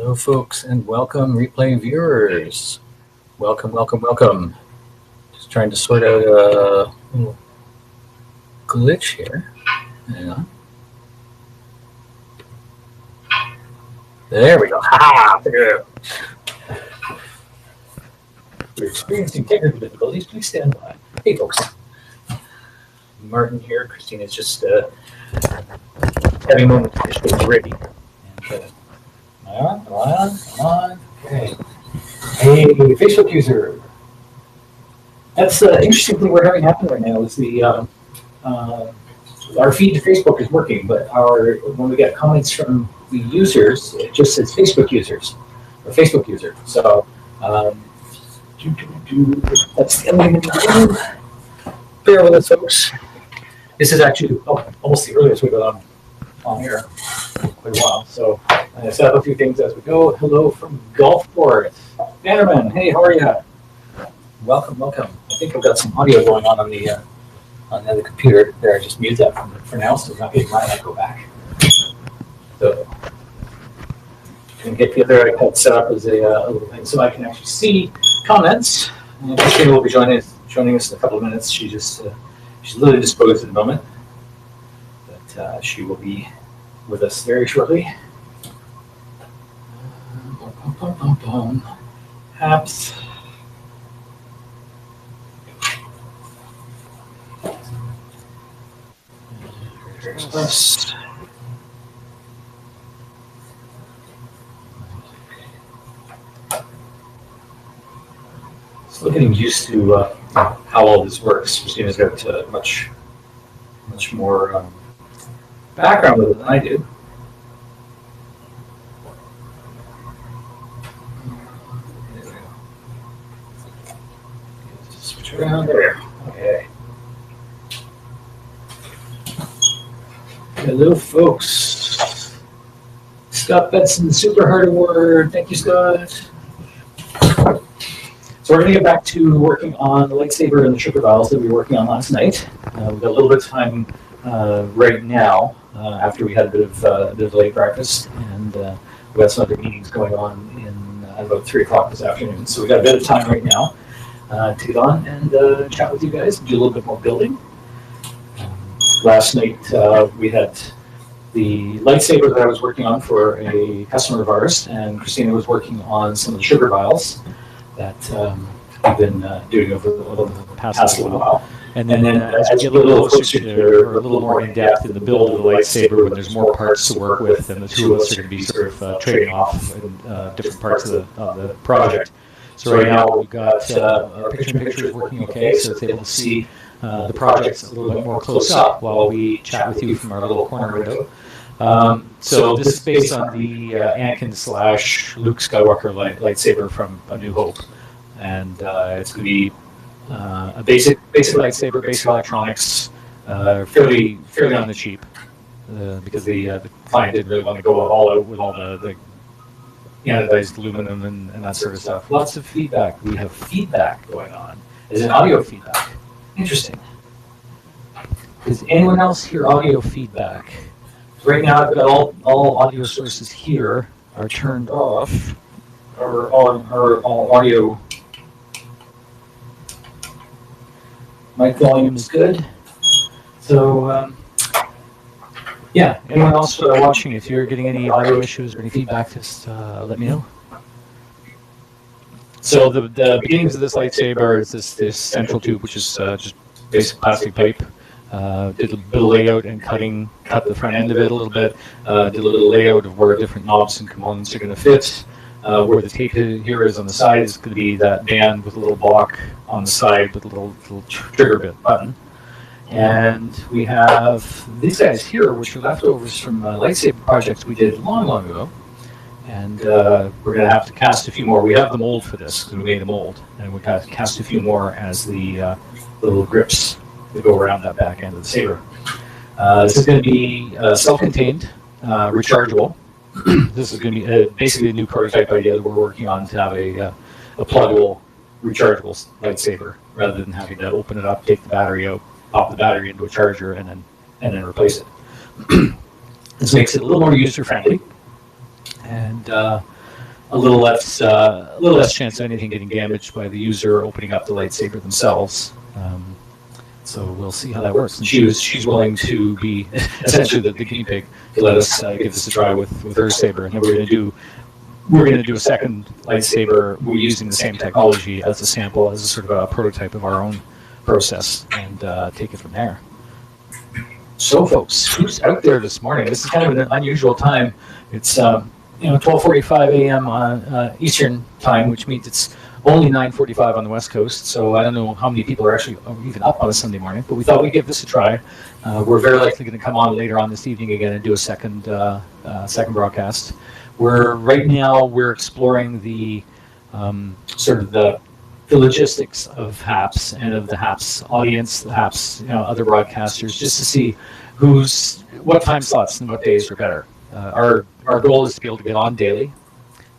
Hello, folks, and welcome, replay viewers. Welcome, welcome, welcome. Just trying to sort out a little glitch here. Hang on. There we go. Ha! There. We're experiencing technical difficulties. Please stand by. Hey, folks. Martin here. Christina's just having a moment to finish getting ready. And, Come on. Okay. Hey, Facebook user. That's the interesting thing we're having happen right now is our feed to Facebook is working, but when we get comments from the users, it just says Facebook users or Facebook user. So that's the only thing. Bear with us, folks. This is actually almost the earliest we've got on here for quite a while. So I set up a few things as we go. Hello from Gulfport. Bannerman, hey, how are you? Welcome. I think I've got some audio going on the other computer. There, I just mute that for now, so I'm not getting my echo back. So I'm going to get the other iPad set up as a little thing so I can actually see comments. And Christina will be joining us in a couple of minutes. She's a little indisposed at the moment, but she will be with us very shortly. Apps. Plus. Still getting used to how all this works. Christina's got much more background with it than I do. Switch around there. Okay. Hello, folks. Scott Benson, Super Heart Award. Thank you, Scott. So we're going to get back to working on the Lightsaber and the Sugar vials that we were working on last night. We've got a little bit of time right now after we had a bit of late breakfast, and we had some other meetings going on at about 3 o'clock this afternoon. So we've got a bit of time right now to get on and chat with you guys, do a little bit more building. Last night we had the lightsaber that I was working on for a customer of ours, and Christina was working on some of the sugar vials that we've been doing over the past little while. And then as we get a little closer to or a little more in depth in the build of the lightsaber, when there's more parts to work with, and the two of us are going to be sort of trading off in different parts of the project. So right now we've got our picture-in-picture is working okay, so it's able to see the projects a little bit more close up while we chat with you from our little corner window. So this is based on the Anakin / Luke Skywalker lightsaber from A New Hope, and it's going to be a basic lightsaber, basic electronics, fairly on the cheap, because the client didn't really want to go all out with all the anodized aluminum and that sort of stuff. Lots of feedback. We have feedback going on. Is it audio feedback? Interesting. Does anyone else hear audio feedback? Right now I've got all audio sources here are turned off, or all audio. Mic volume is good. So yeah, anyone else watching, if you're getting any audio issues or any feedback, just let me know. So the beginnings of this lightsaber is this central tube, which is just basic plastic pipe. Did a bit of layout and cut the front end of it a little bit. Did a little layout of where different knobs and components are going to fit. Where the tape here is on the side is going to be that band with a little block on the side with a little trigger bit button. And we have these guys here, which are leftovers from lightsaber projects we did long ago. And we're going to have to cast a few more. We have the mold for this, because we made a mold. And we've got to cast a few more as the little grips that go around that back end of the saber. This is going to be self-contained, rechargeable. This is going to be basically a new prototype idea that we're working on to have a pluggable, rechargeable lightsaber, rather than having to open it up, take the battery out, pop the battery into a charger, and then replace it. This makes it a little more user-friendly. And a little less chance of anything getting damaged by the user opening up the lightsaber themselves. So we'll see how that works. And she's willing to be essentially the guinea pig to let us give this a try with her saber, and then we're going to do a second lightsaber. We're using the same technology as a sample, as a sort of a prototype of our own process, and take it from there. So, folks, who's out there this morning? This is kind of an unusual time. It's 12:45 a.m. Eastern time, which means it's only 9:45 on the West Coast. So I don't know how many people are actually even up on a Sunday morning, but we thought we'd give this a try. We're very likely going to come on later on this evening again and do a second broadcast. Right now we're exploring the sort of the logistics of HAPS and of the HAPS audience, the HAPS other broadcasters, just to see what time slots and what days are better. Our goal is to be able to get on daily,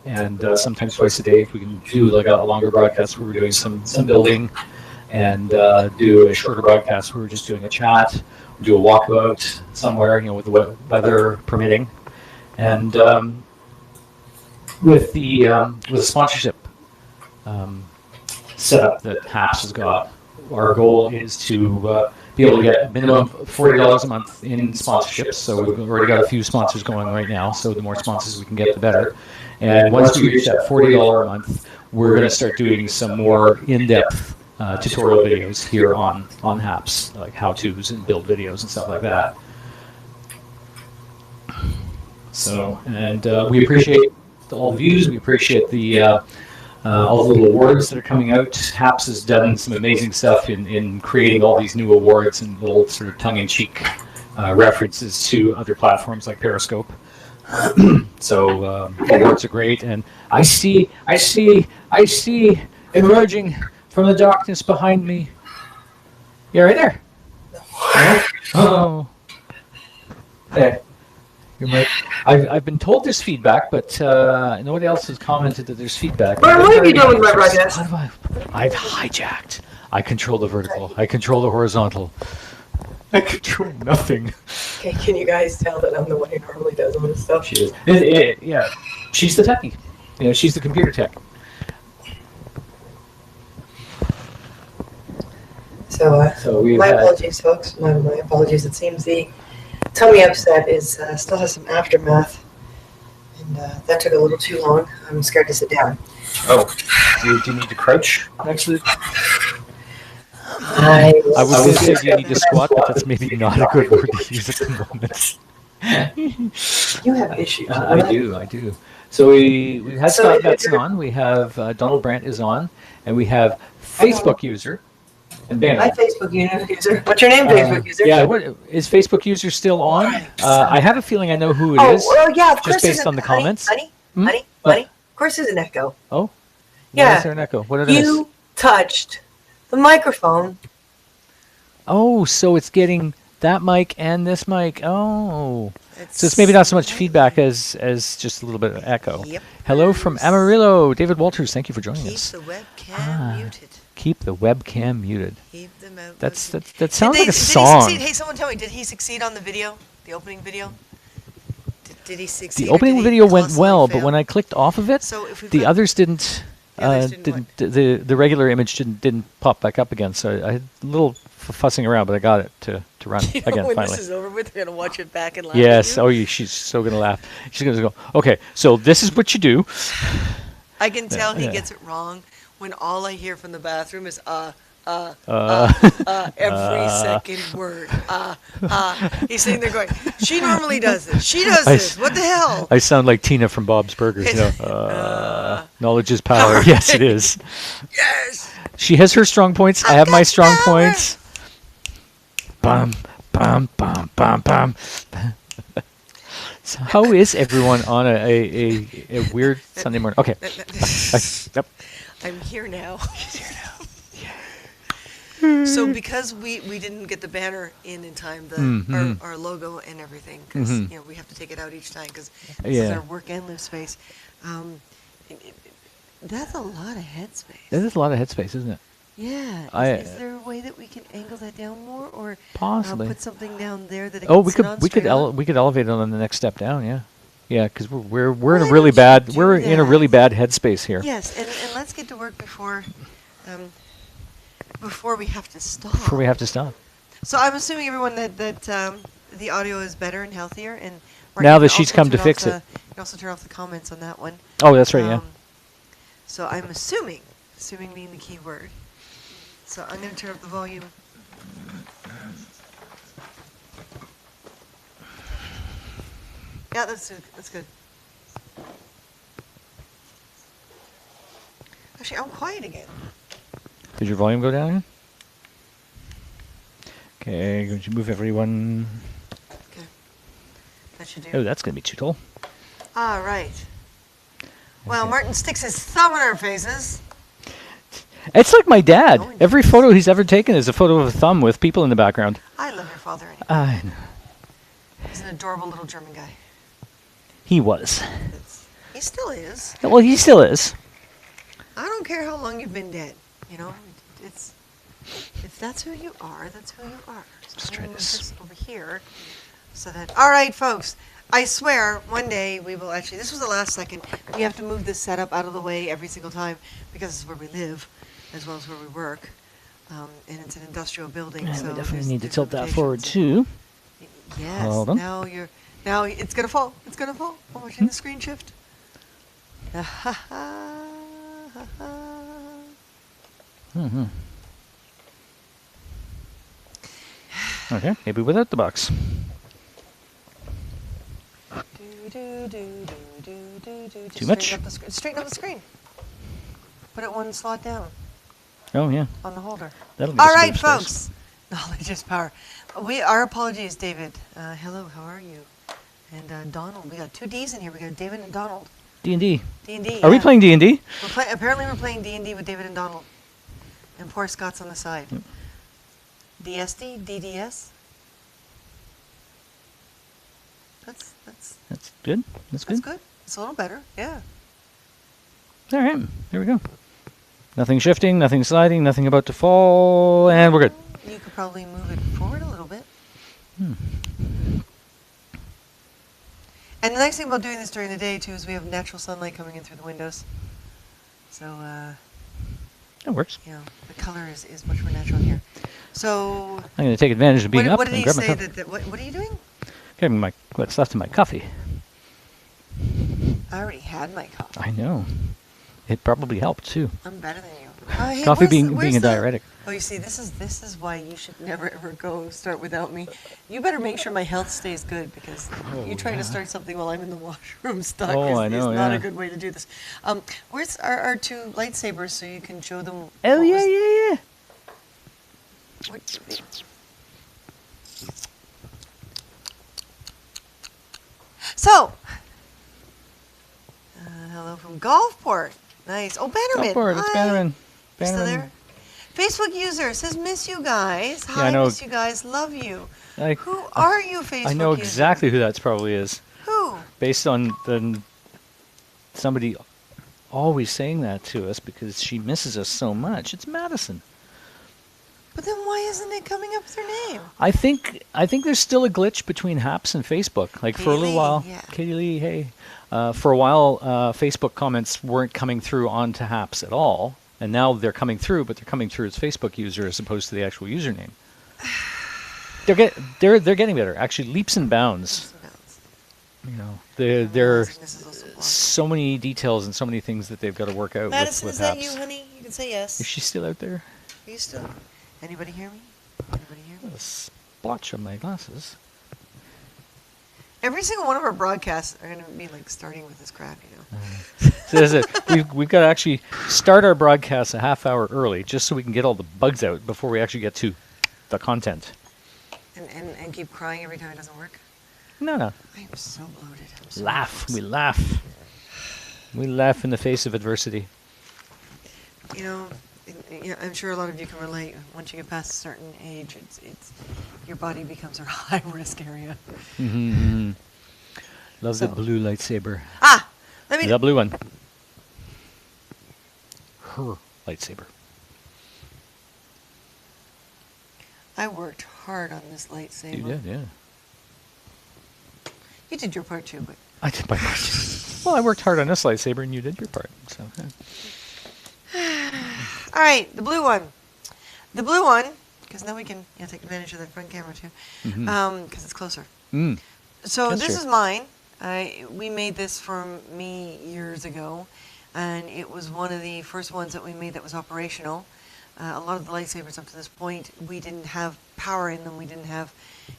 and sometimes twice a day if we can do like a longer broadcast where we're doing some building, and do a shorter broadcast where we're just doing a chat, do a walkabout somewhere, with the weather permitting, and with the sponsorship setup that HAPS has got, our goal is to be able to get a minimum of $40 a month in sponsorships. So we've already got a few sponsors going right now, so the more sponsors we can get, the better. And once we reach that $40 a month, we're going to start doing some more in-depth tutorial videos here on HAPS, like how-tos and build videos and stuff like that. So, and we appreciate all the views. We appreciate all the little awards that are coming out. HAPS has done some amazing stuff in creating all these new awards and little sort of tongue-in-cheek references to other platforms like Periscope. So awards are great, and I see emerging from the darkness behind me. Yeah, right there. Oh. There. I've been told there's feedback, but nobody else has commented that there's feedback. What have you done with my broadcast? I've hijacked. I control the vertical. I control the horizontal. I control nothing. Okay, can you guys tell that I'm the one who normally does all this stuff? She is. Yeah, she's the techie. She's the computer tech. So my apologies, folks. My apologies. It seems the tummy upset still has some aftermath, and that took a little too long. I'm scared to sit down. Oh, do you need to crouch next to the... I was going to say you need to squat, but that's maybe not a good word to use at the moment. You have issues. I do. So we had Scott Betson on, we have Donald Brandt is on, and we have Facebook user. And Banner. Hi, Facebook user. What's your name, Facebook user? Yeah, is Facebook user still on? I have a feeling I know who it is. Oh, well, yeah, of course. Just based on the comments. Honey. Of course there's an echo. Oh? Yeah. Why is there an echo? What it is? You touched the microphone. Oh, so it's getting that mic and this mic. Oh. So it's maybe not so much feedback as just a little bit of echo. Yep. Hello from Amarillo. David Walters, thank you for joining us. Keep the webcam muted. Keep the webcam muted. Keep them out. That sounds like a song. Hey, someone tell me, did he succeed on the video? The opening video? Did he succeed? The opening video went well, but when I clicked off of it, so the others didn't. The regular image didn't pop back up again. So I had a little fussing around, but I got it to run again when finally. This is over with, they're gonna watch it back and laugh. Yes. Oh, she's so gonna laugh. She's gonna go. Okay, so this is what you do. I can tell he gets it wrong when all I hear from the bathroom is every second word. He's sitting there going, she normally does this. She does this. What the hell? I sound like Tina from Bob's Burgers. Knowledge is power. Yes, it is. Yes. She has her strong points. I have my strong points. Bum, bum, bum, bum, bum. So how is everyone on a weird Sunday morning? Okay. Yep. I'm here now. She's here now. So because we didn't get the banner in time, our logo and everything, because we have to take it out each time because this is our work and live space. That's a lot of headspace. That is a lot of headspace, isn't it? Yeah. Is there a way that we can angle that down more, or possibly put something down there that? We could elevate it on the next step down. Yeah. Yeah, because we're Why in a really don't you bad we're do in a that? really bad headspace here. Yes, and let's get to work before we have to stop. Before we have to stop. So I'm assuming everyone that the audio is better and healthier, and Now that she's come to fix it. You can also turn off the comments on that one. Oh, that's right. Yeah. So I'm assuming being the key word. So I'm going to turn up the volume. Yeah, that's good. Actually, I'm quiet again. Did your volume go down? Okay, going to move everyone. Okay. That should do. Oh, that's going to be too tall. All right. Well, Okay. Martin sticks his thumb in our faces. It's like my dad. Oh, Every yes. photo he's ever taken is a photo of a thumb with people in the background. I love your father anyway. I know. He's an adorable little German guy. He was. He still is. Well, he still is. I don't care how long you've been dead. You know, it's if that's who you are, that's who you are. So Let's I'm try gonna move this. over here, so that. All right, folks. I swear, one day we will actually. This was the last second. We have to move this setup out of the way every single time because it's where we live, as well as where we work, and it's an industrial building. And so we definitely there's- need to there's tilt that forward limitations. too. Yes. Hold on. Now it's gonna fall. It's gonna fall. I'm watching the screen shift. Mm-hmm. Okay, maybe without the box. Too much? Straighten up the screen. Put it one slot down Oh yeah, on the holder. that'll get All us a right, bit of folks. space. Knowledge is power. Our apologies, David. Hello, how are you? And Donald. We got two D's in here. We got David and Donald. D&D. D&D. Are we playing D&D? Apparently, we're playing D&D with David and Donald. And poor Scott's on the side. Yep. DSD, DDS. That's That's good. That's good. good. It's a little better. Yeah. All right, there we go. Nothing shifting, nothing sliding, nothing about to fall, and we're good. You could probably move it forward a little bit. Hmm. And the nice thing about doing this during the day too is we have natural sunlight coming in through the windows. So That works. you know, the color is much more natural here. So I'm going to take advantage of being up what did and he grab my say coffee. what are you doing? Grabbing what's left of my coffee. I already had my coffee. I know. It probably helped too. I'm better than you. Hey, Coffee where's being where's a diuretic. Oh, you see, this is why you should never ever start without me. You better make sure my health stays good because you trying to start something while I'm in the washroom stuck Oh, I is know, not yeah. a good way to do this. Where's our two lightsabers so you can show them? Oh what yeah, was- yeah, yeah. what- So, hello from Gulfport. Nice. Oh, Bannerman. Gulfport, it's Hi. Bannerman. You still Bannerman. there? Facebook user says, miss you guys. Yeah, Hi, I know. miss you guys. Love you. I- Who are you, Facebook I know user? exactly who that's probably is. Who? Based on somebody always saying that to us because she misses us so much. It's Madison. But then why isn't it coming up with her name? I think there's still a glitch between Haps and Facebook. Like for a Katie little Lee, while, yeah. Katie Lee, hey. For a while, Facebook comments weren't coming through onto Haps at all, and now they're coming through, but they're coming through as Facebook user as opposed to the actual username. They're getting better. Actually, leaps and bounds. You know, there are This is also blocked. so many details and so many things that they've got to work out Madison, with is that Haps. you, honey? You can say yes. Is she still out there? Are you still? Anybody hear me? Anybody hear me? A splotch of my glasses. Every single one of our broadcasts are going to be like starting with this crap, you know. So that's it. We've got to actually start our broadcast a half hour early just so we can get all the bugs out before we actually get to the content. And keep crying every time it doesn't work. No. I am so bloated. I'm so Laugh. nervous. We laugh. We laugh in the face of adversity. You know, I'm sure a lot of you can relate. Once you get past a certain age, it's your body becomes a high risk area. Mm-hmm. Love So- the blue lightsaber. Ah, let me. The blue one. Her lightsaber. I worked hard on this lightsaber. You did, yeah. You did your part too, but I did my part. Well, I worked hard on this lightsaber, and you did your part. So. All right, the blue one. The blue one, because now we can take advantage of the front camera too, because it's closer. Mm. So That's this true. is mine. We made this for me years ago, and it was one of the first ones that we made that was operational. A lot of the lightsabers up to this point, we didn't have power in them. We didn't have,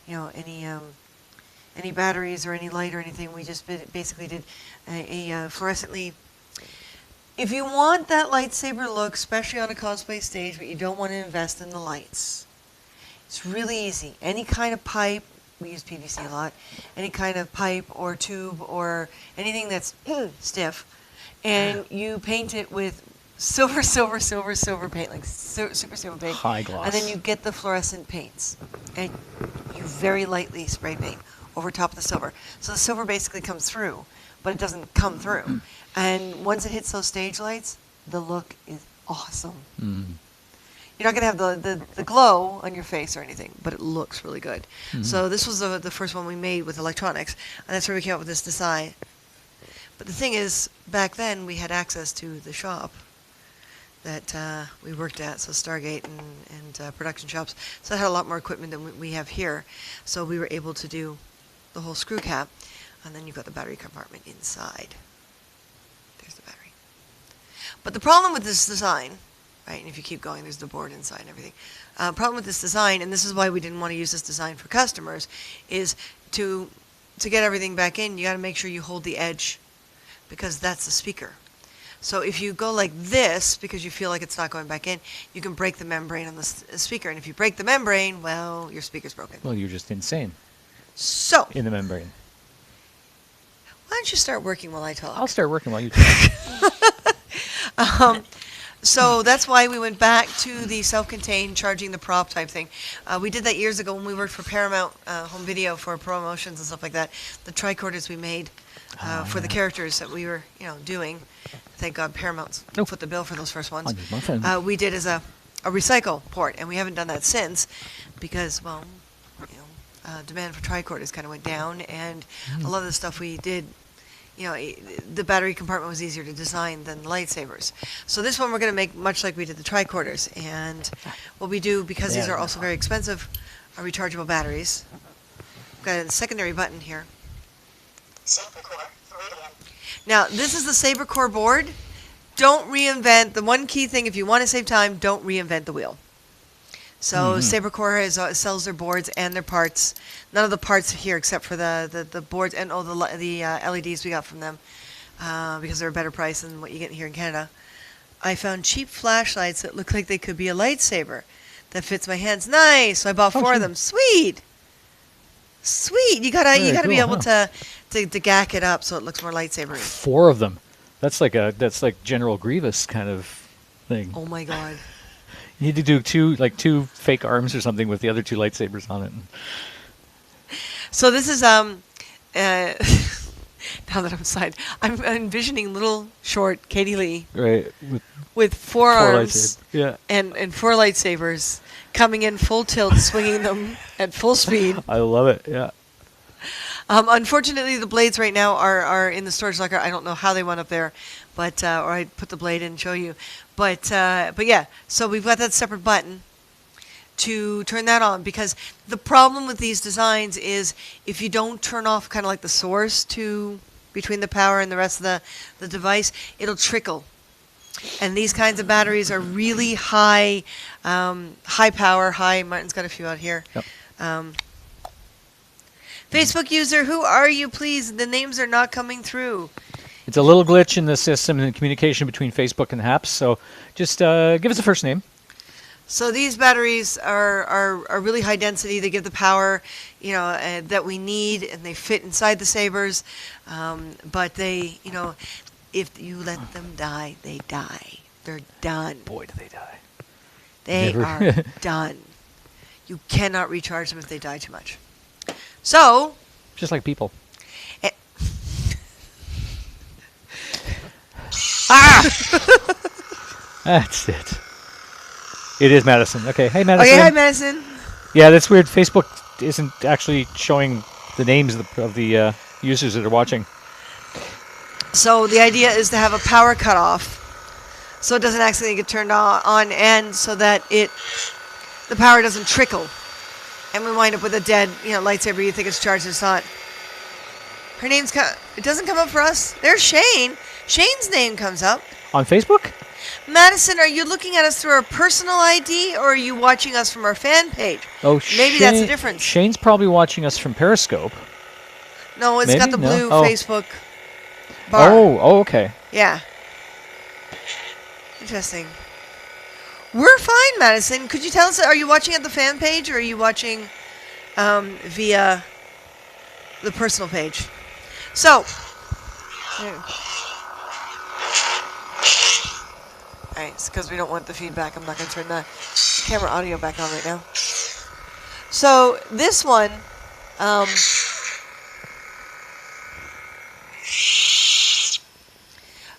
any batteries or any light or anything. We just basically did a fluorescently. If you want that lightsaber look, especially on a cosplay stage, but you don't want to invest in the lights, it's really easy. Any kind of pipe, we use PVC a lot, any kind of pipe or tube or anything that's stiff, and you paint it with silver paint, like super silver paint. High gloss. And then you get the fluorescent paints, and you very lightly spray paint over top of the silver. So the silver basically comes through, but it doesn't come through. And once it hits those stage lights, the look is awesome. Mm. You're not going to have the glow on your face or anything, but it looks really good. Mm-hmm. So this was the first one we made with electronics, and that's where we came up with this design. But the thing is, back then we had access to the shop that we worked at, so Stargate and production shops. So it had a lot more equipment than we have here. So we were able to do the whole screw cap, and then you've got the battery compartment inside. There's the battery. But the problem with this design, right, and if you keep going, there's the board inside and everything. Problem with this design, and this is why we didn't want to use this design for customers, is to get everything back in, you got to make sure you hold the edge, because that's the speaker. So if you go like this, because you feel like it's not going back in, you can break the membrane on the speaker. And if you break the membrane, well, your speaker's broken. Well, you're just insane So, in the membrane. why don't you start working while I talk? I'll start working while you talk. So that's why we went back to the self-contained charging the prop type thing. We did that years ago when we worked for Paramount Home Video for promotions and stuff like that. The tricorders we made for the characters that we were, doing. Thank God Paramount put the bill for those first ones. We did as a recycle port, and we haven't done that since because, well, demand for tricorders kind of went down, and a lot of the stuff we did, the battery compartment was easier to design than the lightsabers. So this one we're going to make much like we did the tricorders, and what we do, because these are also very expensive, are rechargeable batteries. We've got a secondary button here. Now, this is the Saber Core board. Don't reinvent, the one key thing, if you want to save time, don't reinvent the wheel. So Saber Core sells their boards and their parts. None of the parts here except for the boards and the LEDs we got from them because they're a better price than what you get here in Canada. I found cheap flashlights that look like they could be a lightsaber that fits my hands. Nice. So I bought 4 of them. Sweet. You gotta be able to gack it up so it looks more lightsabery. 4 of them. That's like General Grievous kind of thing. Oh my God. You need to do two fake arms or something with the other 2 lightsabers on it. So this is now that I'm side, I'm envisioning little short Katie Lee, right, with 4 arms, yeah, and 4 lightsabers coming in full tilt, swinging them at full speed. I love it. Yeah. Unfortunately, the blades right now are in the storage locker. I don't know how they went up there, but or I'd put the blade in and show you. But yeah, so we've got that separate button to turn that on, because the problem with these designs is if you don't turn off kind of like the source between the power and the rest of the device, it'll trickle. And these kinds of batteries are really high power. Martin's got a few out here. Yep. Facebook user, who are you, please? The names are not coming through. It's a little glitch in the system and the communication between Facebook and HAPS, so just give us a first name. So these batteries are really high density. They give the power, that we need, and they fit inside the sabers. But they, if you let them die, they die. They're done. Boy, do they die. They are done. You cannot recharge them if they die too much. So, just like people. That's it. It is Madison. Okay, hey Madison. Okay, hi Madison. Yeah, that's weird. Facebook isn't actually showing the names of the users that are watching. So the idea is to have a power cutoff so it doesn't accidentally get turned on and so that the power doesn't trickle. And we wind up with a dead, lightsaber. You think it's charged, it's not. Her name's it doesn't come up for us. There's Shane. Shane's name comes up. On Facebook? Madison, are you looking at us through our personal ID or are you watching us from our fan page? Oh, Maybe that's the difference. Shane's probably watching us from Periscope. No, it's got the blue Oh. Facebook bar. Oh, okay. Yeah. Interesting. We're fine, Madison. Could you tell us, are you watching at the fan page or are you watching via the personal page? So, alright, it's because we don't want the feedback. I'm not going to turn the camera audio back on right now. So, this one,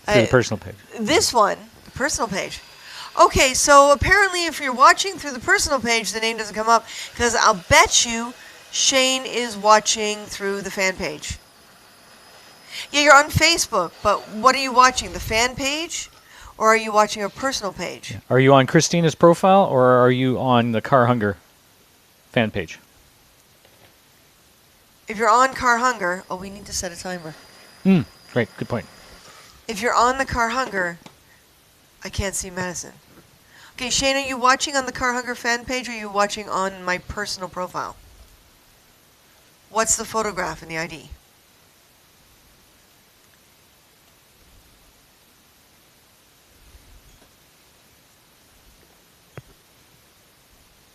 To the personal page. This one, the personal page. Okay, so apparently if you're watching through the personal page, the name doesn't come up because I'll bet you Shane is watching through the fan page. Yeah, you're on Facebook, but what are you watching? The fan page? Or are you watching a personal page? Are you on Christina's profile or are you on the Car Hunger fan page? If you're on Car Hunger, we need to set a timer. Right, good point. If you're on the Car Hunger, I can't see Madison. Okay, Shane, are you watching on the Car Hunger fan page or are you watching on my personal profile? What's the photograph in the ID?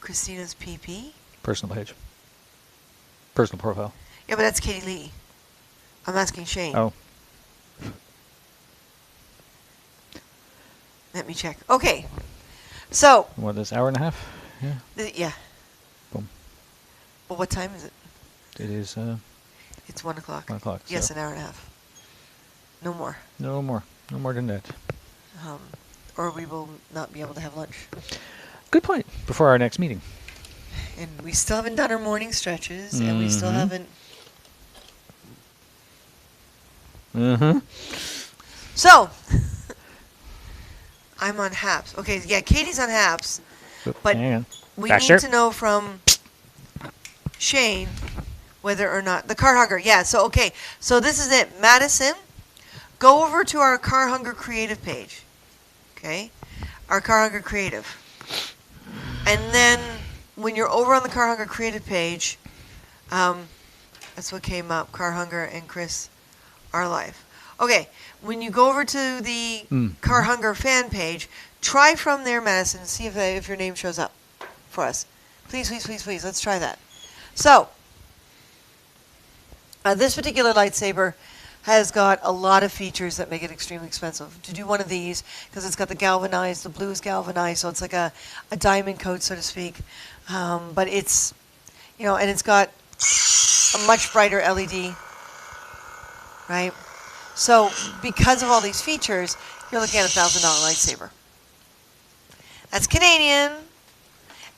Christina's PP? Personal page. Personal profile. Yeah, but that's Katie Lee. I'm asking Shane. Oh. Let me check. Okay. So. What, this hour and a half? Yeah. Yeah. Boom. Well, what time is it? It is It's 1 o'clock. 1 o'clock. Yes, so. an hour and a half. No more. No more. No more than that. Or we will not be able to have lunch. Good point. Before our next meeting. And we still haven't done our morning stretches, and we still haven't. So, I'm on HAPS. Okay, yeah, Katie's on HAPS, but Hang on. we Baxter? need to know from Shane whether or not the Car Hunger. Yeah, so okay, so this is it, Madison. Go over to our Car Hunger Creative page. Okay, our Car Hunger Creative, and then when you're over on the Car Hunger Creative page, that's what came up. Car Hunger and Chris are live. Okay, when you go over to the Car Hunger fan page, try from there, Madison, and see if your name shows up for us. Please, please, please, please. Let's try that. So, this particular lightsaber has got a lot of features that make it extremely expensive. To do one of these, because it's got the galvanized, the blue is galvanized, so it's like a diamond coat, so to speak. But it's, and it's got a much brighter LED, right? So because of all these features, you're looking at a $1,000 lightsaber. That's Canadian,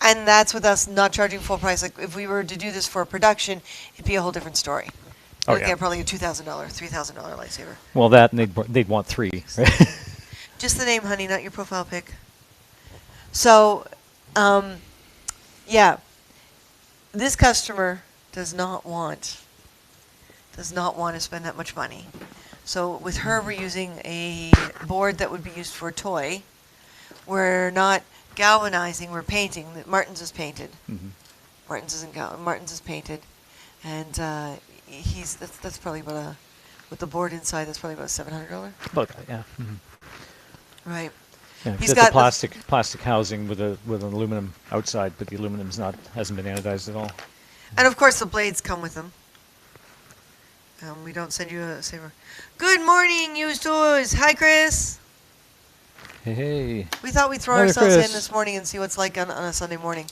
and that's with us not charging full price. Like if we were to do this for production, it'd be a whole different story. You're looking at probably a $2,000, $3,000 lightsaber. Well, that and they'd want 3. Right? Just the name, honey, not your profile pic. So, yeah, this customer does not want to spend that much money. So with her, we're using a board that would be used for a toy. We're not galvanizing, we're painting. Martin's is painted. Martin's isn't Martin's is painted. And that's probably about with the board inside, that's probably about $700. About that, yeah. Right. Yeah, He's it's got a plastic housing with an aluminum outside, but the aluminum's hasn't been anodized at all. And of course the blades come with them. We don't send you a saber. Good morning, used toys. Hi, Chris. Hey. We thought we'd throw Hi, ourselves Chris. in this morning and see what's like on a Sunday morning.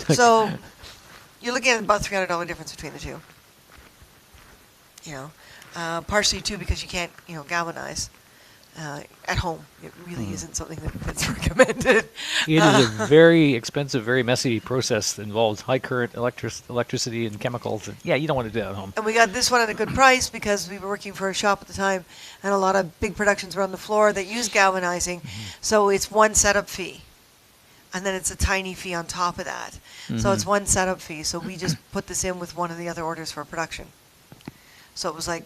So you're looking at about $300 difference between the two. Partially too because you can't galvanize. at home. It really isn't something that's recommended. It is a very expensive, very messy process that involves high current electricity and chemicals. And yeah, you don't want to do that at home. And we got this one at a good price because we were working for a shop at the time, and a lot of big productions were on the floor that use galvanizing. So it's one setup fee, and then it's a tiny fee on top of that. So it's one setup fee. So we just put this in with one of the other orders for production. So it was like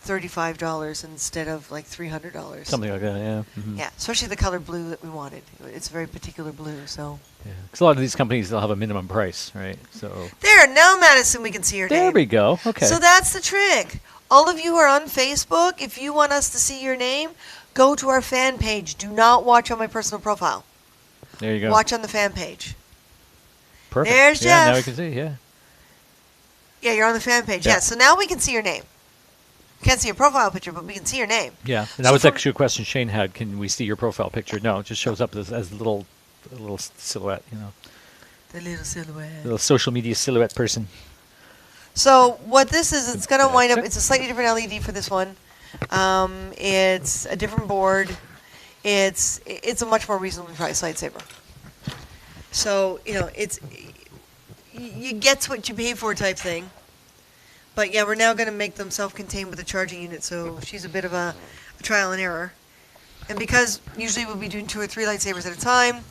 $35 instead of like $300. Something like that, yeah. Yeah, especially the color blue that we wanted. It's a very particular blue, so. Yeah. 'Cause a lot of these companies, they'll have a minimum price, right? So There, now Madison, we can see your name. there we go. Okay. So that's the trick. All of you who are on Facebook, if you want us to see your name, go to our fan page. Do not watch on my personal profile. There you go. Watch on the fan page. Perfect. There's yeah, now Jeff. we can see, yeah. Yeah, you're on the fan page. Yeah. Yeah, so now we can see your name. Can't see your profile picture, but we can see your name. Yeah, and So that was from- actually a question Shane had. Can we see your profile picture? No, it just shows up as a little silhouette, you know, The little silhouette. little social media silhouette person. So what this is, it's going to wind up, That's it. it's a slightly different LED for this one. It's a different board. It's a much more reasonably priced lightsaber. So, you know, you get what you pay for type thing. But yeah, we're now going to make them self-contained with a charging unit, so she's a bit of a trial and error. And because usually we'll be doing 2 or 3 lightsabers at a time,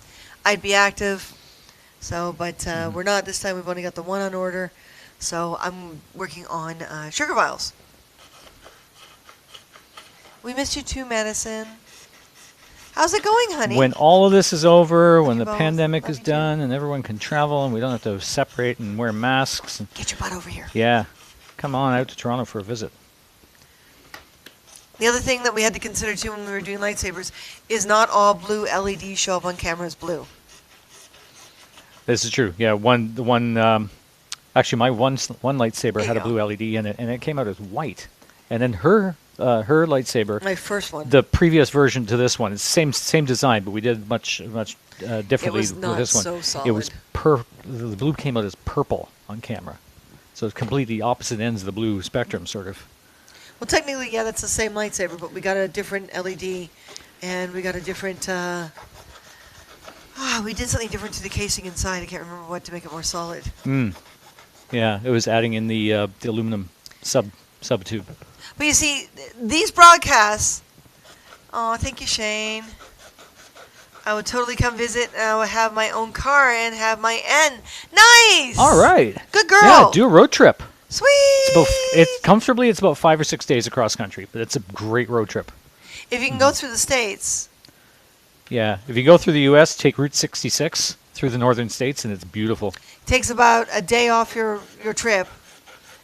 I'd be active. So, but we're not this time. We've only got the one on order. So I'm working on sugar vials. We missed you too, Madison. How's it going, honey? When all of this is over, when you the both. pandemic Love is you too. done and everyone can travel and we don't have to separate and wear masks, and Get your butt over here. yeah, come on out to Toronto for a visit. The other thing that we had to consider too when we were doing lightsabers is not all blue LEDs show up on camera as blue. This is true. Yeah, actually my one lightsaber There had you a go. blue LED in it, and it came out as white. And then her lightsaber, My first one. the previous version to this one, it's same design, but we did much differently was with not this one. so It was solid. the blue came out as purple on camera, so it's completely opposite ends of the blue spectrum, sort of. Well, technically, yeah, that's the same lightsaber, but we got a different LED, and we got a different. We did something different to the casing inside. I can't remember what to make it more solid. Yeah, it was adding in the aluminum sub tube. But you see, these broadcasts. Oh, thank you, Shane. I would totally come visit, and I would have my own car and have my N. Nice. All right. Good girl. Yeah, do a road trip. Sweet. It's about 5 or 6 days across country, but it's a great road trip. If you can go through the states. Yeah, if you go through the U.S., take Route 66 through the northern states, and it's beautiful. Takes about a day off your trip.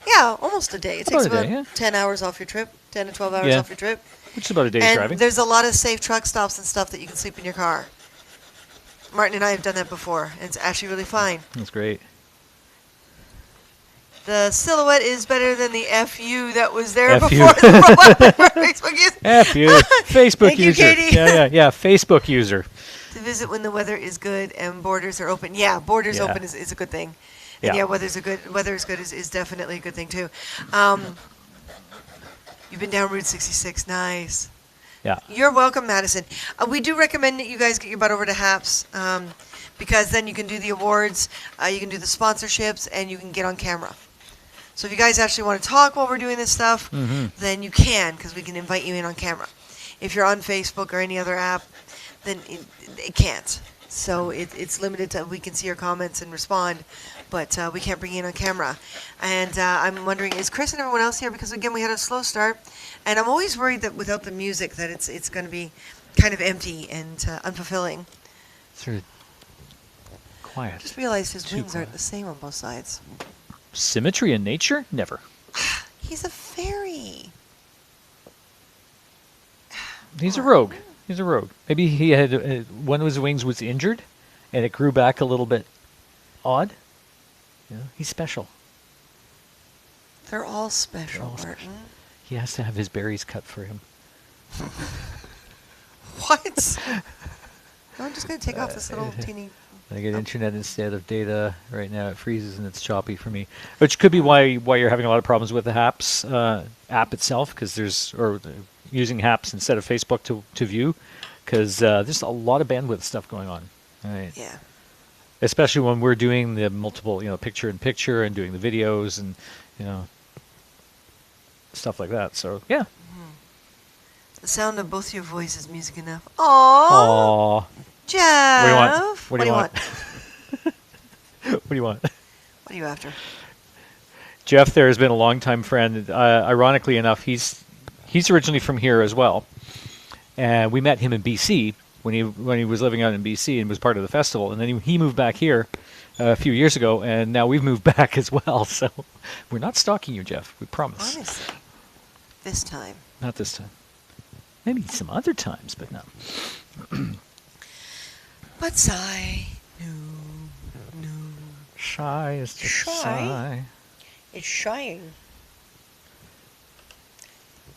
Yeah, almost a day. It takes About a about day, yeah. 10 hours off your trip, 10 to 12 hours Yeah. off your trip. Which is about a day's And driving. there's a lot of safe truck stops and stuff that you can sleep in your car. Martin and I have done that before, and it's actually really fine. That's great. The silhouette is better than the FU that was there FU. before the profile for Facebook use. F you, Facebook Thank you, user. Katie. Yeah, Facebook user. To visit when the weather is good and borders are open. Yeah, borders Yeah. open is a good thing. And Yeah. weather is good is definitely a good thing too. You've been down Route 66. Nice. Yeah. You're welcome, Madison. We do recommend that you guys get your butt over to HAPS because then you can do the awards, you can do the sponsorships, and you can get on camera. So if you guys actually want to talk while we're doing this stuff, then you can because we can invite you in on camera. If you're on Facebook or any other app, then it can't. So it's limited to we can see your comments and respond, but we can't bring you in on camera. And I'm wondering, is Chris and everyone else here? Because again, we had a slow start, and I'm always worried that without the music, that it's going to be kind of empty and unfulfilling. Sort of quiet. Just realized his Too wings aren't quiet. the same on both sides. Symmetry in nature? Never. He's a fairy. He's a rogue. He's a rogue. Maybe he had one of his wings was injured, and it grew back a little bit odd. Yeah, he's special. They're all special, They're all Martin. special. He has to have his berries cut for him. What? No, I'm just going to take off this little teeny... I get internet instead of data right now. It freezes and it's choppy for me, which could be why you're having a lot of problems with the HAPS app itself, because there's using apps instead of Facebook to view, because there's a lot of bandwidth stuff going on. Right. Yeah. Especially when we're doing the multiple, picture in picture and doing the videos and, stuff like that. So, yeah. The sound of both your voices, music enough. Aww. Aww. Jeff. What do you want? What do you want? What are you after? Jeff there has been a longtime friend. Ironically enough, he's originally from here as well. And we met him in BC when he was living out in BC and was part of the festival. And then he moved back here a few years ago, and now we've moved back as well. So we're not stalking you, Jeff. We promise. Honestly. This time. Not this time. Maybe some other times, but no. But sigh. No. Shy is just Shy? sigh. It's shying.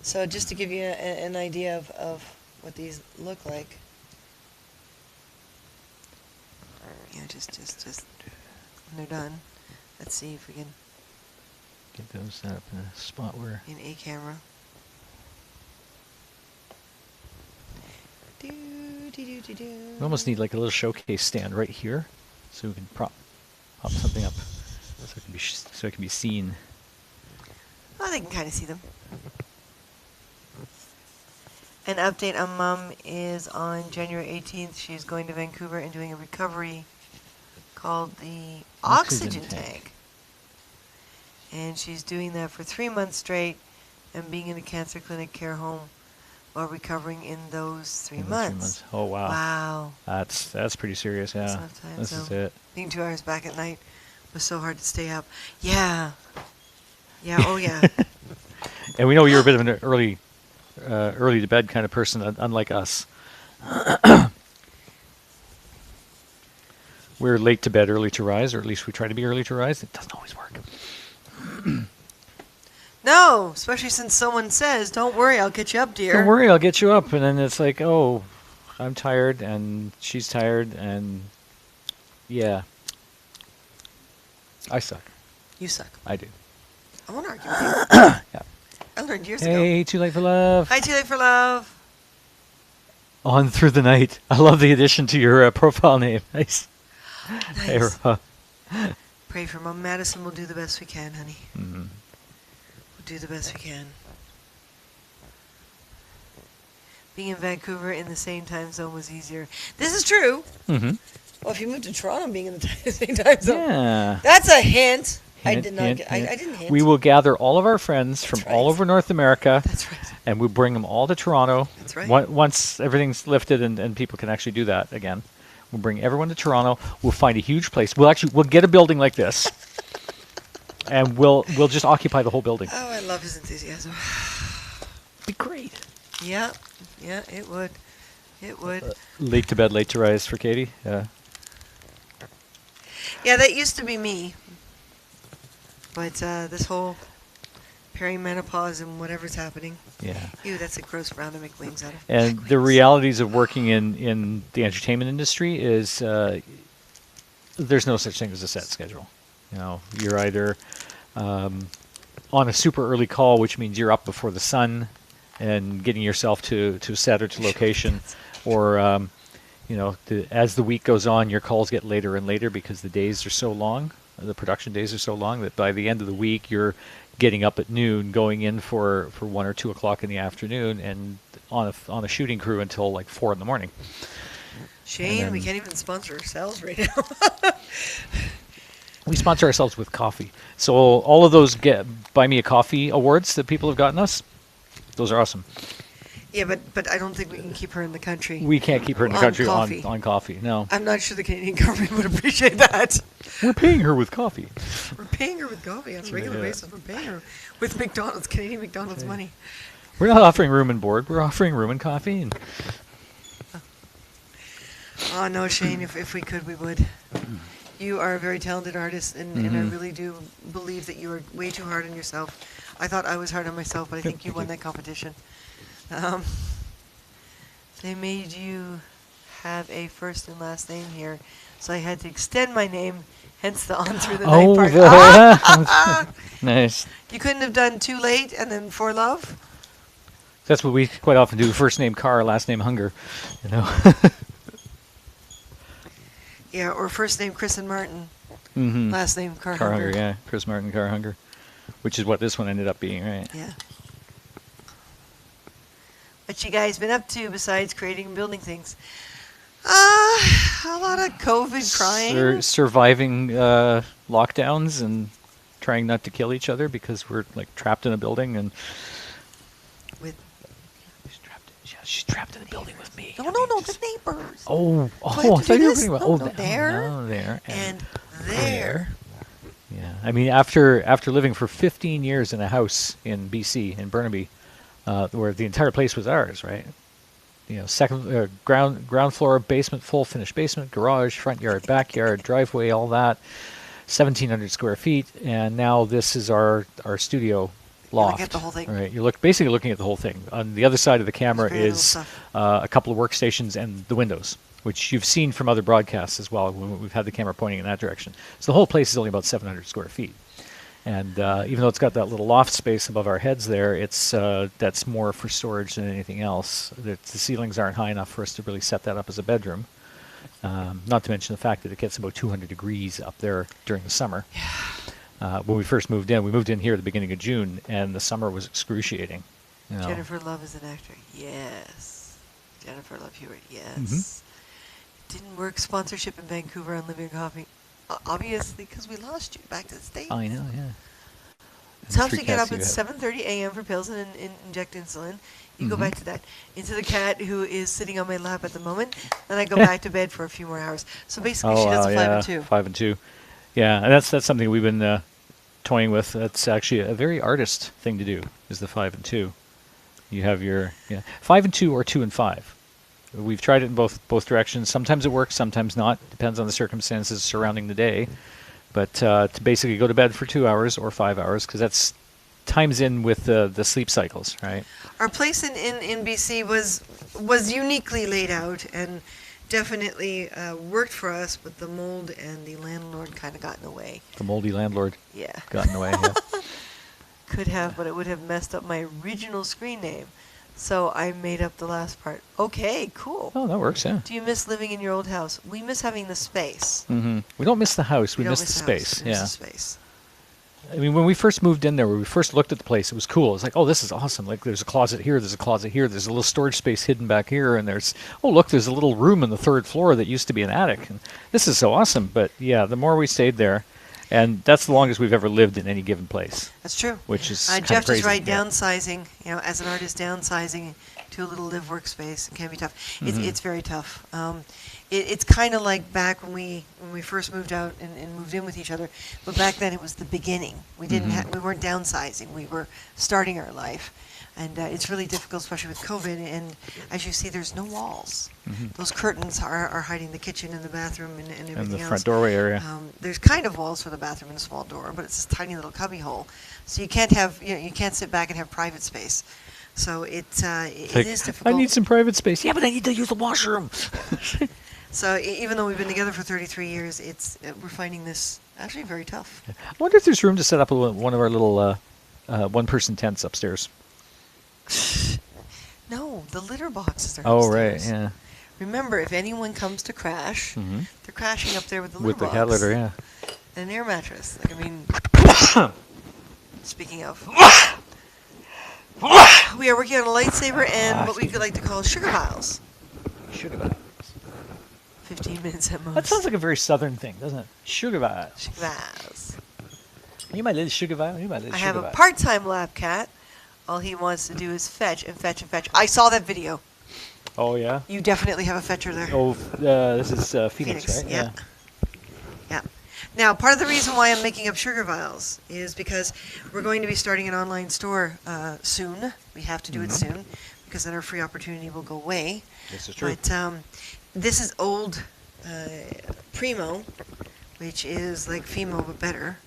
So just to give you an idea of what these look like. Just when they're done. Let's see if we can Get those set up in a spot where... in a camera. We almost need like a little showcase stand right here, so we can pop something up, so it can be seen. Oh, they can kind of see them. An update on Mum is on January 18th. She's going to Vancouver and doing a recovery called the oxygen tank. And she's doing that for 3 months straight and being in a cancer clinic care home while recovering in those 3 months. Oh, wow. Wow. That's pretty serious, yeah. That's enough time, This so is it. Being 2 hours back at night was so hard to stay up. Yeah. Yeah, oh yeah. And we know you're a bit of an early to bed kind of person, unlike us. We're late to bed, early to rise, or at least we try to be early to rise. It doesn't always work. No, especially since someone says, "Don't worry, I'll get you up, dear." Don't worry, I'll get you up. And then it's like, oh, I'm tired, and she's tired, and yeah. I suck. You suck. I do. I won't argue with you. Yeah. I learned years ago. Hey, Too Late for Love. Hi, Too Late for Love. On Through the Night. I love the addition to your profile name. Nice. Hey, Nice. Pray for Mom. Madison. We'll do the best we can, honey. Mm-hmm. We'll do the best we can. Being in Vancouver in the same time zone was easier. This is true. Mm-hmm. Well, if you moved to Toronto, being in the same time zone. Yeah. That's a hint. I Hint, did not. hint, I hint. didn't hint. We will gather all of our friends from That's all right. over North America, That's right. and we'll bring them all to Toronto. That's right. Once everything's lifted and people can actually do that again, we'll bring everyone to Toronto. We'll find a huge place. We'll get a building like this, and we'll just occupy the whole building. Oh, I love his enthusiasm. Be great. Yeah, it would. It would. Late to bed, late to rise for Katie. Yeah. Yeah, that used to be me. But this whole perimenopause and whatever's happening. Yeah. Ew, that's a gross brown to make wings out of. And the realities of working in the entertainment industry is there's no such thing as a set schedule. You know, you're either on a super early call, which means you're up before the sun and getting yourself to set or to location, or as the week goes on, your calls get later and later because the days are so long. The production days are so long that by the end of the week, you're getting up at noon, going in for 1 or 2 o'clock in the afternoon, and on a shooting crew until like 4 in the morning. Shane, we can't even sponsor ourselves right now. We sponsor ourselves with coffee. So all of those Buy Me a Coffee awards that people have gotten us, those are awesome. Yeah, but I don't think we can keep her in the country. We can't keep her in the On country coffee. on coffee. No. I'm not sure the Canadian government would appreciate that. We're paying her with coffee. We're paying her with coffee on a regular Yeah. basis. We're paying her with McDonald's, Canadian McDonald's money. We're not offering room and board. We're offering room and coffee. And Oh, no, Shane, if we could, we would. You are a very talented artist, and I Mhm. really do believe that you are way too hard on yourself. I thought I was hard on myself, but I think you won that competition. They made you have a first and last name here, so I had to extend my name, hence the on through the night part. Nice. You couldn't have done Too Late and then For Love? That's what we quite often do. First name Car, last name Hunger. You know. Yeah, or first name Chris and Martin, Mm-hmm. last name Car Car Hunger. Hunger, yeah. Chris Martin, Car Hunger. Which is what this one ended up being, right? Yeah. What you guys been up to besides creating and building things? A lot of COVID crying. Surviving lockdowns and trying not to kill each other because we're like trapped in a building and With she's trapped in a building with me. no, the neighbors. Oh, Do I I have to thought do you were this? talking about No, there. there. There And there. Yeah, I mean after living for 15 years in a house in BC in Burnaby, where the entire place was ours, right? You know, second ground floor, basement, full finished basement, garage, front yard, backyard, driveway, all that, 1,700 square feet, and now this is our studio loft. Look at the whole thing. Right, you're basically looking at the whole thing. On the other side of the camera There's very is little stuff. a couple of workstations and the windows, which you've seen from other broadcasts as well when we've had the camera pointing in that direction. So the whole place is only about 700 square feet. And even though it's got that little loft space above our heads there, it's that's more for storage than anything else. The ceilings aren't high enough for us to really set that up as a bedroom. Not to mention the fact that it gets about 200 degrees up there during the summer. When we first moved in here at the beginning of June, and the summer was excruciating. You know. Jennifer Love is an actor. Yes. Jennifer Love Hewitt. Yes. Mhm. Didn't work sponsorship in Vancouver on Living Coffee. Obviously, because we lost you back to the States. I know, yeah. It's tough three to get cats up you at have. 7:30 a.m. for pills and inject insulin. You go Mhm. back to that. Into the cat who is sitting on my lap at the moment. Then I go back to bed for a few more hours. So basically, she does a 5 and 2. 5 and 2. Yeah, and that's something we've been toying with. That's actually a very artist thing to do. Is the 5 and 2. You have your 5 and 2 or 2 and 5. We've tried it in both directions. Sometimes it works, sometimes not. Depends on the circumstances surrounding the day. But to basically go to bed for 2 hours or 5 hours, because that's times in with the sleep cycles, right? Our place in BC was uniquely laid out and definitely worked for us, but the mold and the landlord kind of got in the way. The moldy landlord Yeah. got in the way. Yeah. Could have, but it would have messed up my original screen name. So I made up the last part. Okay, cool. Oh, that works, yeah. Do you miss living in your old house? We miss having the space. Hmm. We don't miss the house. We don't miss the space. house. We miss Yeah. the space. I mean, when we first moved in there, when we first looked at the place, it was cool. It was like, oh, this is awesome. Like, there's a closet here, there's a closet here, there's a little storage space hidden back here, and there's, oh, look, there's a little room in the 3rd floor that used to be an attic. And this is so awesome. But yeah, the more we stayed there, and that's the longest we've ever lived in any given place, That's true. which is kind Jeff of crazy. is right. Yeah. Downsizing, as an artist, downsizing to a little live workspace, it can be tough. It's very tough. It's kind of like back when we first moved out and moved in with each other, but back then it was the beginning. We didn't we weren't downsizing. We were starting our life, and it's really difficult, especially with COVID. And as you see, there's no walls. Those curtains are hiding the kitchen and the bathroom and everything And the else. front doorway area. There's kind of walls for the bathroom and a small door, but it's this tiny little cubby hole. So you can't have you can't sit back and have private space. So it Like, is difficult. I need some private space. Yeah, but I need to use the washroom. So even though we've been together for 33 years, we're finding this actually very tough. I wonder if there's room to set up one of our little one-person tents upstairs. No, the litter boxes are Oh, right, upstairs. yeah. Remember, if anyone comes to crash, they're crashing up there with the litter With the box. cat litter, yeah. And an air mattress. Like, I mean, speaking of, we are working on a lightsaber and what we could like to call sugar vials. Sugar vials. 15 minutes at most. That sounds like a very southern thing, doesn't it? Sugar vials. Sugar vials. You my little sugar vial. You my little I sugar have a vial. part-time lab cat. All he wants to do is fetch and fetch and fetch. I saw that video. Oh, yeah? You definitely have a fetcher there. Oh, this is Phoenix, right? Yeah. Yeah. Now, part of the reason why I'm making up sugar vials is because we're going to be starting an online store soon. We have to do it soon because then our free opportunity will go away. This is true. But this is old Primo, which is like Fimo but better.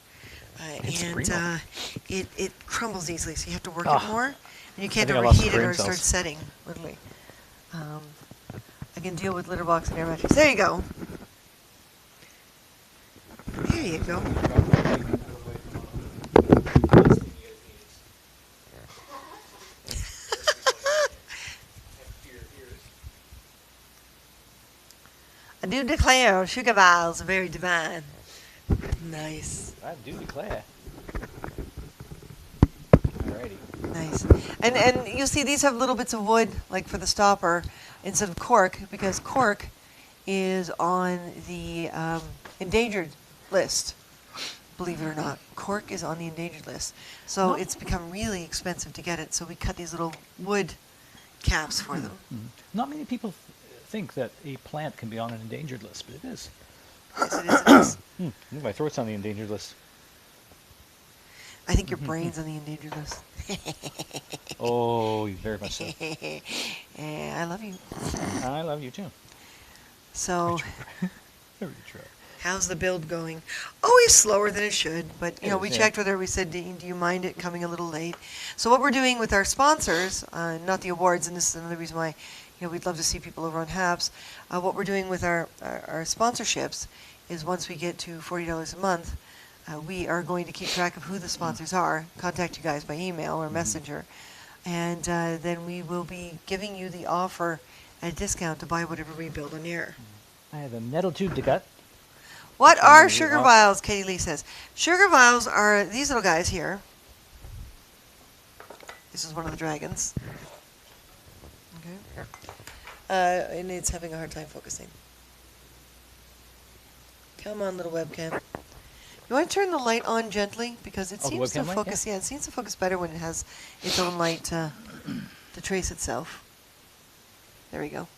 It's And Primo. it crumbles easily, so you have to work it Ah. more. And you can't I think I lost overheat the it or brain it starts cells. setting, literally. I can deal with litter box and air mattress. There you go. There you go. do declare sugar vials are very divine. Nice. I do declare. Alrighty. Nice. And you see these have little bits of wood, like for the stopper, instead of cork, because cork is on the endangered list. Believe it or not, cork is on the endangered list. So it's become really expensive to get it, so we cut these little wood caps for them. Not many people think that a plant can be on an endangered list, but it is. Yes, it is. It is. My throat's on the endangered list. I think your brain's on the endangered list. Oh, very much so. I love you. I love you too. So, Very true. how's the build going? Always slower than it should, but you know, we Yeah. checked with her. We said, do you mind it coming a little late? So what we're doing with our sponsors, not the awards, and this is another reason why, you know, we'd love to see people over on HAPS. What we're doing with our sponsorships is once we get to $40 a month, we are going to keep track of who the sponsors are, contact you guys by email or messenger, and then we will be giving you the offer at a discount to buy whatever we build on air. I have a metal tube to cut. What And are then sugar off- vials, Katie Lee says. Sugar vials are these little guys here. This is one of the dragons. Okay. And it's having a hard time focusing. Come on, little webcam. You want to turn the light on gently? Because it Oh, the seems to webcam light? focus, yeah, it seems to focus better when it has its own light to trace itself. There we go.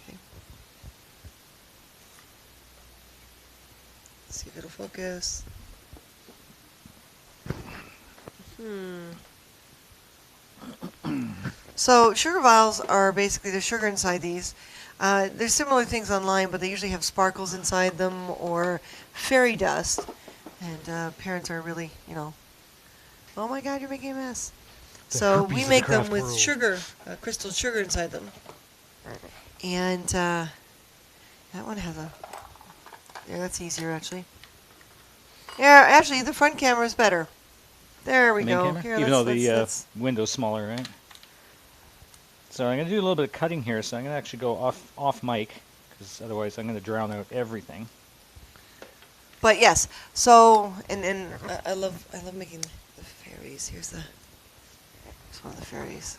Okay. See if it'll focus. So sugar vials are basically the sugar inside these. There's similar things online, but they usually have sparkles inside them or fairy dust. And parents are really, you know, oh my God, you're making a mess. So we make them with sugar, crystal sugar inside them. And that one has a, yeah, that's easier actually. Yeah, actually the front camera is better. There we Main go. camera? Here, Even though the let's- window's smaller, right? So I'm going to do a little bit of cutting here, so I'm going to actually go off mic, because otherwise I'm going to drown out everything. But yes, so and I love making the fairies. Here's one of the fairies.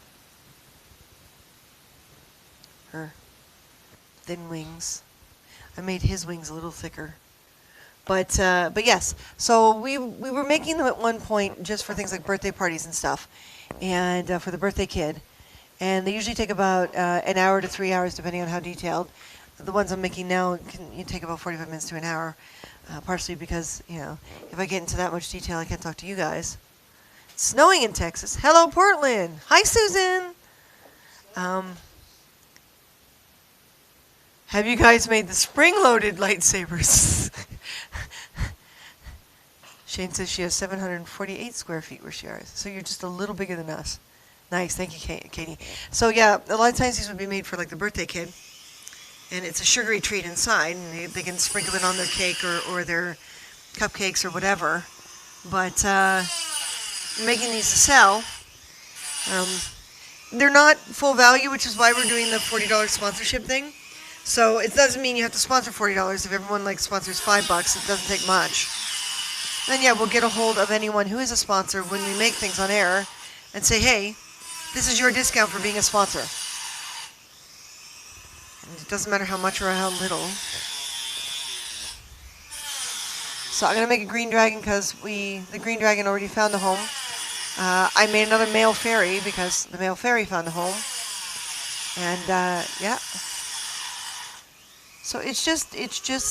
Her thin wings. I made his wings a little thicker. But yes, so we were making them at one point just for things like birthday parties and stuff, and for the birthday kid, and they usually take about an hour to 3 hours depending on how detailed. The ones I'm making now can take about 45 minutes to an hour, partially because, you know, if I get into that much detail, I can't talk to you guys. It's snowing in Texas. Hello, Portland. Hi, Susan. Have you guys made the spring-loaded lightsabers? Shane says she has 748 square feet where she is. So you're just a little bigger than us. Nice. Thank you, Katie. So yeah, a lot of times these would be made for like the birthday kid. And it's a sugary treat inside. And they can sprinkle it on their cake or their cupcakes or whatever. But making these to sell, they're not full value, which is why we're doing the $40 sponsorship thing. So it doesn't mean you have to sponsor $40. If everyone like sponsors $5, it doesn't take much. Then yeah, we'll get a hold of anyone who is a sponsor when we make things on air and say, hey, this is your discount for being a sponsor. And it doesn't matter how much or how little. So I'm going to make a green dragon because the green dragon already found a home. I made another male fairy because the male fairy found a home. And yeah. So it's just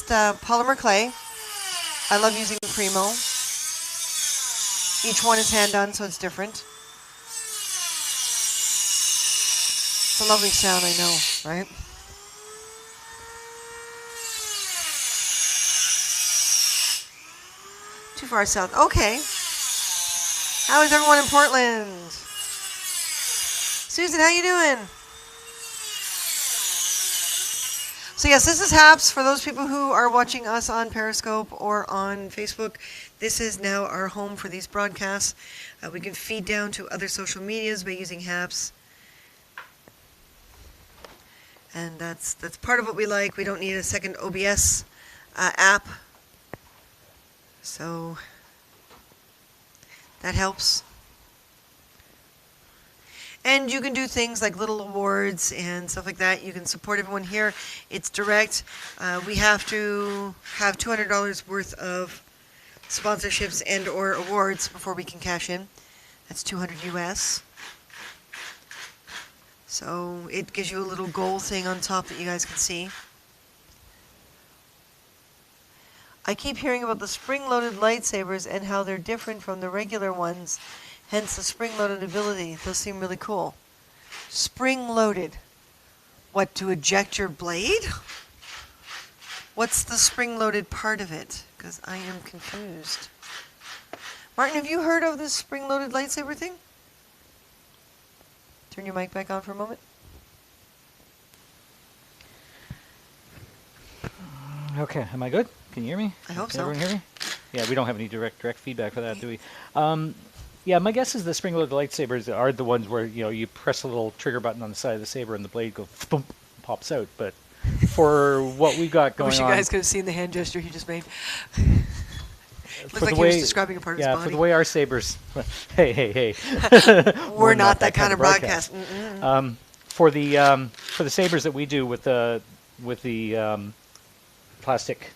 polymer clay. I love using Primo. Each one is hand done, so it's different. It's a lovely sound, I know, right? Too far south. Okay. How is everyone in Portland? Susan, how you doing? So yes, this is HAPS. For those people who are watching us on Periscope or on Facebook, this is now our home for these broadcasts. We can feed down to other social medias by using HAPS. And that's part of what we like. We don't need a second OBS app. So that helps. And you can do things like little awards and stuff like that. You can support everyone here. It's direct. We have to have $200 worth of sponsorships and or awards before we can cash in. That's 200 US. So it gives you a little goal thing on top that you guys can see. I keep hearing about the spring-loaded lightsabers and how they're different from the regular ones, hence the spring-loaded ability. Those seem really cool. Spring-loaded. What, to eject your blade? What's the spring-loaded part of it? Because I am confused. Martin, have you heard of this spring-loaded lightsaber thing? Turn your mic back on for a moment. Okay, am I good? Can you hear me? I hope Can so. everyone hear me? Yeah, we don't have any direct feedback for that, do we? Yeah, my guess is the spring-loaded lightsabers are the ones where you press a little trigger button on the side of the saber and the blade goes thump, pops out. But for what we got I going wish on, you guys could have seen the hand gesture he just made. Looked for like the he was way- describing a part of yeah, his for body. the way our sabers, hey, We're not that kind of broadcast. for the sabers that we do with the plastic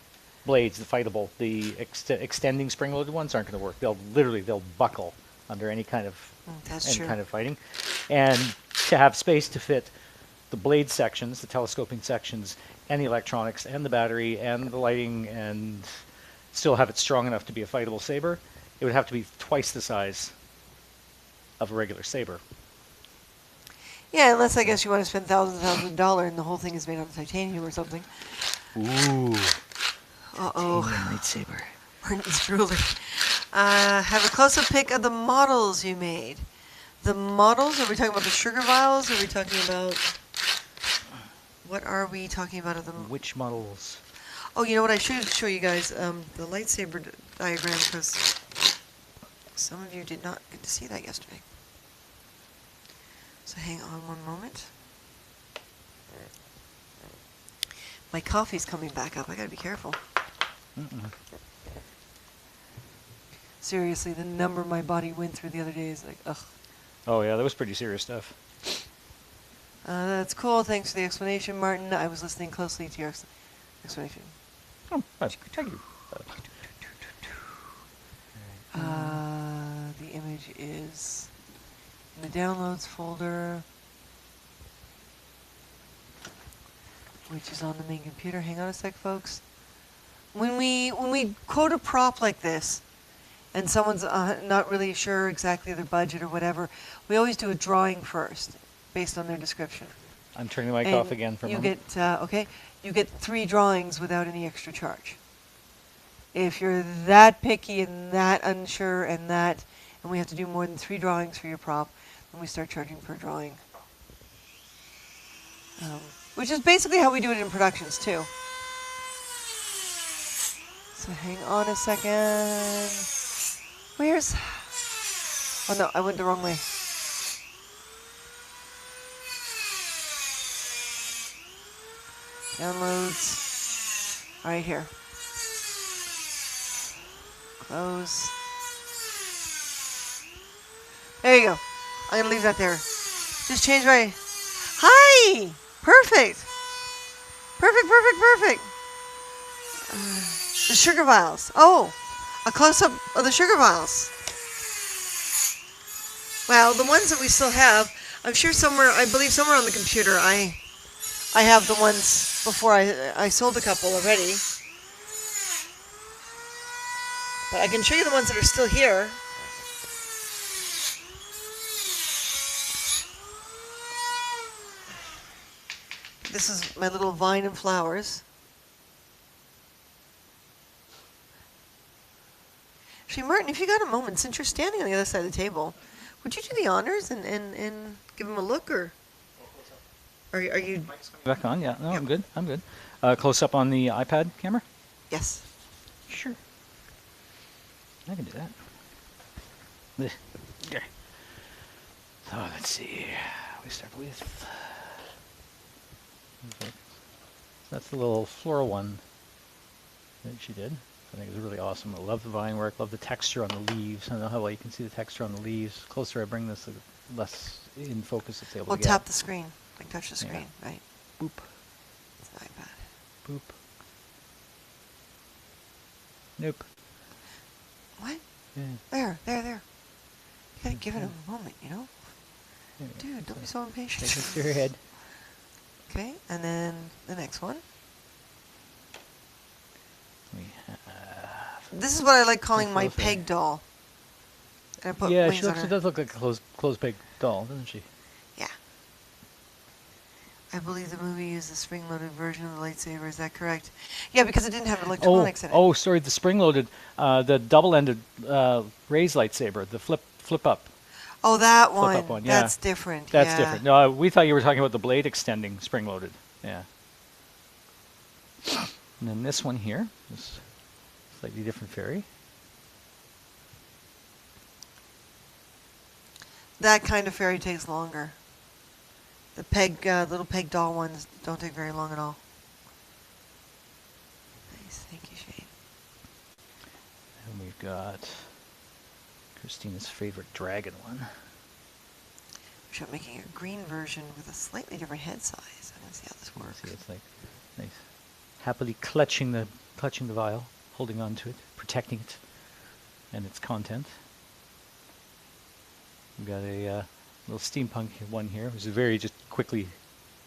blades, the fightable, the extending spring-loaded ones aren't going to work. They'll buckle under any kind of That's true. kind of fighting, and to have space to fit the blade sections, the telescoping sections, and the electronics, and the battery, and the lighting, and still have it strong enough to be a fightable saber, it would have to be twice the size of a regular saber. Yeah, unless I guess you want to spend thousands and thousands of dollars and the whole thing is made out of titanium or something. Ooh. Uh-oh. Lightsaber. Martin's ruler. Have a close-up pic of the models you made. The models, are we talking about the sugar vials? Are we talking about... What are we talking about of them? Which models? Oh, you know what? I should show you guys the lightsaber diagram because some of you did not get to see that yesterday. So hang on one moment. My coffee's coming back up. I gotta be careful. Seriously, the number my body went through the other day is like, ugh. Oh yeah, that was pretty serious stuff. That's cool. Thanks for the explanation, Martin. I was listening closely to your explanation. Oh, thank you. The image is in the downloads folder, which is on the main computer. Hang on a sec, folks. When we quote a prop like this, and someone's not really sure exactly their budget or whatever, we always do a drawing first, based on their description. I'm turning the mic And off again for a moment. You get 3 drawings without any extra charge. If you're that picky and that unsure and we have to do more than 3 drawings for your prop, then we start charging per drawing. Which is basically how we do it in productions too. So hang on a second. Where's... Oh no, I went the wrong way. Downloads. Right here. Close. There you go. I'm gonna leave that there. Just change my... Hi! Perfect! Perfect. The sugar vials. Oh! A close-up of the sugar vials. Well, the ones that we still have, I'm sure somewhere, I believe somewhere on the computer, I have the ones before I sold a couple already. But I can show you the ones that are still here. This is my little vine and flowers. Actually, Martin, if you got a moment, since you're standing on the other side of the table, would you do the honors and give him a look, or are you... Back on? Yeah. No, Yep. I'm good. Close up on the iPad camera? Yes. Sure. I can do that. Okay. So let's see. We start with... That's the little floral one that she did. I think it's really awesome. I love the vine work, love the texture on the leaves. I don't know how well you can see the texture on the leaves. The closer I bring this, the less in focus it's able Well, to get. tap the screen. Like touch the screen, right? Boop. It's an iPad. Boop. Nope. What? Yeah. There. You gotta give it a moment, you know? Yeah. Dude, don't be so impatient. Take it to your head. Okay, and then the next one. We have... This is what I like calling my close, peg doll. And I put Yeah, wings she on her. does look like a closed peg doll, doesn't she? Yeah. I believe the movie used the spring-loaded version of the lightsaber. Is that correct? Yeah, because it didn't have electronics in it. Oh, sorry, the spring-loaded, the double-ended raised lightsaber, the flip up. Oh, that Flip one. up one, yeah. That's different. That's yeah. different. No, we thought you were talking about the blade extending spring-loaded. Yeah. And then this one here, this slightly different fairy. That kind of fairy takes longer. The little peg doll ones don't take very long at all. Nice, thank you, Shane. And we've got Christina's favorite dragon one. I'm making a green version with a slightly different head size. I'm gonna see how this works. See, it's like nice, happily clutching the vial, holding on to it, protecting it and its content. We've got a little steampunk one here, which is very just quickly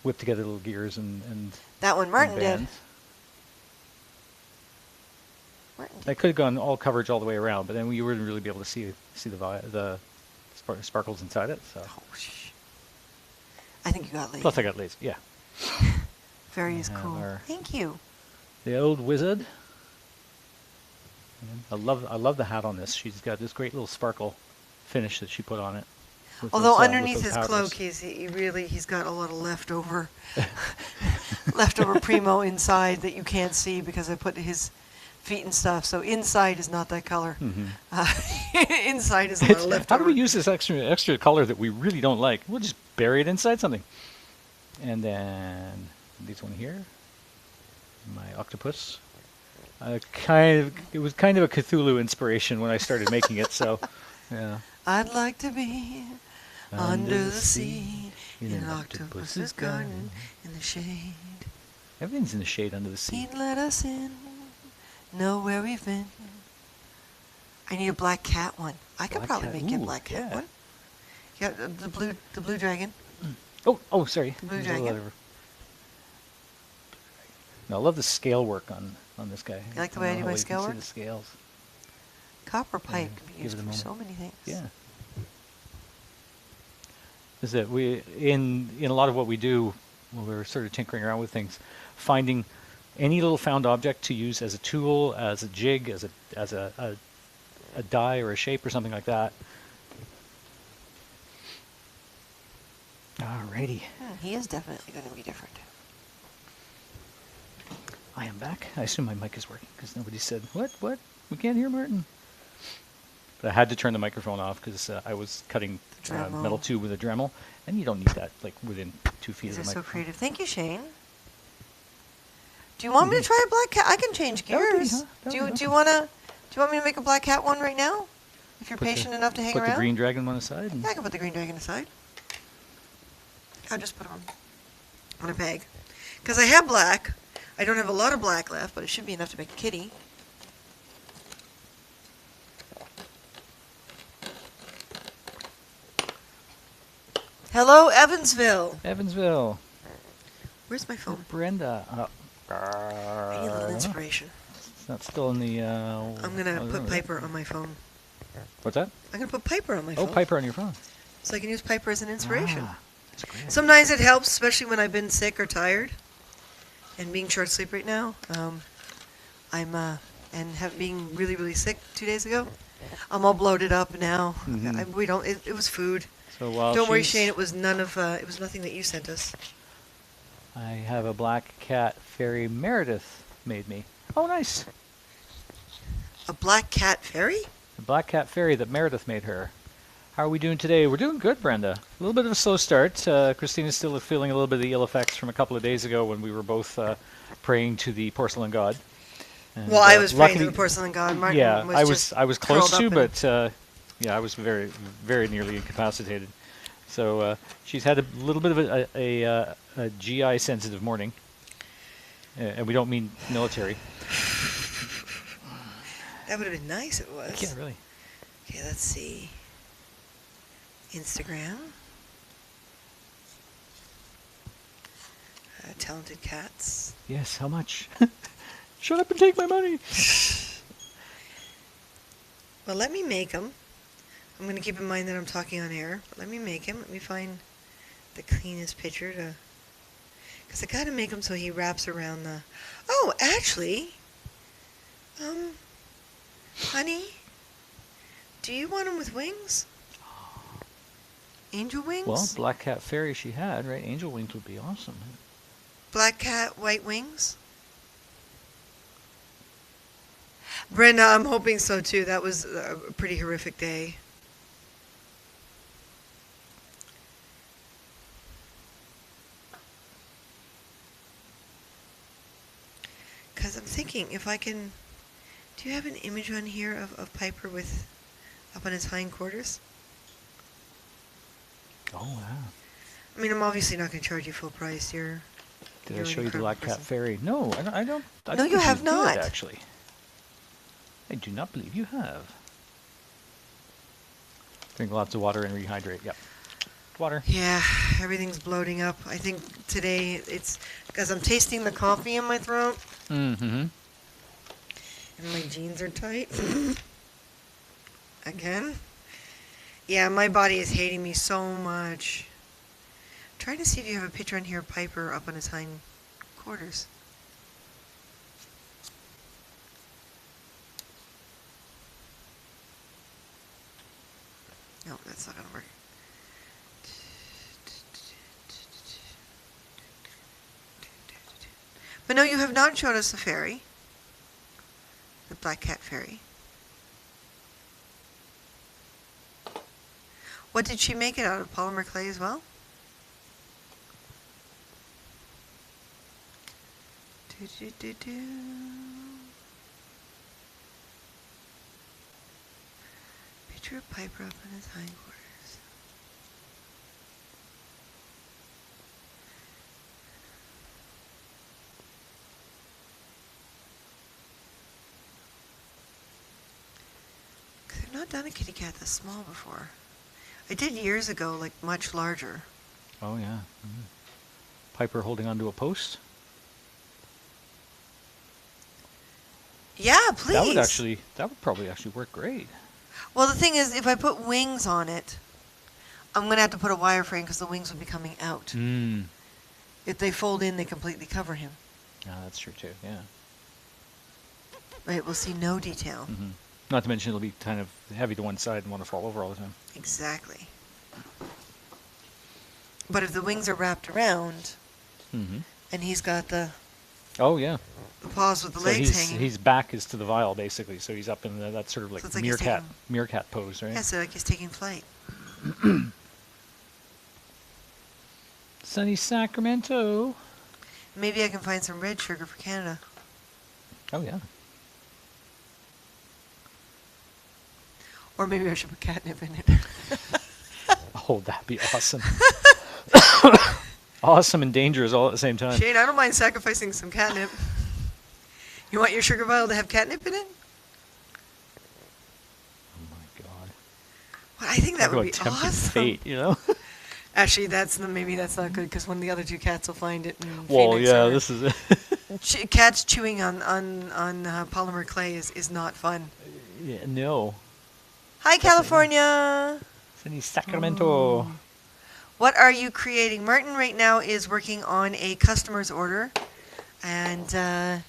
whip together little gears and That one Martin did. bands. Martin did. I could have gone all coverage all the way around, but then you wouldn't really be able to see the sparkles inside it. So Oh, shh. I think you got lazy. plus I got lazy. Yeah, Fairy is We have cool. our- Thank you. the old wizard. I love the hat on this. She's got this great little sparkle finish that she put on it. with Although those, with underneath those his cloak, powders. he's got a lot of leftover primo inside that you can't see because I put his feet and stuff. So inside is not that color. Mhm. Inside is a lot of leftover. How do we use this extra color that we really don't like? We'll just bury it inside something. And then this one here, my octopus. It was kind of a Cthulhu inspiration when I started making it. So, yeah. I'd like to be under the sea in an octopus's garden in the shade. Everything's in the shade under the sea. He'd let us in, know where we've been. I need a black cat one. I could Black probably cat, make you a ooh, black cat yeah. one. Yeah, the blue dragon. Oh, sorry. Blue There's a dragon. letter. No, I love the scale work on this guy. You like the way I do my scale You work? can see the scales. Copper pipe Yeah, can be give used it a for moment. so many things. Yeah. Is that we in a lot of what we do when we're sort of tinkering around with things, finding any little found object to use as a tool, as a jig, as a die or a shape or something like that. Alrighty. He is definitely going to be different. I am back. I assume my mic is working because nobody said, what? We can't hear Martin. But I had to turn the microphone off because I was cutting Dremel. metal tube with a Dremel, and you don't need that like within 2 feet These of are the so microphone. creative. Thank you, Shane. Do you want me to try a black cat? I can change That would be, gears. huh? That Do would you be do you want me to make a black cat one right now? If you're patient enough to hang Put around. the green dragon one aside. And Yeah, I can put the green dragon aside. I'll just put it on a peg. Because I have black. I don't have a lot of black left, but it should be enough to make a kitty. Hello, Evansville. Evansville. Where's my phone? Brenda. I need a little inspiration. It's not still in the. I'm going to put Piper on my phone. What's that? I'm going to put Piper on my Oh, phone. Piper on your phone. So I can use Piper as an inspiration. Ah, that's great. Sometimes it helps, especially when I've been sick or tired, and being short sleep right now. Being really, really sick 2 days ago. I'm all bloated up now. Mhm. It was food. So while Don't worry, she's- Shane. It was nothing that you sent us. I have a black cat fairy Meredith made me. Oh, nice. A black cat fairy? The black cat fairy that Meredith made her. How are we doing today? We're doing good, Brenda. A little bit of a slow start. Christina's still feeling a little bit of the ill effects from a couple of days ago when we were both praying to the porcelain god. And, Well, I was praying to luckily, the porcelain god. Martin yeah, was I was close curled to, up but yeah, I was very, very nearly incapacitated. So she's had a little bit of a GI sensitive morning, and we don't mean military. That would have been nice. It was. Yeah, really. Okay, let's see. Instagram. Talented cats. Yes. How much? Shut up and take my money. Well, let me make them. I'm going to keep in mind that I'm talking on air. But let me make him. Let me find the cleanest picture to... Because I got to make him so he wraps around the... Oh, actually... Honey, do you want him with wings? Angel wings? Well, Black Cat Fairy she had, right? Angel wings would be awesome. Black cat, white wings? Brenda, I'm hoping so too. That was a pretty horrific day. Because I'm thinking if I can... Do you have an image on here of Piper with up on his hindquarters? Oh, wow. I mean, I'm obviously not going to charge you full price. Did You're I an show you the incredible Black Cat person. Fairy? No, I don't. I No, don't you think have did, not. actually. I do not believe you have. Drink lots of water and rehydrate. Yep. Water. Yeah, everything's bloating up. I think today it's because I'm tasting the coffee in my throat Mm-hmm. and my jeans are tight. Again? Yeah, my body is hating me so much. Trying to see if you have a picture on here of Piper up on his hind quarters. No, that's not gonna work. But no, you have not shown us the fairy. The Black Cat Fairy. What did she make it out of? Polymer clay as well? Do. Picture of Piper up on his hindquarters. Because I've not done a kitty cat this small before. I did years ago, like much larger. Oh, yeah. Mm. Piper holding onto a post. Yeah, please. That would probably actually work great. Well, the thing is, if I put wings on it, I'm going to have to put a wireframe because the wings would be coming out. Mm. If they fold in, they completely cover him. Yeah, that's true too. Yeah. Right, we'll see no detail. Mm-hmm. Not to mention it'll be kind of heavy to one side and want to fall over all the time. Exactly. But if the wings are wrapped around, Mm-hmm. and he's got the Oh, yeah. paws with the So legs hanging. his back is to the vial, basically. So he's up in that sort of like, So it's like he's meerkat pose, right? Yeah, so like he's taking flight. Sunny Sacramento. Maybe I can find some red sugar for Canada. Oh, yeah. Or maybe I should put catnip in it. Oh, that'd be awesome. Awesome and dangerous all at the same time. Shane, I don't mind sacrificing some catnip. You want your sugar vial to have catnip in it? Oh, my God. Well, I think that Talk would be about tempting awesome. fate, you know? Actually, maybe that's not good because one of the other two cats will find it. And Well, Phoenix yeah, or- this is it. Cats chewing on polymer clay is not fun. Yeah, no. Hi, California. Sunny Sacramento. What are you creating? Martin right now is working on a customer's order, and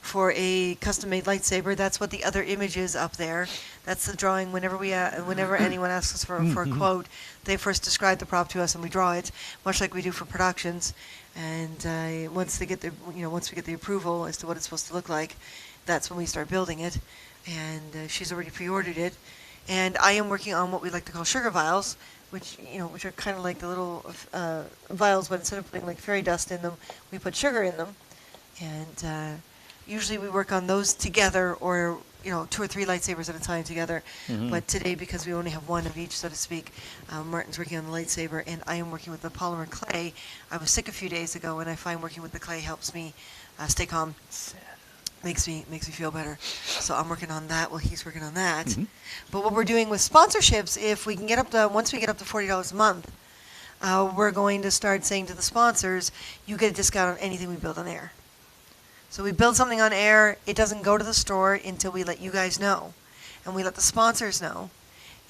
for a custom-made lightsaber. That's what the other image is up there. That's the drawing. Whenever anyone asks us for a quote, they first describe the prop to us, and we draw it, much like we do for productions. And once we get the approval as to what it's supposed to look like, that's when we start building it. And she's already pre-ordered it. And I am working on what we like to call sugar vials, which are kind of like the little vials, but instead of putting like fairy dust in them, we put sugar in them. And usually we work on those together, or 2 or 3 lightsabers at a time together. Mhm. But today, because we only have one of each, so to speak, Martin's working on the lightsaber, and I am working with the polymer clay. I was sick a few days ago, and I find working with the clay helps me stay calm. Makes me feel better. So I'm working on that while he's working on that. Mhm. But what we're doing with sponsorships, if we can get once we get up to $40 a month, we're going to start saying to the sponsors, you get a discount on anything we build on air. So we build something on air, it doesn't go to the store until we let you guys know. And we let the sponsors know.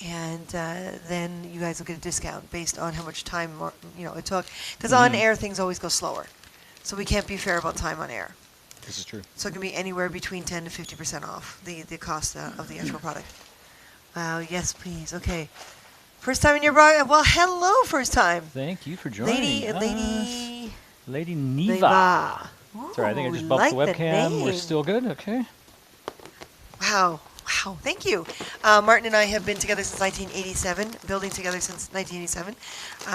And then you guys will get a discount based on how much time it took. Because on air, things always go slower. So we can't be fair about time on air. This is true. So it can be anywhere between 10 to 50% off the cost of the actual product. Wow, yes, please. Okay. First time in your broadcast. Well, hello, first time. Thank you for joining us. Lady Neva. Neva. Sorry, I think I Ooh, just bumped the like webcam. We're name. still good? Okay. Wow. Thank you. Martin and I have been together since 1987, building together since 1987.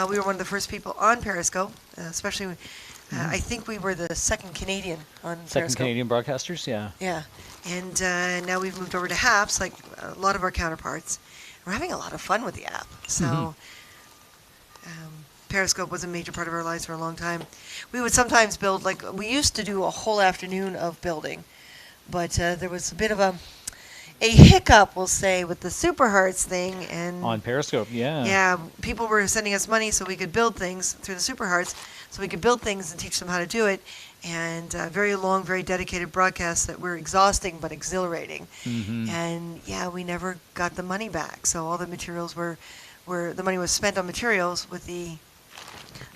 We were one of the first people on Periscope, especially, I think we were the second Canadian on Second Periscope. Canadian broadcasters, yeah. Yeah. And now we've moved over to HAPS, like a lot of our counterparts. We're having a lot of fun with the app. So Periscope was a major part of our lives for a long time. We would sometimes build, we used to do a whole afternoon of building, but there was a bit of a hiccup, we'll say, with the Super Hearts thing. And On Periscope, yeah. yeah, people were sending us money so we could build things through the Super Hearts, so we could build things and teach them how to do it. And very long, very dedicated broadcasts that were exhausting but exhilarating. Mm-hmm. And yeah, we never got the money back. So all the materials were the money was spent on materials with the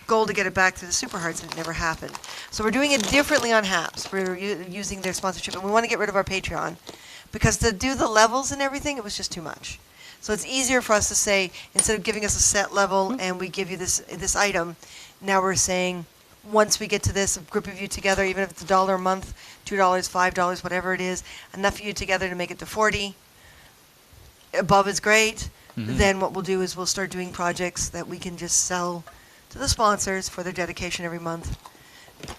goal to get it back to the Super Hearts, and it never happened. So we're doing it differently on HAPS. We're using their sponsorship, and we want to get rid of our Patreon, because to do the levels and everything, it was just too much. So it's easier for us to say, instead of giving us a set level and we give you this item, now we're saying, once we get to this, a group of you together, even if it's $1 a month, $2, $5, whatever it is, enough of you together to make it to 40, above is great. Mhm. Then what we'll do is we'll start doing projects that we can just sell to the sponsors for their dedication every month.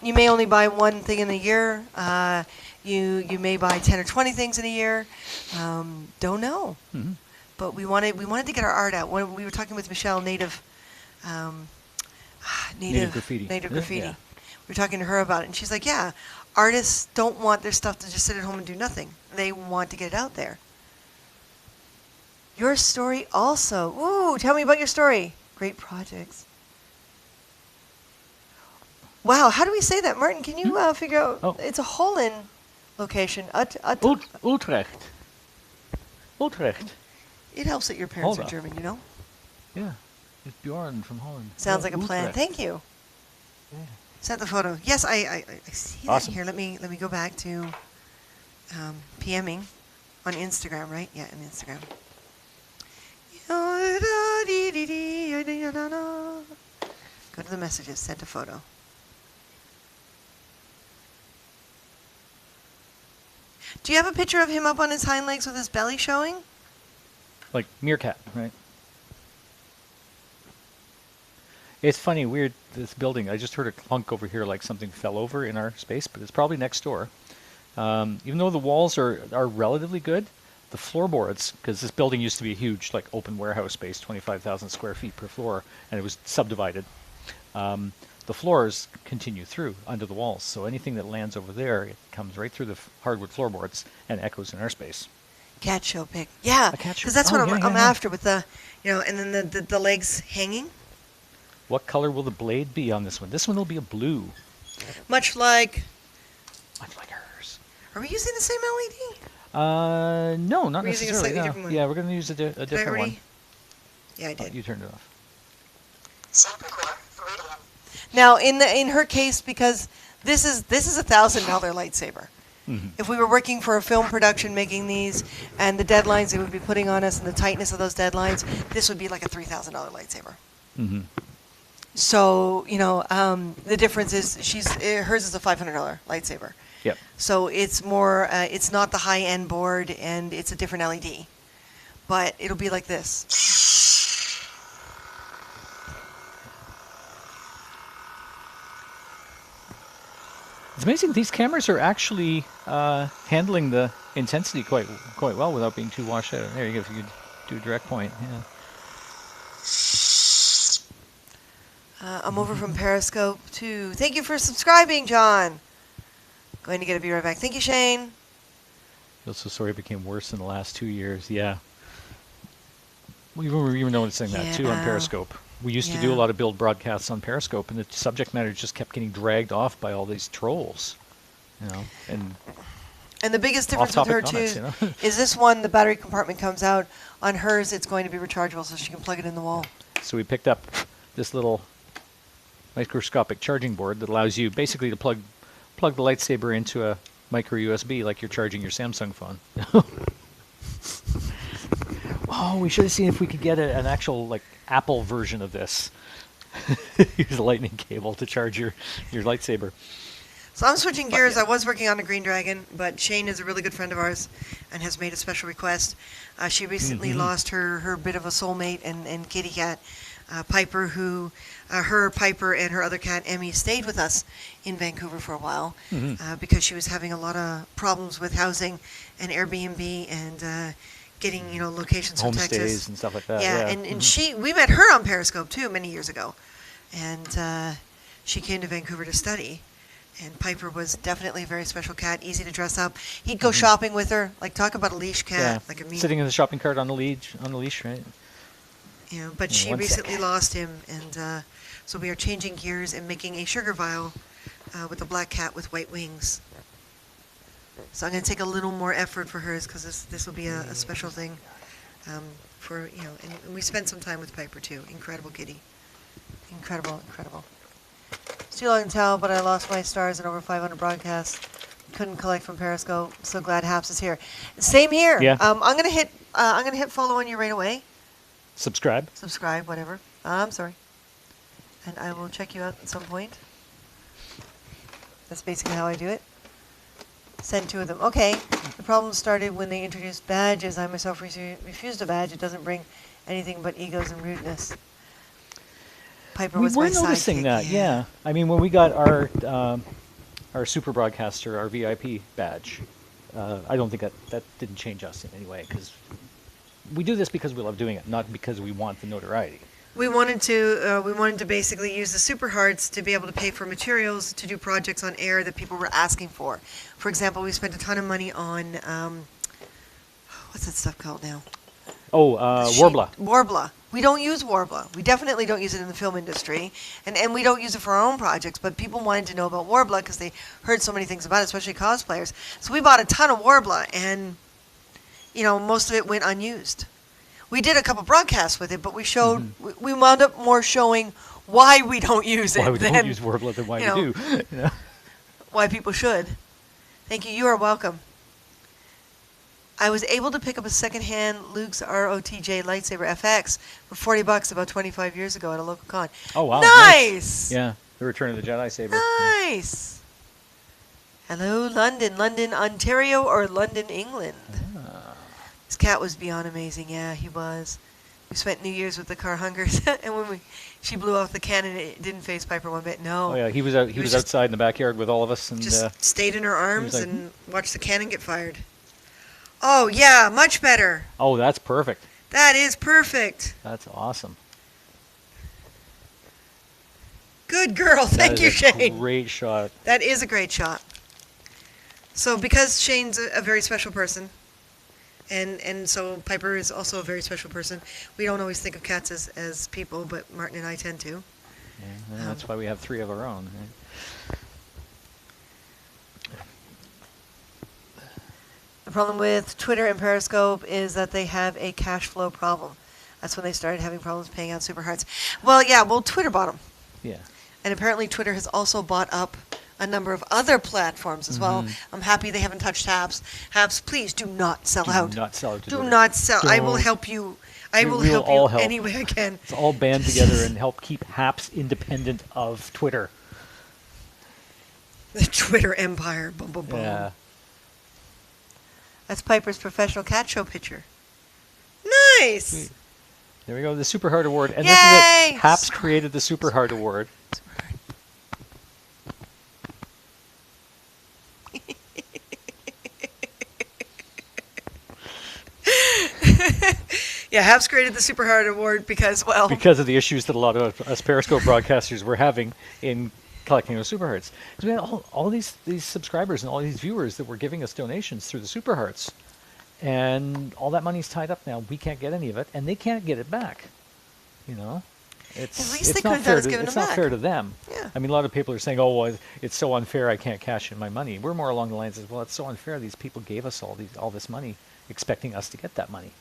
You may only buy one thing in a year. You may buy 10 or 20 things in a year. Don't know. Mm-hmm. But we wanted to get our art out. When we were talking with Michelle, Native Graffiti. Native Yeah, Graffiti. yeah. We were talking to her about it, and she's like, yeah, artists don't want their stuff to just sit at home and do nothing. They want to get it out there. Your story also. Ooh, tell me about your story. Great projects. Wow, how do we say that? Martin, can you figure out? Oh. It's a Holland location. Utrecht. Utrecht. It helps that your parents Hold are on. German, you know? Yeah. It's Bjorn from Holland. Sounds Yeah, like a plan. Utrecht. Thank you. Yeah. Sent the photo. Yes, I see Awesome. that here. Let me go back to PMing on Instagram, right? Yeah, on Instagram. Go to the messages. Sent a photo. Do you have a picture of him up on his hind legs with his belly showing? Like meerkat, right? It's funny, weird, this building. I just heard a clunk over here like something fell over in our space, but it's probably next door. Even though the walls are relatively good, the floorboards, because this building used to be a huge like open warehouse space, 25,000 square feet per floor, and it was subdivided. The floors continue through under the walls, so anything that lands over there, it comes right through the hardwood floorboards and echoes in our space. Cat show pic. Yeah, A cat show. because that's what Oh, yeah, I'm yeah. after with the, and then the legs hanging. What color will the blade be on this one? This one will be a blue, Much like, much like hers. are we using the same LED? No, not We're using a necessarily. slightly no. different one. Yeah, we're going to use a Did I different one. already? Yeah, I Oh, did. you turned it off. Now, in her case, because this is $1,000 lightsaber. Mm-hmm. If we were working for a film production making these, and the deadlines they would be putting on us, and the tightness of those deadlines, this would be like a $3,000 lightsaber. Mm-hmm. So the difference is hers is a $500 lightsaber. Yep. So it's more, it's not the high-end board, and it's a different LED. but it'll be like this. It's amazing. These cameras are actually handling the intensity quite well without being too washed out. There you go. If you could do a direct point. Yeah. I'm over from Periscope too. Thank you for subscribing, John. Going to be right back. Thank you, Shane. Feel so sorry it became worse in the last 2 years. Yeah. We were noticing that too on Periscope. We used to do a lot of build broadcasts on Periscope, and the subject matter just kept getting dragged off by all these trolls. You know, and the biggest difference with her too is this one, the battery compartment comes out. On hers, it's going to be rechargeable, so she can plug it in the wall. So we picked up this little microscopic charging board that allows you basically to plug the lightsaber into a micro USB like you're charging your Samsung phone. Oh, we should have seen if we could get an actual like Apple version of this. Use a lightning cable to charge your lightsaber. So I'm switching gears. I was working on a Green Dragon, but Shane is a really good friend of ours and has made a special request. She recently lost her bit of a soulmate and kitty cat, Piper, who Piper and her other cat, Emmy, stayed with us in Vancouver for a while because she was having a lot of problems with housing and Airbnb and getting, locations from Texas. Homestays and stuff like that. Yeah, and we met her on Periscope too many years ago. And she came to Vancouver to study. And Piper was definitely a very special cat, easy to dress up. He'd go shopping with her, like talk about a leash cat. Yeah. Sitting in the shopping cart on the leash, right? But she recently lost him, and so we are changing gears and making a sugar vial with a black cat with white wings. So I'm going to take a little more effort for hers because this will be a special thing for, and we spent some time with Piper too. Incredible kitty. Incredible. It's too long to tell, but I lost my stars in over 500 broadcasts. Couldn't collect from Periscope. So glad Haps is here. Same here. Yeah. I'm gonna hit follow on you right away. Subscribe, whatever. I'm sorry. And I will check you out at some point. That's basically how I do it. Send 2 of them. Okay. The problem started when they introduced badges. I myself refused a badge. It doesn't bring anything but egos and rudeness. Piper was my sidekick. We're noticing that, yeah. I mean, when we got our super broadcaster, our VIP badge, I don't think that didn't change us in any way, because we do this because we love doing it, not because we want the notoriety. We wanted to basically use the super hearts to be able to pay for materials to do projects on air that people were asking for. For example, we spent a ton of money on what's that stuff called now? Oh, Warbler. Warbler. We don't use Warbler. We definitely don't use it in the film industry, and we don't use it for our own projects, but people wanted to know about Warbler because they heard so many things about it, especially cosplayers. So we bought a ton of Warbler, and, most of it went unused. We did a couple broadcasts with it, but we showed, we wound up more showing why we don't use it Why we don't use Warbler than why we do. Why people should. Thank you. You are welcome. I was able to pick up a secondhand Luke's ROTJ Lightsaber FX for $40 about 25 years ago at a local con. Oh, wow. Nice! Yeah, the Return of the Jedi Saber. Nice! Yeah. Hello, London. London, Ontario, or London, England? This cat was beyond amazing. Yeah, he was. We spent New Year's with the car hungers, and when she blew off the cannon, it didn't face Piper one bit. No. Oh yeah, he was outside in the backyard with all of us, and just stayed in her arms and watched the cannon get fired. Oh yeah, much better. Oh, that's perfect. That is perfect. That's awesome. Good girl. Thank you, Shane. Great shot. That is a great shot. So because Shane's a very special person, and so Piper is also a very special person, we don't always think of cats as people, but Martin and I tend to. Yeah, and that's why we have 3 of our own. Right? The problem with Twitter and Periscope is that they have a cash flow problem. That's when they started having problems paying out super hearts. Well, Twitter bought them. Yeah. And apparently Twitter has also bought up a number of other platforms as well. I'm happy they haven't touched Haps. Haps, please do not sell out. Do not sell out. Do not sell. I will help you. I will help you any way I can. Let's all band together and help keep Haps independent of Twitter. The Twitter empire. Boom, boom, boom. Yeah. That's Piper's professional cat show picture. Nice. There we go, the Super Heart Award. And Yay! this is it. Haps created the Super Heart Award. Yeah, Haps created the Super Heart Award because, well, Because of the issues that a lot of us Periscope broadcasters were having in collecting those Super Hearts. 'Cause we had all these subscribers and all these viewers that were giving us donations through the Super Hearts. And all that money's tied up now. We can't get any of it, and they can't get it back. You know? It's, At least they it's could not have fair done is to, given it's them not back. fair to them. Yeah. I mean, a lot of people are saying, "Oh, well, it's so unfair. I can't cash in my money." We're more along the lines of, "Well, it's so unfair. These people gave us all this money, expecting us to get that money.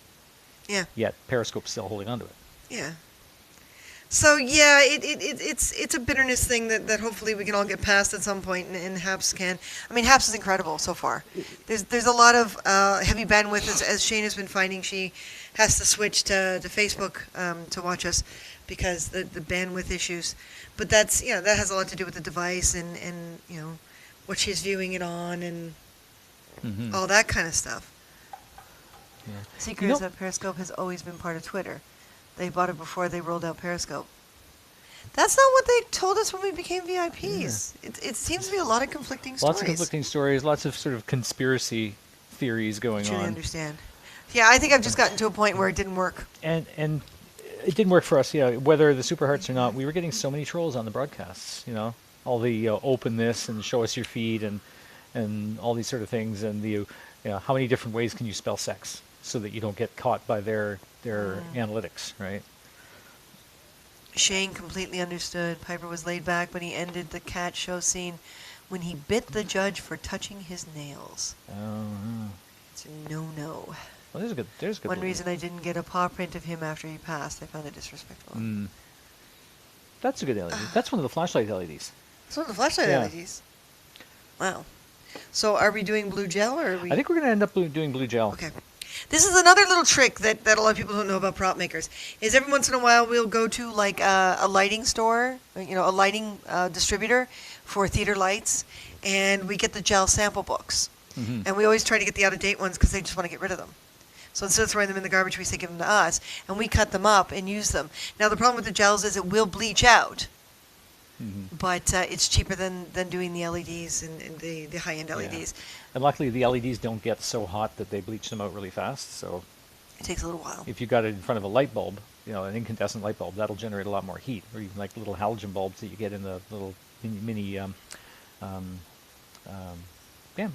yeah, Yet Periscope's still holding on to it." yeah. So yeah, it's a bitterness thing that hopefully we can all get past at some point, and Haps can. I mean, Haps is incredible so far. There's a lot of heavy bandwidth as Shane has been finding. She has to switch to Facebook to watch us because the bandwidth issues. But that's that has a lot to do with the device and what she's viewing it on and all that kind of stuff. Yeah. Secret is that Periscope has always been part of Twitter. They bought it before they rolled out Periscope. That's not what they told us when we became VIPs. Yeah. It seems to be a lot of conflicting stories. Lots of conflicting stories, lots of sort of conspiracy theories going on. I understand. Yeah, I think I've just gotten to a point where it didn't work. And it didn't work for us, whether the Super Hearts or not. We were getting so many trolls on the broadcasts, all the open this and show us your feed and all these sort of things, and how many different ways can you spell sex so that you don't get caught by their analytics, right? Shane completely understood. Piper was laid back when he ended the cat show scene when he bit the judge for touching his nails. Oh, It's a no-no. well, there's a good One reason I didn't get a paw print of him after he passed, I found it disrespectful. That's a good LED. That's one of the flashlight LEDs. It's one of the flashlight Yeah. LEDs. Wow. So are we doing blue gel or are we... I think we're going to end up doing blue gel. Okay. This is another little trick that a lot of people don't know about prop makers. Is every once in a while we'll go to like a lighting store, a lighting distributor for theater lights, and we get the gel sample books. And we always try to get the out-of-date ones because they just want to get rid of them. So instead of throwing them in the garbage, we say give them to us, and we cut them up and use them. Now the problem with the gels is it will bleach out, but it's cheaper than doing the LEDs and the high-end LEDs. And luckily, the LEDs don't get so hot that they bleach them out really fast. So It takes a little while. if you got it in front of a light bulb, an incandescent light bulb, that'll generate a lot more heat. Or even like little halogen bulbs that you get in the little mini I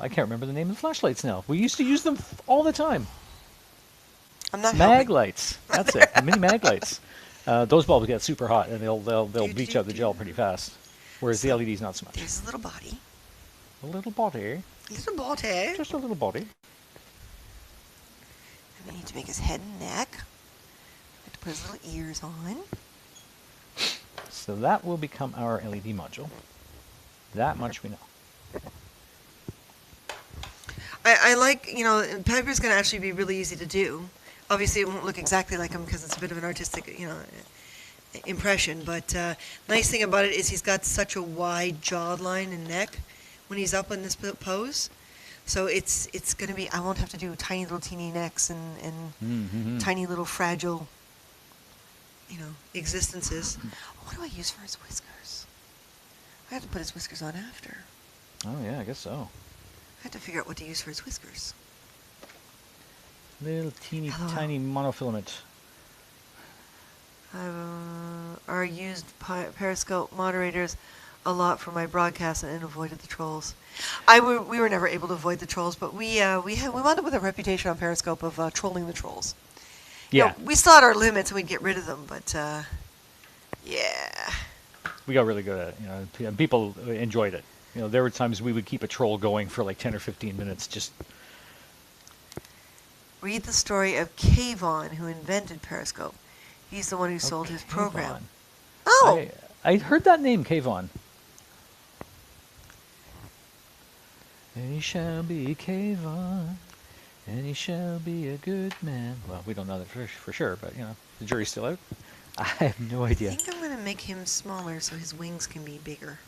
can't remember the name of the flashlights now. We used to use them all the time. I'm not Mag helping. lights. That's it. The mini mag lights. Those bulbs get super hot and they'll bleach out the gel pretty fast. Whereas the LEDs not so much. There's a little body. A little body. Little body. Just a little body. And we need to make his head and neck. We have to put his little ears on. So that will become our LED module. That much we know. I like, Piper's going to actually be really easy to do. Obviously, it won't look exactly like him because it's a bit of an artistic, impression. But nice thing about it is he's got such a wide jawline and neck when he's up in this pose. So it's going to be, I won't have to do tiny little teeny necks and tiny little fragile, existences. What do I use for his whiskers? I have to put his whiskers on after. Oh yeah, I guess so. I have to figure out what to use for his whiskers. Little teeny tiny monofilament. Are used Periscope moderators a lot for my broadcast and avoided the trolls. We were never able to avoid the trolls, but we wound up with a reputation on Periscope of trolling the trolls. Yeah. We saw at our limits and we'd get rid of them, but yeah. We got really good at it. And people enjoyed it. There were times we would keep a troll going for like 10 or 15 minutes just... Read the story of Kayvon, who invented Periscope. He's the one who sold his program. Kayvon. Oh! I heard that name, Kayvon. And he shall be Kayvon, and he shall be a good man. Well, we don't know that for sure, but, the jury's still out. I have no idea. I think I'm going to make him smaller so his wings can be bigger.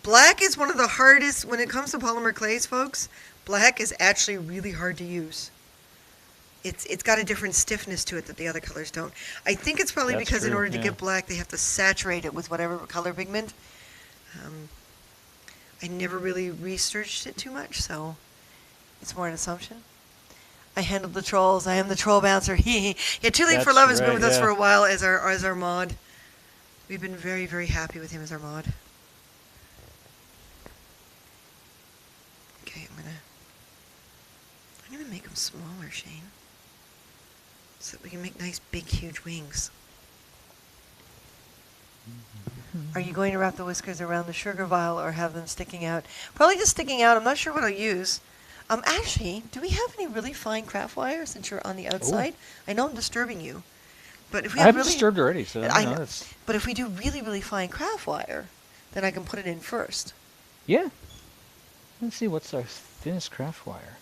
Black is one of the hardest, when it comes to polymer clays, folks, black is actually really hard to use. it's got a different stiffness to it that the other colors don't. I think it's probably That's because in true, order to yeah. get black, they have to saturate it with whatever color pigment. I never really researched it too much, so it's more an assumption. I handled the trolls. I am the troll bouncer. Yeah, Too Late for That's Love has been right, with us yeah. for a while as our mod. We've been very, very happy with him as our mod. Okay, I'm gonna make him smaller, Shane, so that we can make nice, big, huge wings. Are you going to wrap the whiskers around the sugar vial or have them sticking out? Probably just sticking out. I'm not sure what I'll use. Actually, do we have any really fine craft wire since you're on the outside? I know I'm disturbing you, but if we I have haven't really, disturbed already, so I you know, know. that's But if we do really, really fine craft wire, then I can put it in first. yeah. Let's see what's our thinnest craft wire.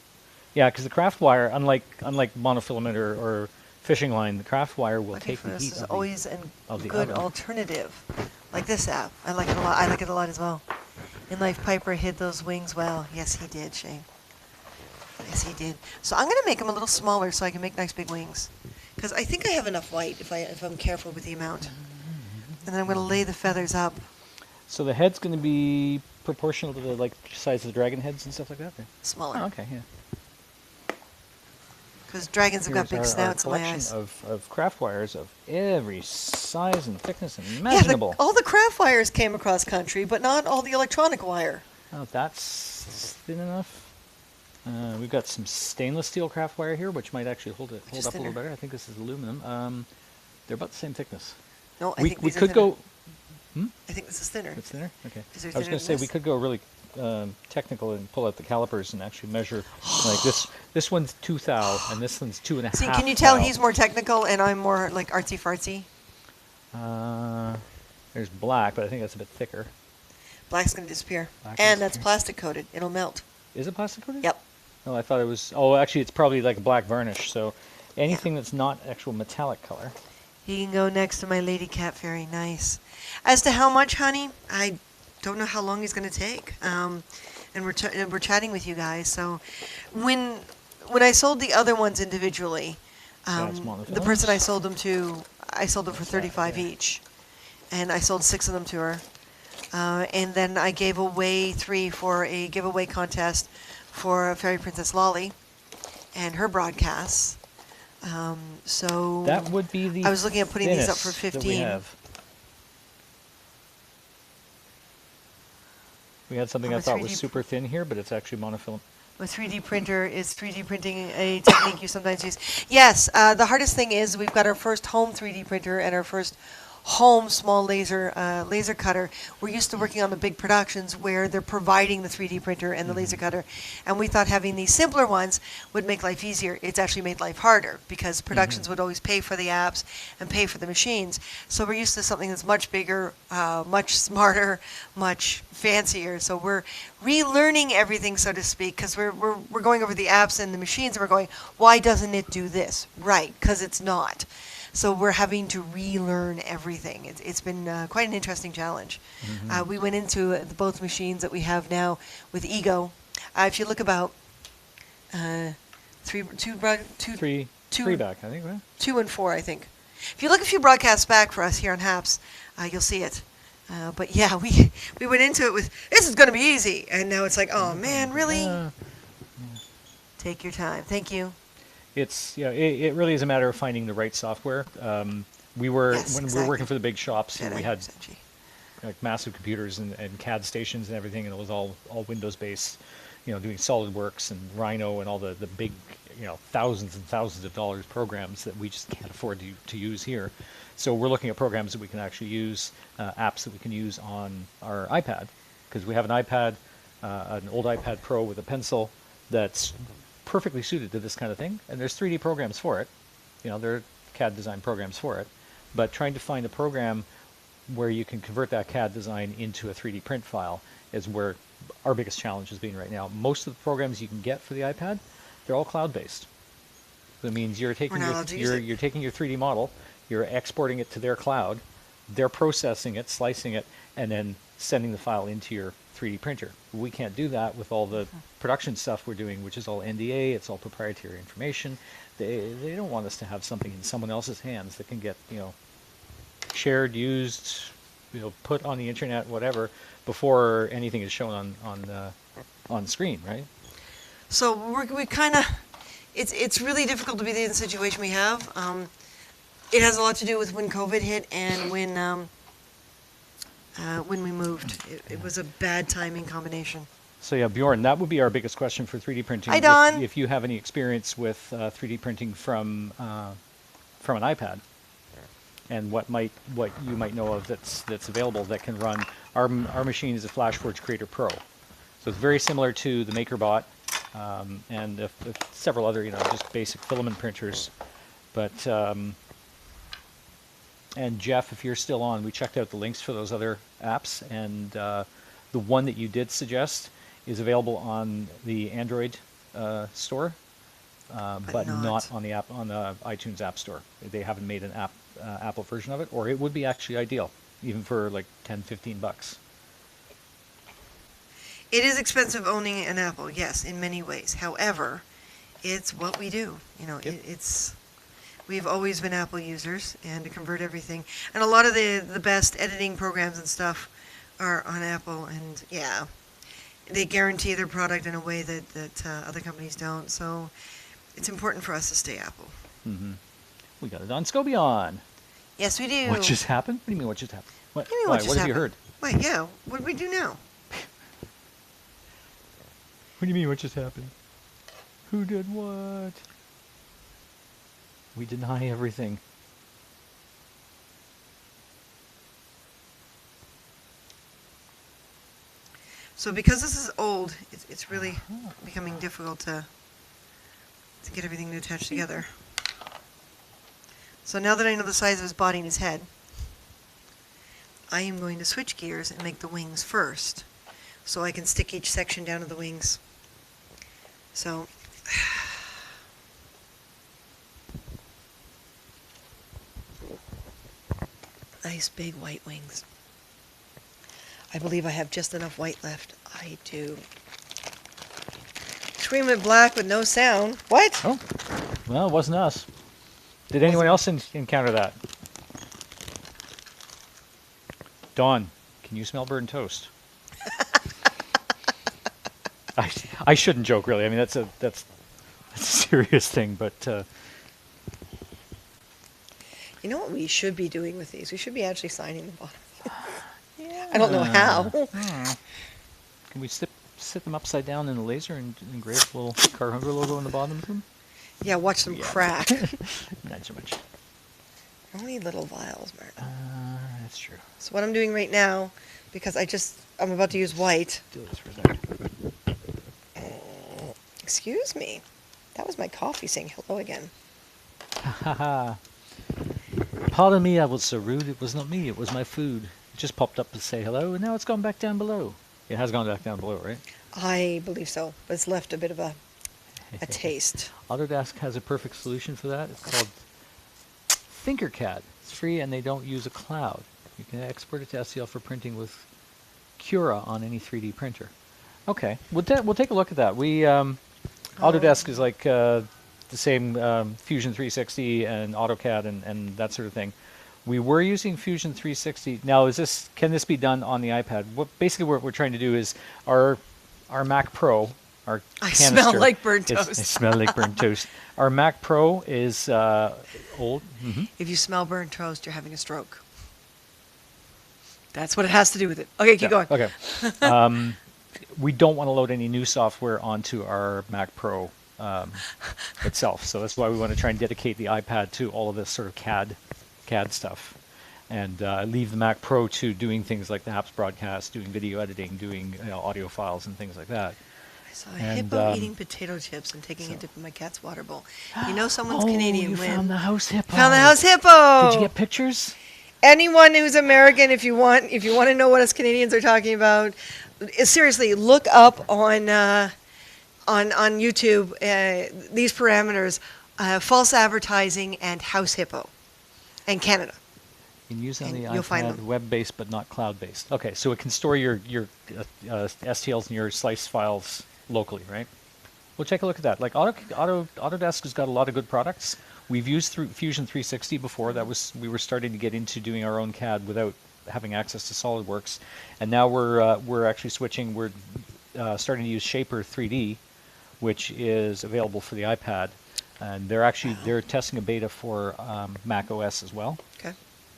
Yeah, because the craft wire, unlike monofilament or fishing line, the craft wire will Lucky take for the us heat is of always the, a of the good oven. alternative, like this app. I like it a lot. I like it a lot as well. In Life, Piper hid those wings well. Yes, he did, Shane. Yes, he did. So I'm going to make them a little smaller so I can make nice big wings. Because I think I have enough white if I'm careful with the amount. And then I'm going to lay the feathers up. So the head's going to be proportional to the size of the dragon heads and stuff like that. Or? Smaller. Oh, okay, yeah. Because dragons have got big Here's snouts in my collection eyes. of craft wires of every size and thickness Yeah, imaginable. all the craft wires came across country, but not all the electronic wire. Oh, that's thin enough. We've got some stainless steel craft wire here, which might actually hold is up a thinner. little better. I think this is aluminum. They're about the same thickness. No, I we think we these are could thinner. go. I think this is thinner. It's thinner. Okay. Is there I was thinner going to than say we this? could go really technical and pull out the calipers and actually measure like this. This one's 2 thou and this one's 2.5. See, can you tell thou. he's more technical and I'm more like artsy fartsy? There's black, but I think that's a bit thicker. Black's going to disappear. Black And will that's disappear. plastic coated. It'll melt. Is it plastic coated? Yep. Oh, I thought it was. Oh, actually, it's probably like a black varnish. So anything that's not actual metallic color. He can go next to my lady cat fairy. Nice. As to how much, honey, I don't know how long he's going to take. And we're chatting with you guys. So when I sold the other ones individually, That's one of the those. person I sold them to, I sold them for What's that 35 there? each. And I sold 6 of them to her. And then I gave away 3 for a giveaway contest for Fairy Princess Lolly and her broadcasts. So That would be the. I was looking at putting these up for thinnest that 15. We had something Oh, I a thought was 3D super thin here, but it's actually monofilament. A 3D printer is 3D printing a technique you sometimes use. Yes, the hardest thing is we've got our first home 3D printer and our first home small laser cutter. We're used to working on the big productions where they're providing the 3D printer and the laser cutter, and we thought having these simpler ones would make life easier. It's actually made life harder because productions would always pay for the apps and pay for the machines. So we're used to something that's much bigger, much smarter, much fancier. So we're relearning everything, so to speak, because we're going over the apps and the machines, and we're going, why doesn't it do this? Right, because it's not. So we're having to relearn everything. It's been quite an interesting challenge. We went into both machines that we have now with Ego. If you look about three Back, I think, right? 2 and 4, I think. If you look a few broadcasts back for us here on HAPS, you'll see it. But yeah, we went into it with, this is going to be easy. And now it's like, oh man, really? Take your time. Thank you. It's it really is a matter of finding the right software. We were Yes, when we exactly. were working for the big shops, Yeah, we that had makes sense. like massive computers and CAD stations and everything, and it was all Windows based, doing SolidWorks and Rhino and all the big, thousands and thousands of dollars programs that we just can't afford to use here. So we're looking at programs that we can actually use, apps that we can use on our iPad, because we have an iPad, an old iPad Pro with a pencil that's perfectly suited to this kind of thing, and there's 3D programs for it. There are CAD design programs for it, but trying to find a program where you can convert that CAD design into a 3D print file is where our biggest challenge has been right now. Most of the programs you can get for the iPad, they're all cloud-based. That means you're taking not allowed to use it. you're taking your 3D model, you're exporting it to their cloud, they're processing it, slicing it, and then sending the file into your 3D printer. We can't do that with all the production stuff we're doing, which is all NDA, it's all proprietary information. they don't want us to have something in someone else's hands that can get, shared, used, put on the internet, whatever, before anything is shown on screen, right? So we kind of, it's really difficult to be in the situation we have. It has a lot to do with when COVID hit and when we moved. It was a bad timing combination. So yeah, Bjorn, that would be our biggest question for 3D printing. Hi, Don. If you have any experience with 3D printing from an iPad, and what you might know of that's available that can run. Our machine is a FlashForge Creator Pro, so it's very similar to the MakerBot and several other just basic filament printers. But and Jeff, if you're still on, we checked out the links for those other apps, and the one that you did suggest is available on the Android store, but not on the iTunes App Store. They haven't made an Apple version of it, or it would be actually ideal, even for like $10-15. It is expensive owning an Apple, yes, in many ways. However, it's what we do. Yep. We've always been Apple users, and to convert everything, and a lot of the best editing programs and stuff are on Apple, and yeah, they guarantee their product in a way that other companies don't. So it's important for us to stay Apple. Mm-hmm. We got it on Scobion. Yes, we do. What just happened? What do you mean, what just happened? What do you mean, what just have happened? you heard? Wait, yeah. What do we do now? What do you mean, what just happened? Who did what? We deny everything. So because this is old, it's really becoming difficult to get everything to attach together. So now that I know the size of his body and his head, I am going to switch gears and make the wings first, so I can stick each section down to the wings. So nice big white wings. I believe I have just enough white left. I do. Screaming black with no sound. What? Oh, well, it wasn't us. Did anyone else encounter that? Dawn, can you smell burned toast? I shouldn't joke, really. I mean, that's a serious thing, but you know what we should be doing with these? We should be actually signing the bottom. Yeah. I don't know how. Can we sit them upside down in the laser and engrave a little Car Hunger logo on the bottom of them? Yeah, watch them crack. Not so much. Only little vials, Martin. That's true. So what I'm doing right now, because I'm about to use white. Do this for a second. Excuse me. That was my coffee saying hello again. Ha ha. Pardon me, I was so rude. It was not me. It was my food. It just popped up to say hello, and now it's gone back down below. It has gone back down below, right? I believe so, but it's left a bit of a taste. Autodesk has a perfect solution for that. It's called ThinkerCAD. It's free, and they don't use a cloud. You can export it to STL for printing with Cura on any 3D printer. Okay, we'll take a look at that. Autodesk is like the same Fusion 360 and AutoCAD and that sort of thing. We were using Fusion 360. Now, can this be done on the iPad? Basically what we're trying to do is our Mac Pro, our I canister, smell like burnt toast. I smell like burnt toast. Our Mac Pro is old. Mm-hmm. If you smell burnt toast, you're having a stroke. That's what it has to do with it. Okay, keep going. Okay. We don't want to load any new software onto our Mac Pro itself. So that's why we want to try and dedicate the iPad to all of this sort of CAD stuff, and leave the Mac Pro to doing things like the apps broadcast, doing video editing, doing audio files and things like that. I saw a hippo eating potato chips and taking a dip in my cat's water bowl. You know someone's Canadian you when found the house hippo. Found the house hippo. Did you get pictures? Anyone who's American, if you want to know what us Canadians are talking about, seriously, look up on YouTube these parameters: false advertising and house hippo, and Canada. You can use on the you'll find iPad, them. web-based but not cloud-based. Okay, so it can store your STLs and your slice files locally, right? We'll take a look at that. Like Autodesk has got a lot of good products. We've used through Fusion 360 before. We were starting to get into doing our own CAD without having access to SolidWorks, and now we're actually switching. We're starting to use Shaper 3D, which is available for the iPad, and they're testing a beta for Mac OS as well. Okay.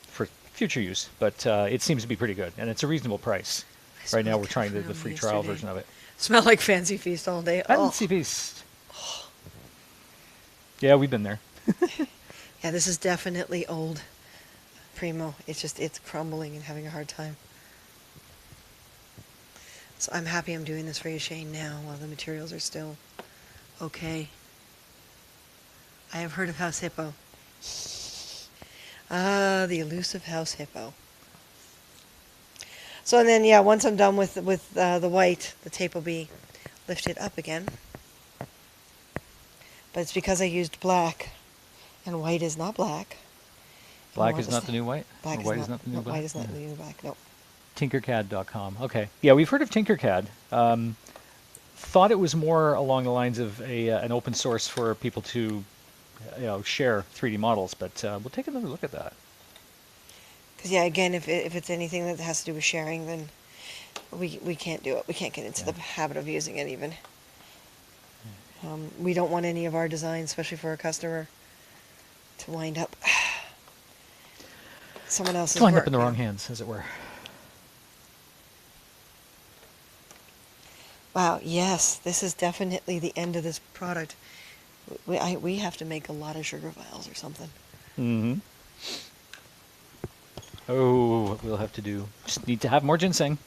For future use, but it seems to be pretty good, and it's a reasonable price. Right now, we're trying the free trial version of it. Smell like Fancy Feast all day. Fancy Feast. Yeah, we've been there. Yeah, this is definitely old Primo. It's crumbling and having a hard time. So I'm happy I'm doing this for you, Shane, now while the materials are still okay. I have heard of House Hippo. Ah, the elusive House Hippo. So then, yeah, once I'm done with the white, the tape will be lifted up again. But it's because I used black, and white is not black. Black is not the new white? Black Or white is not the new black? White is not the new black, no. Tinkercad.com. Okay. Yeah, we've heard of Tinkercad. Thought it was more along the lines of an open source for people to share 3D models, but we'll take another look at that. Because, yeah, again, if it's anything that has to do with sharing, then we can't do it. We can't get into the habit of using it even. We don't want any of our designs, especially for a customer, to wind up someone else's Wind work. up in the wrong hands, as it were. Wow, yes, this is definitely the end of this product. We have to make a lot of sugar vials or something. Mm-hmm. Oh, what we'll have to do. Just need to have more ginseng.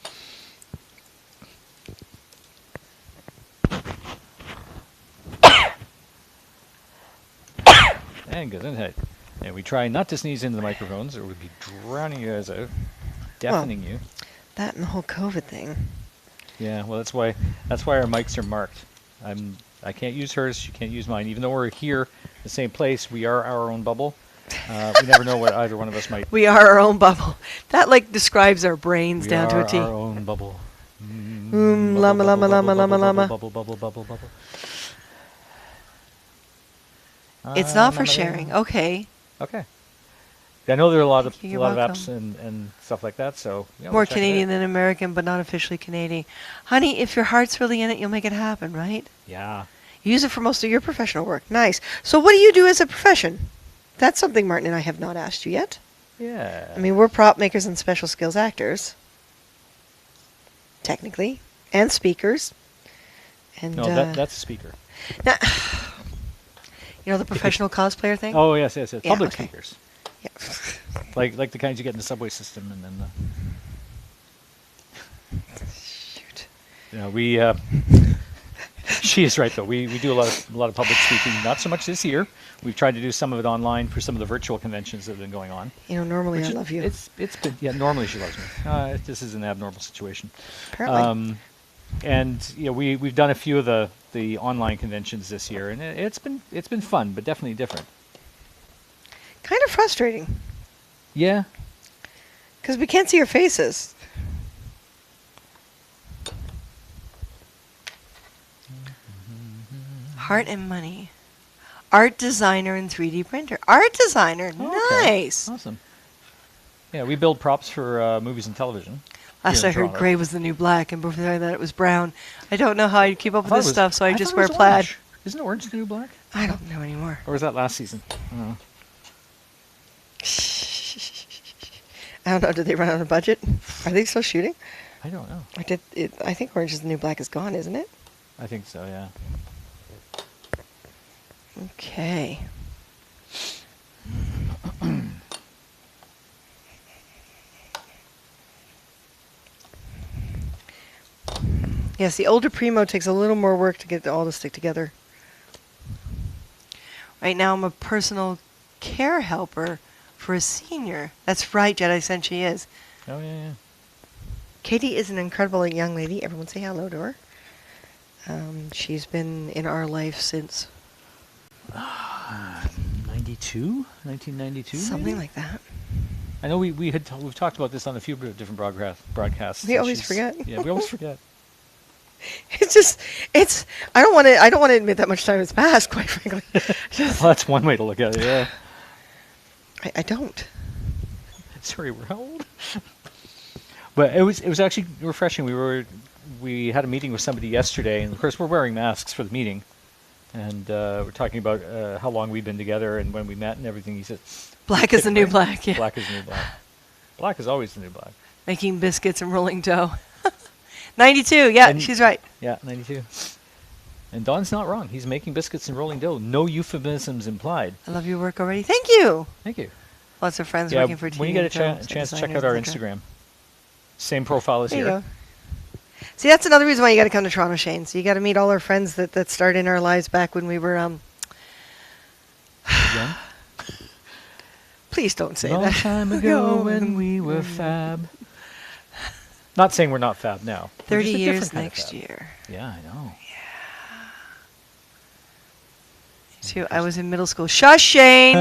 And goes in head. And we try not to sneeze into the microphones, or we'd be drowning you guys out, deafening you. That and the whole COVID thing. Yeah, well, that's why our mics are marked. I can't use hers. She can't use mine. Even though we're here, the same place, we are our own bubble. We never know what either one of us might. We are our own bubble. That describes our brains down to a T. We are our own bubble. Llama, llama, llama, llama, llama. Bubble, bubble, bubble, bubble. It's not for sharing. Okay. Okay. I know there are a lot of You're apps and stuff like that. So more Canadian than American, but not officially Canadian. Honey, if your heart's really in it, you'll make it happen, right? Yeah. Use it for most of your professional work. Nice. So what do you do as a profession? That's something Martin and I have not asked you yet. Yeah. I mean, we're prop makers and special skills actors, technically, and speakers. And no, that's a speaker. Now, the professional cosplayer thing? Oh yes. Yeah, Public okay. speakers. Yeah. like the kinds you get in the subway system, and then we. She is right though. We do a lot of public speaking. Not so much this year. We've tried to do some of it online for some of the virtual conventions that have been going on. Normally I love you. It's been normally she loves me. This is an abnormal situation. Apparently. And we've done a few of the online conventions this year, and it's been fun, but definitely different. Kind of frustrating. Yeah. Because we can't see your faces. Heart and money. Art designer and 3D printer. Art designer. Oh, okay. Nice. Awesome. Yeah, we build props for movies and television. Last I heard Toronto. gray was the new black, and before that it was brown. I don't know how I keep up with this stuff, so I just thought it wear was plaid. orange. Isn't orange the new black? I don't know anymore. Or was that last season? I don't know. I don't know. Did they run out of budget? Are they still shooting? I don't know. I think Orange is the New Black is gone, isn't it? I think so, yeah. Okay. Yes, the older Primo takes a little more work to get it all to stick together. Right now I'm a personal care helper for a senior. That's right, Jedi Sen, she is. Oh, yeah. Katie is an incredible young lady. Everyone say hello to her. She's been in our life since 1992? something maybe? like that. I know we've talked about this on a few different broadcasts. We always forget. Yeah, we always forget. It's just, I don't want to admit that much time has passed, quite frankly. Just, Well, that's one way to look at it. Yeah. I don't. Sorry, we're how old? But it was actually refreshing. We had a meeting with somebody yesterday, and of course we're wearing masks for the meeting, and we're talking about how long we've been together and when we met and everything. He said, Black is the new black, yeah. "Black is the new black. Black is always the new black." Making biscuits and rolling dough. 92, yeah, And- she's right. Yeah, 92. And Don's not wrong. He's making biscuits and rolling dough. No euphemisms implied. I love your work already. Thank you. Thank you. Lots of friends Yeah, working for TV. when you get a films, chance, check designers, out our etc. Instagram. Same profile as There you here. go. See, that's another reason why you got to come to Toronto, Shane. So you got to meet all our friends that started in our lives back when we were. Young? Please don't say Long that. time ago when we were fab. Not saying we're not fab now. We're 30 just a years different kind of next fab. year. Yeah, I know. So I was in middle school. Shush, Shane.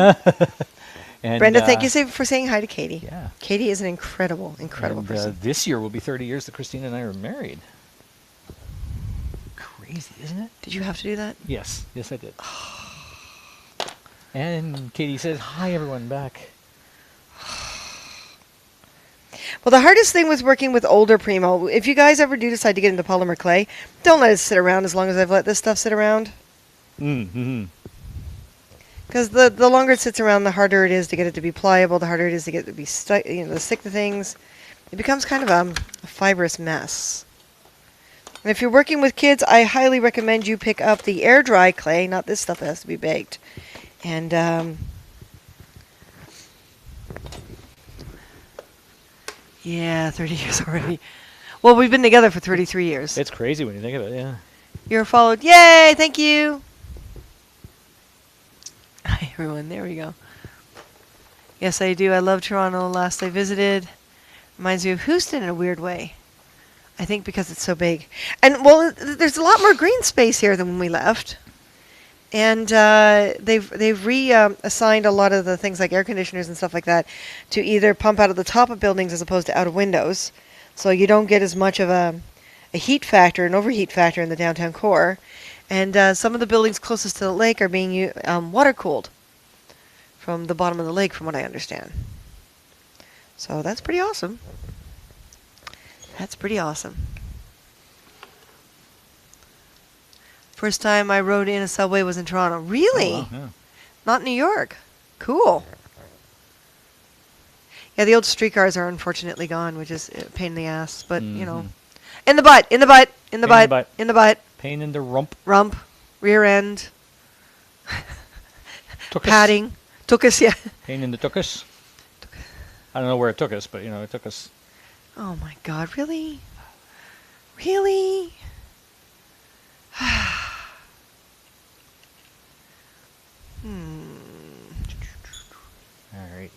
And, Brenda, thank you for saying hi to Katie. Yeah. Katie is an incredible And, person. this year will be 30 years that Christina and I are married. Crazy, isn't it? Did you have to do that? Yes, I did. And Katie says, "Hi, everyone, back." Well, the hardest thing was working with older Primo. If you guys ever do decide to get into polymer clay, don't let it sit around as long as I've let this stuff sit around. Mm-hmm. Because the longer it sits around, the harder it is to get it to be pliable, the harder it is to get it to be stick to things. It becomes kind of a fibrous mess. And if you're working with kids, I highly recommend you pick up the air dry clay, not this stuff that has to be baked. And yeah, 30 years already. Well, we've been together for 33 years. It's crazy when you think of it, yeah. You're followed. Yay! Thank you. Hi, everyone. There we go. Yes, I do. I love Toronto. Last I visited. Reminds me of Houston in a weird way. I think because it's so big. And, well, there's a lot more green space here than when we left. And they've reassigned a lot of the things like air conditioners and stuff like that to either pump out of the top of buildings as opposed to out of windows. So you don't get as much of a heat factor, an overheat factor in the downtown core. And some of the buildings closest to the lake are being water cooled from the bottom of the lake, from what I understand. So that's pretty awesome. That's pretty awesome. First time I rode in a subway was in Toronto. Really? Oh, wow, yeah. Not New York. Cool. Yeah, the old streetcars are unfortunately gone, which is a pain in the ass. But, you know. In the butt, in the butt, in the Pain in the butt, butt. in the butt. Pain in the rump. Rump, rear end, Took us. padding. Took us, yeah. Pain in the took us. I don't know where it took us, but, it took us. Oh my God, really? Really? All right.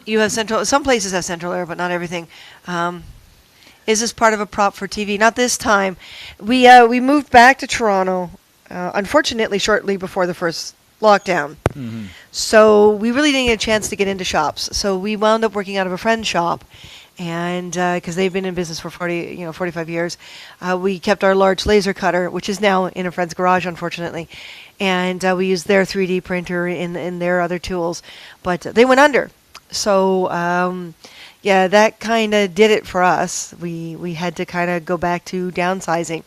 You have central. Some places have central air, but not everything. Is this part of a prop for TV? Not this time. We moved back to Toronto, unfortunately, shortly before the first lockdown. Mm-hmm. So we really didn't get a chance to get into shops. So we wound up working out of a friend's shop, and because they've been in business for 45 years, we kept our large laser cutter, which is now in a friend's garage, unfortunately, and we used their 3D printer in their other tools, but they went under. So yeah, that kind of did it for us. We had to kind of go back to downsizing.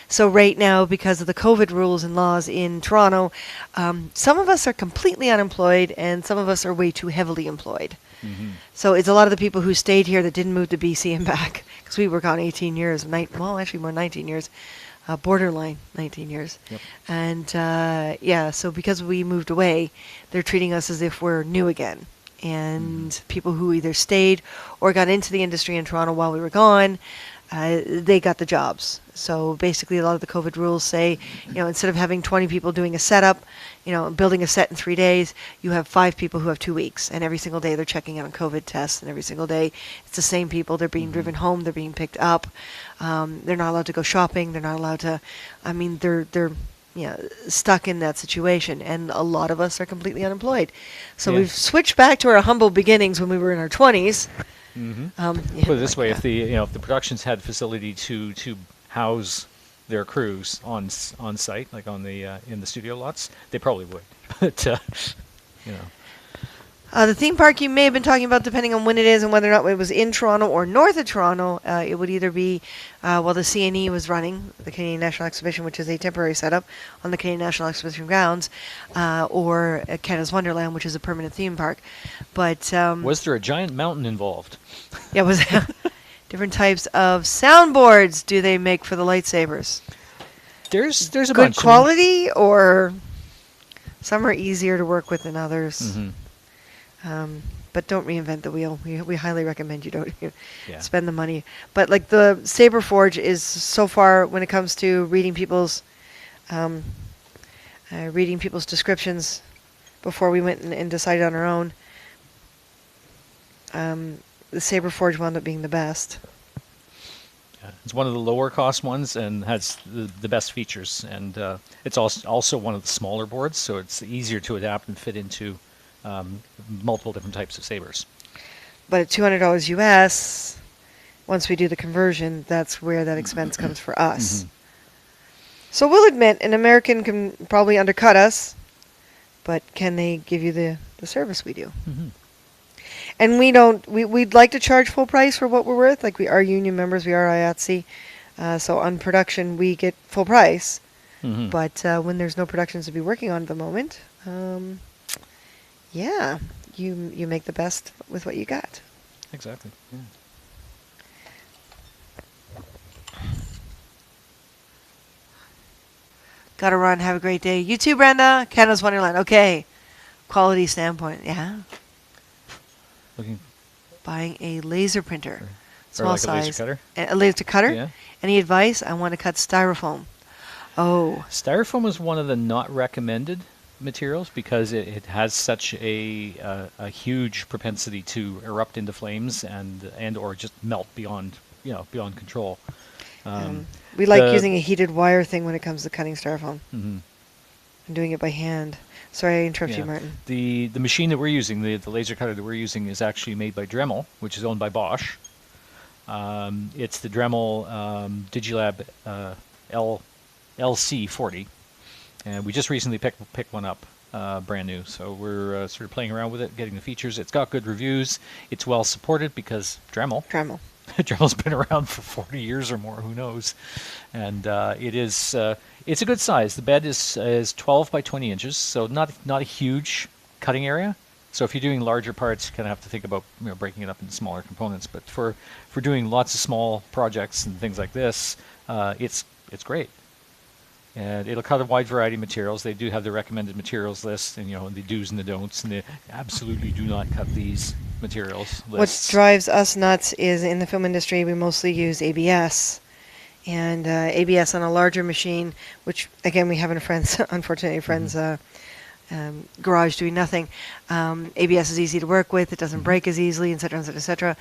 So right now, because of the COVID rules and laws in Toronto, some of us are completely unemployed and some of us are way too heavily employed. Mm-hmm. So it's a lot of the people who stayed here that didn't move to BC and back, because we were gone 18 years, actually more 19 years, borderline 19 years. Yep. And yeah, so because we moved away, they're treating us as if we're new again. And people who either stayed or got into the industry in Toronto while we were gone, they got the jobs. So basically, a lot of the COVID rules say, instead of having 20 people doing a setup, building a set in 3 days, you have 5 people who have 2 weeks. And every single day they're checking out on COVID tests. And every single day it's the same people. They're being driven home. They're being picked up. They're not allowed to go shopping. They're not allowed to, they're stuck in that situation, and a lot of us are completely unemployed. So Yeah. we've switched back to our humble beginnings when we were in our 20s. Mm-hmm. Yeah, Put it this like, way: if the productions had facility to house their crews on site, like on the in the studio lots, they probably would. But you know, the theme park you may have been talking about, depending on when it is and whether or not it was in Toronto or north of Toronto, it would either be while the CNE was running, the Canadian National Exhibition, which is a temporary setup on the Canadian National Exhibition grounds, or at Canada's Wonderland, which is a permanent theme park. But was there a giant mountain involved? yeah, was different types of soundboards do they make for the lightsabers? There's a Good bunch. quality, or some are easier to work with than others. But don't reinvent the wheel. We highly recommend you don't Yeah. spend the money. But like the Saber Forge is so far, when it comes to reading people's descriptions before we went and decided on our own, the Saber Forge wound up being the best. It's one of the lower cost ones and has the best features, and it's also one of the smaller boards, so it's easier to adapt and fit into multiple different types of sabers. But at $200 US, once we do the conversion, that's where that expense comes for us. So we'll admit an American can probably undercut us, but can they give you the service we do? And we'd like to charge full price for what we're worth. Like, we are union members, we are IATSE. So on production, we get full price. But when there's no productions to be working on at the moment, yeah, you make the best with what you got. Exactly. Yeah. Gotta run. Have a great day. You too, Brenda. Canada's Wonderland. Okay. Quality standpoint. Yeah. Looking Buying a laser printer. or Small like size. a laser cutter. A laser cutter? Yeah. Any advice? I want to cut styrofoam. Oh. Styrofoam is one of the not recommended materials because it has such a huge propensity to erupt into flames and or just melt beyond control. We like the- using a heated wire thing when it comes to cutting styrofoam. Mhm. And doing it by hand. Sorry, I interrupted you, Yeah. Martin. The machine that we're using, the laser cutter that we're using, is actually made by Dremel, which is owned by Bosch. It's the Dremel Digilab LC40, and we just recently picked one up, brand new. So we're sort of playing around with it, getting the features. It's got good reviews. It's well supported because Dremel. Dremel. Dremel's been around for 40 years or more, who knows? And it's a good size. The bed is 12 by 20 inches, so not a huge cutting area. So if you're doing larger parts, you kind of have to think about breaking it up into smaller components. But for doing lots of small projects and things like this, it's great. And it'll cut a wide variety of materials. They do have the recommended materials list, and the do's and the don'ts, and they absolutely do not cut these materials lists. What drives us nuts is in the film industry, we mostly use ABS. And ABS on a larger machine, which, again, we have in a friend's, unfortunately, a friend's garage doing nothing. ABS is easy to work with. It doesn't break as easily, et cetera, et cetera, et cetera.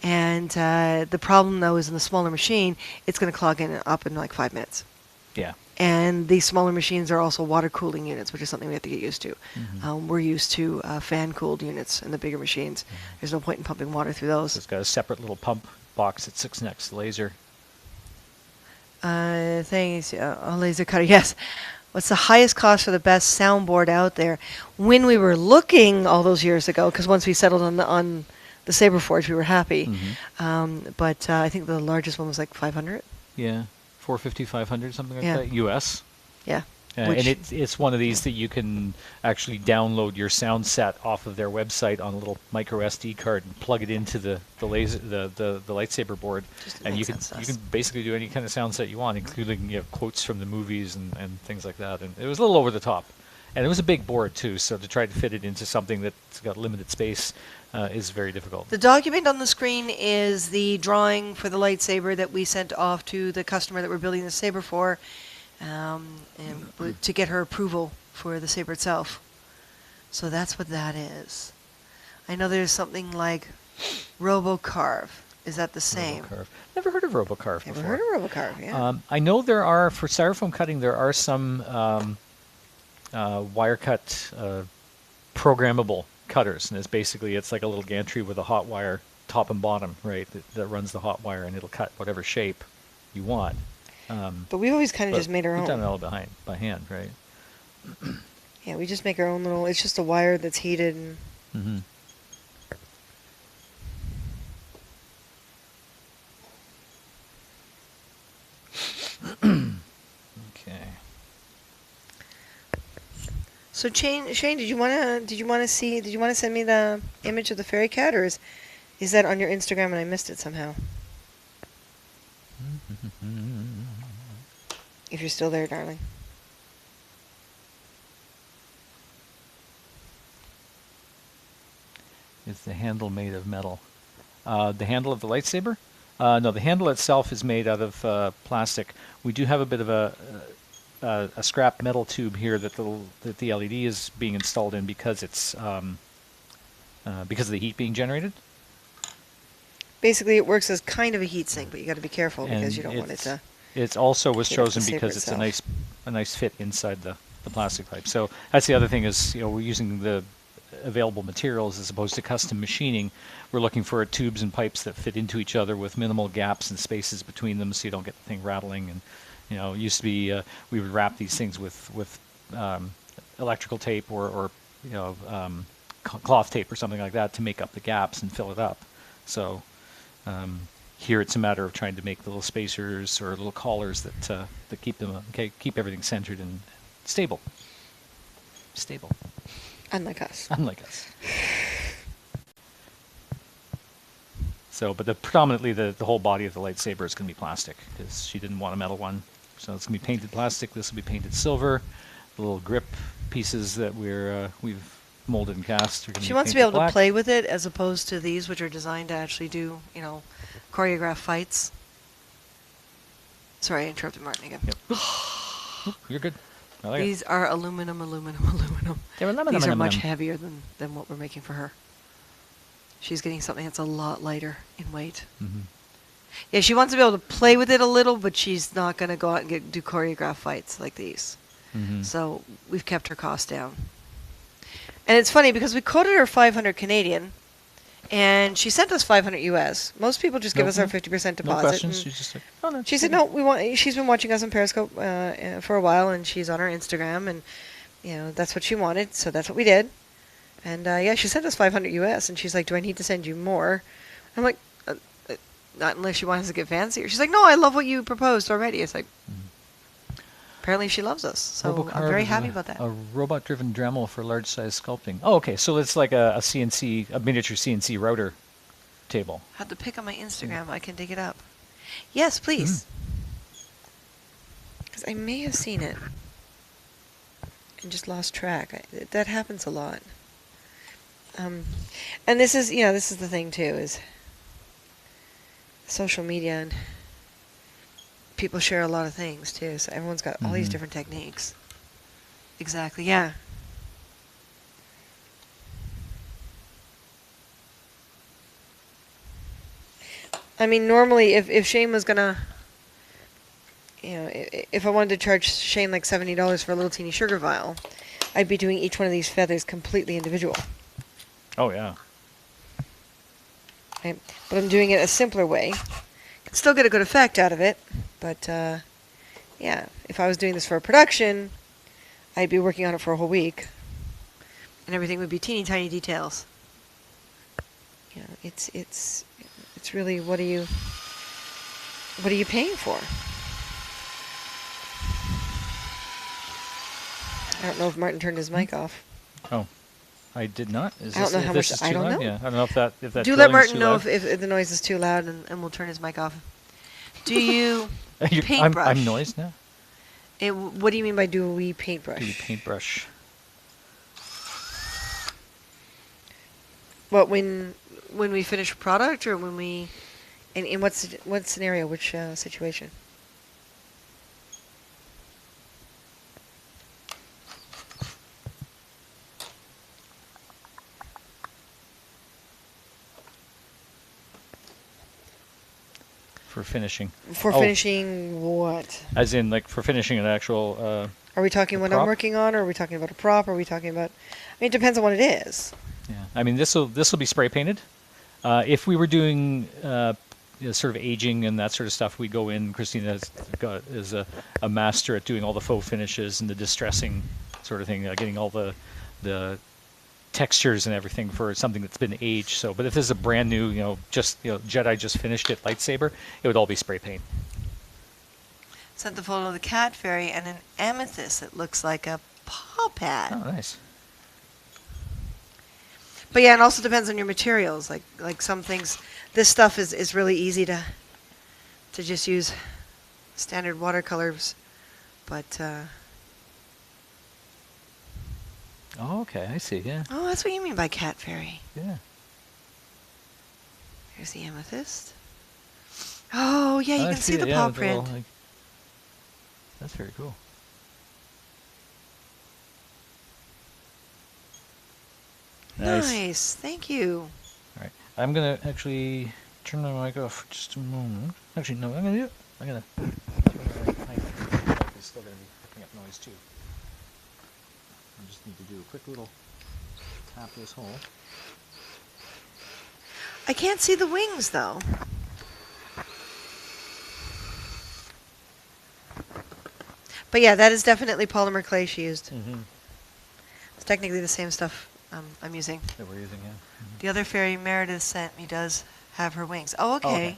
And the problem, though, is in the smaller machine, it's going to clog up in like 5 minutes. Yeah. And these smaller machines are also water cooling units, which is something we have to get used to. We're used to fan-cooled units in the bigger machines. There's no point in pumping water through those. So it's got a separate little pump box that sits next to the laser. Thanks. A laser cutter, yes. What's the highest cost for the best soundboard out there? When we were looking all those years ago, because once we settled on the Saber Forge, we were happy. But I think the largest one was like 500. Yeah, 450, 500, something like Yeah. that, US. Yeah. And it's one of these that you can actually download your sound set off of their website on a little micro SD card and plug it into the laser the lightsaber board, Just and you makes can sense. basically do any kind of sound set you want, including quotes from the movies and things like that. And it was a little over the top, and it was a big board too. So to try to fit it into something that's got limited space is very difficult. The document on the screen is the drawing for the lightsaber that we sent off to the customer that we're building the saber for, and to get her approval for the saber itself. So that's what that is. I know there's something like RoboCarve. Is that the same? Robocarve. Never heard of Robocarve Never before. heard of Robocarve, yeah. I know there are, for styrofoam cutting, there are some wire cut programmable cutters, and it's like a little gantry with a hot wire top and bottom, right, that runs the hot wire, and it'll cut whatever shape you want. But we've always kind of just made our We've done it own. all by hand, right? Yeah, we just make our own little, it's just a wire that's heated and Mm-hmm. Okay. So Shane, did you wanna send me the image of the fairy cat, or is that on your Instagram and I missed it somehow? If you're still there, darling. Is the handle made of metal? The handle of the lightsaber? No, the handle itself is made out of plastic. We do have a bit of a scrap metal tube here that the LED is being installed in because it's because of the heat being generated. Basically, it works as kind of a heat sink, but you got to be careful because And you don't want it to. It also was heat up the chosen saber because it's itself. a nice fit inside the plastic pipe. So that's the other thing is, we're using the available materials as opposed to custom machining. We're looking for tubes and pipes that fit into each other with minimal gaps and spaces between them, so you don't get the thing rattling. And it used to be we would wrap these things with electrical tape or cloth tape or something like that to make up the gaps and fill it up. So here it's a matter of trying to make little spacers or little collars that keep everything centered and stable. Stable. Unlike us. Unlike us. So, but predominantly the whole body of the lightsaber is going to be plastic because she didn't want a metal one. So it's going to be painted plastic. This will be painted silver. The little grip pieces that we've molded and cast are going to be She wants to be painted able black. to play with it as opposed to these, which are designed to actually do, choreograph fights. Sorry, I interrupted Martin again. Yep. Oop, you're good. I like These are aluminum. They're aluminum, These are much aluminum. heavier than what we're making for her. She's getting something that's a lot lighter in weight. Mm-hmm. Yeah, she wants to be able to play with it a little, but she's not going to go out and do choreographed fights like these. Mm-hmm. So we've kept her cost down. And it's funny because we quoted her 500 Canadian, and she sent us 500 US. Most people just give us our 50% deposit. No questions. and She's just like, oh no. she said, "No, we want." She's been watching us on Periscope for a while, and she's on our Instagram, and that's what she wanted, so that's what we did. And yeah, she sent us 500 US, and she's like, "Do I need to send you more?" I'm like, "Not unless you want us to get fancier." She's like, "No, I love what you proposed already." It's like, apparently she loves us, so I'm Robocarve very is happy about that. A robot-driven Dremel for large-size sculpting. Oh, okay. So it's like a miniature CNC router table. I have to pick on my Instagram. I can dig it up. Yes, please. Because I may have seen it and just lost track. That happens a lot. And this is the thing too, is social media, and people share a lot of things too. So everyone's got all these Mhm. different techniques. Exactly. Yeah. I mean, normally, if Shane was gonna, if I wanted to charge Shane like $70 for a little teeny sugar vial, I'd be doing each one of these feathers completely individual. Oh yeah. Right? But I'm doing it a simpler way. Can still get a good effect out of it, but yeah, if I was doing this for a production, I'd be working on it for a whole week, and everything would be teeny tiny details. It's really what are you paying for? I don't know if Martin turned his mic off. Oh, I did not. I don't know how much. I don't know. Yeah, I don't know if that Do let drilling's Martin too know loud. if the noise is too loud, and we'll turn his mic off. Do you I'm paintbrush? noise now. What do you mean by do we paintbrush? Do you paintbrush? What, when we finish a product, or when we, in what scenario, which situation? for finishing? For finishing what? As in, like, for finishing an actual. Are we talking what I'm working on, or are we talking about a prop? Or are we talking about? I mean, it depends on what it is. Yeah, I mean, this will be spray painted. If we were doing sort of aging and that sort of stuff, we go in. Christina is a master at doing all the faux finishes and the distressing sort of thing, getting all the textures and everything for something that's been aged. So, but if this is a brand new, Jedi just finished it, lightsaber, it would all be spray paint. Sent the photo of the cat fairy and an amethyst that looks like a paw pad. Oh, nice. But yeah, it also depends on your materials. Like some things, this stuff is really easy to just use standard watercolors, but. Oh, okay, I see. Yeah. Oh, that's what you mean by cat fairy. Yeah. Here's the amethyst. Oh yeah, you can see the paw print. That's very cool. Nice. Thank you. All right. I'm going to actually turn my mic off for just a moment. Actually, no, I'm going to do it. I'm going to turn my mic. It's still going to be picking up noise, too. I just need to do a quick little tap this hole. I can't see the wings, though. But yeah, that is definitely polymer clay she used. Mm-hmm. It's technically the same stuff I'm using. That we're using, yeah. Mm-hmm. The other fairy Meredith sent me does have her wings. Oh, okay. Oh, okay.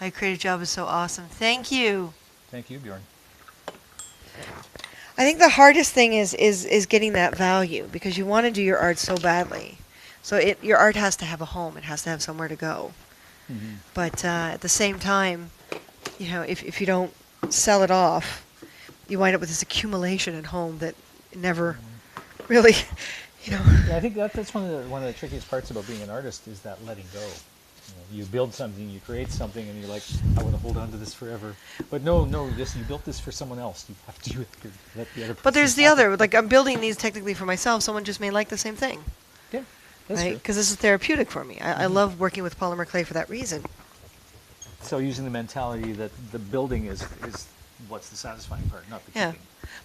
My creative job is so awesome. Thank you. Thank you, Bjorn. I think the hardest thing is getting that value, because you want to do your art so badly. So your art has to have a home. It has to have somewhere to go. Mm-hmm. But at the same time, if you don't sell it off, you wind up with this accumulation at home that never really, Yeah, I think that's one of the trickiest parts about being an artist is that letting go. You build something, you create something, and you're like, I want to hold on to this forever. But no, you built this for someone else. You have to let the other person. But there's the other, like I'm building these technically for myself. Someone just may like the same thing. Yeah, that's right? true. Because this is therapeutic for me. I love working with polymer clay for that reason. So using the mentality that the building is what's the satisfying part, not the keeping.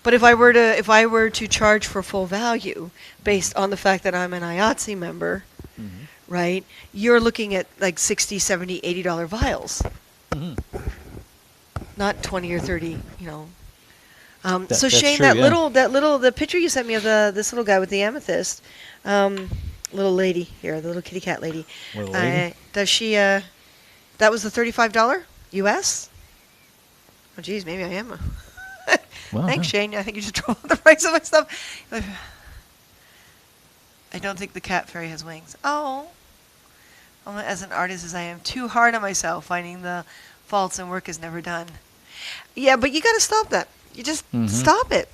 But if I were to charge for full value based on the fact that I'm an IATSE member, Mm-hmm. right? You're looking at like $60, $70, $80 vials. Mm-hmm. Not 20 or 30, So that's Shane, true, the picture you sent me of this little guy with the amethyst, little lady here, the little kitty cat lady. Little lady? Does she? That was the $35 US. Oh, geez, maybe I am. Well, Thanks, no. Shane. I think you just drove up the price of my stuff. I don't think the cat fairy has wings. Oh. As an artist as I am, too hard on myself, finding the faults in work is never done. Yeah, but you got to stop that. You just stop it.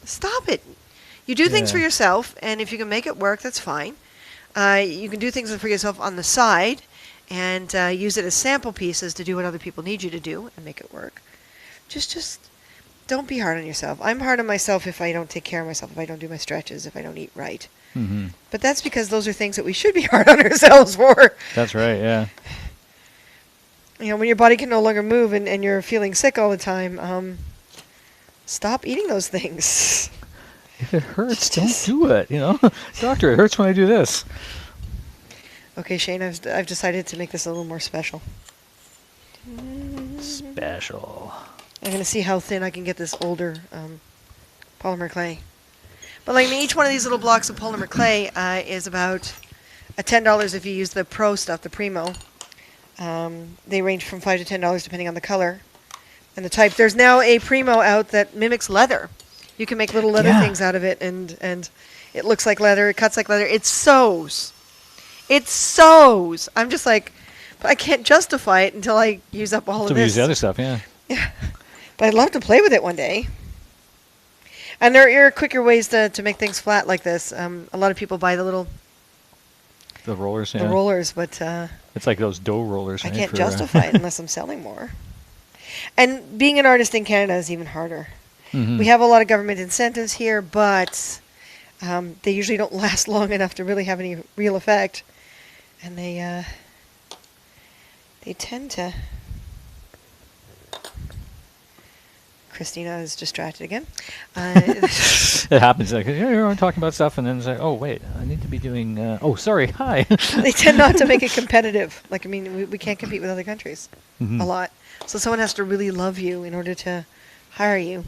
Stop it. You do things for yourself, and if you can make it work, that's fine. You can do things for yourself on the side and use it as sample pieces to do what other people need you to do and make it work. Just don't be hard on yourself. I'm hard on myself if I don't take care of myself, if I don't do my stretches, if I don't eat right. Mm-hmm. But that's because those are things that we should be hard on ourselves for. That's right, yeah. When your body can no longer move and you're feeling sick all the time, stop eating those things. If it hurts, don't do it, Doctor, it hurts when I do this. Okay, Shane, I've decided to make this a little more special. Special. I'm going to see how thin I can get this older polymer clay. But like each one of these little blocks of polymer clay is about $10 if you use the pro stuff, the primo. They range from $5 to $10 depending on the color and the type. There's now a primo out that mimics leather. You can make little leather things out of it, and it looks like leather, it cuts like leather. It sews. It sews. I'm just like, but I can't justify it until I use up all of this. Use the other stuff, yeah. Yeah. But I'd love to play with it one day. And there are quicker ways to make things flat like this. A lot of people buy the rollers, the rollers, but it's like those dough rollers. I right, can't for, justify it unless I'm selling more. And being an artist in Canada is even harder. Mm-hmm. We have a lot of government incentives here, but they usually don't last long enough to really have any real effect. And they They tend to... Christina is distracted again. It happens. Like, you're talking about stuff, and then it's like, oh, wait, I need to be doing... oh, sorry, hi. They tend not to make it competitive. Like, I mean, we can't compete with other countries Mhm. a lot. So someone has to really love you in order to hire you.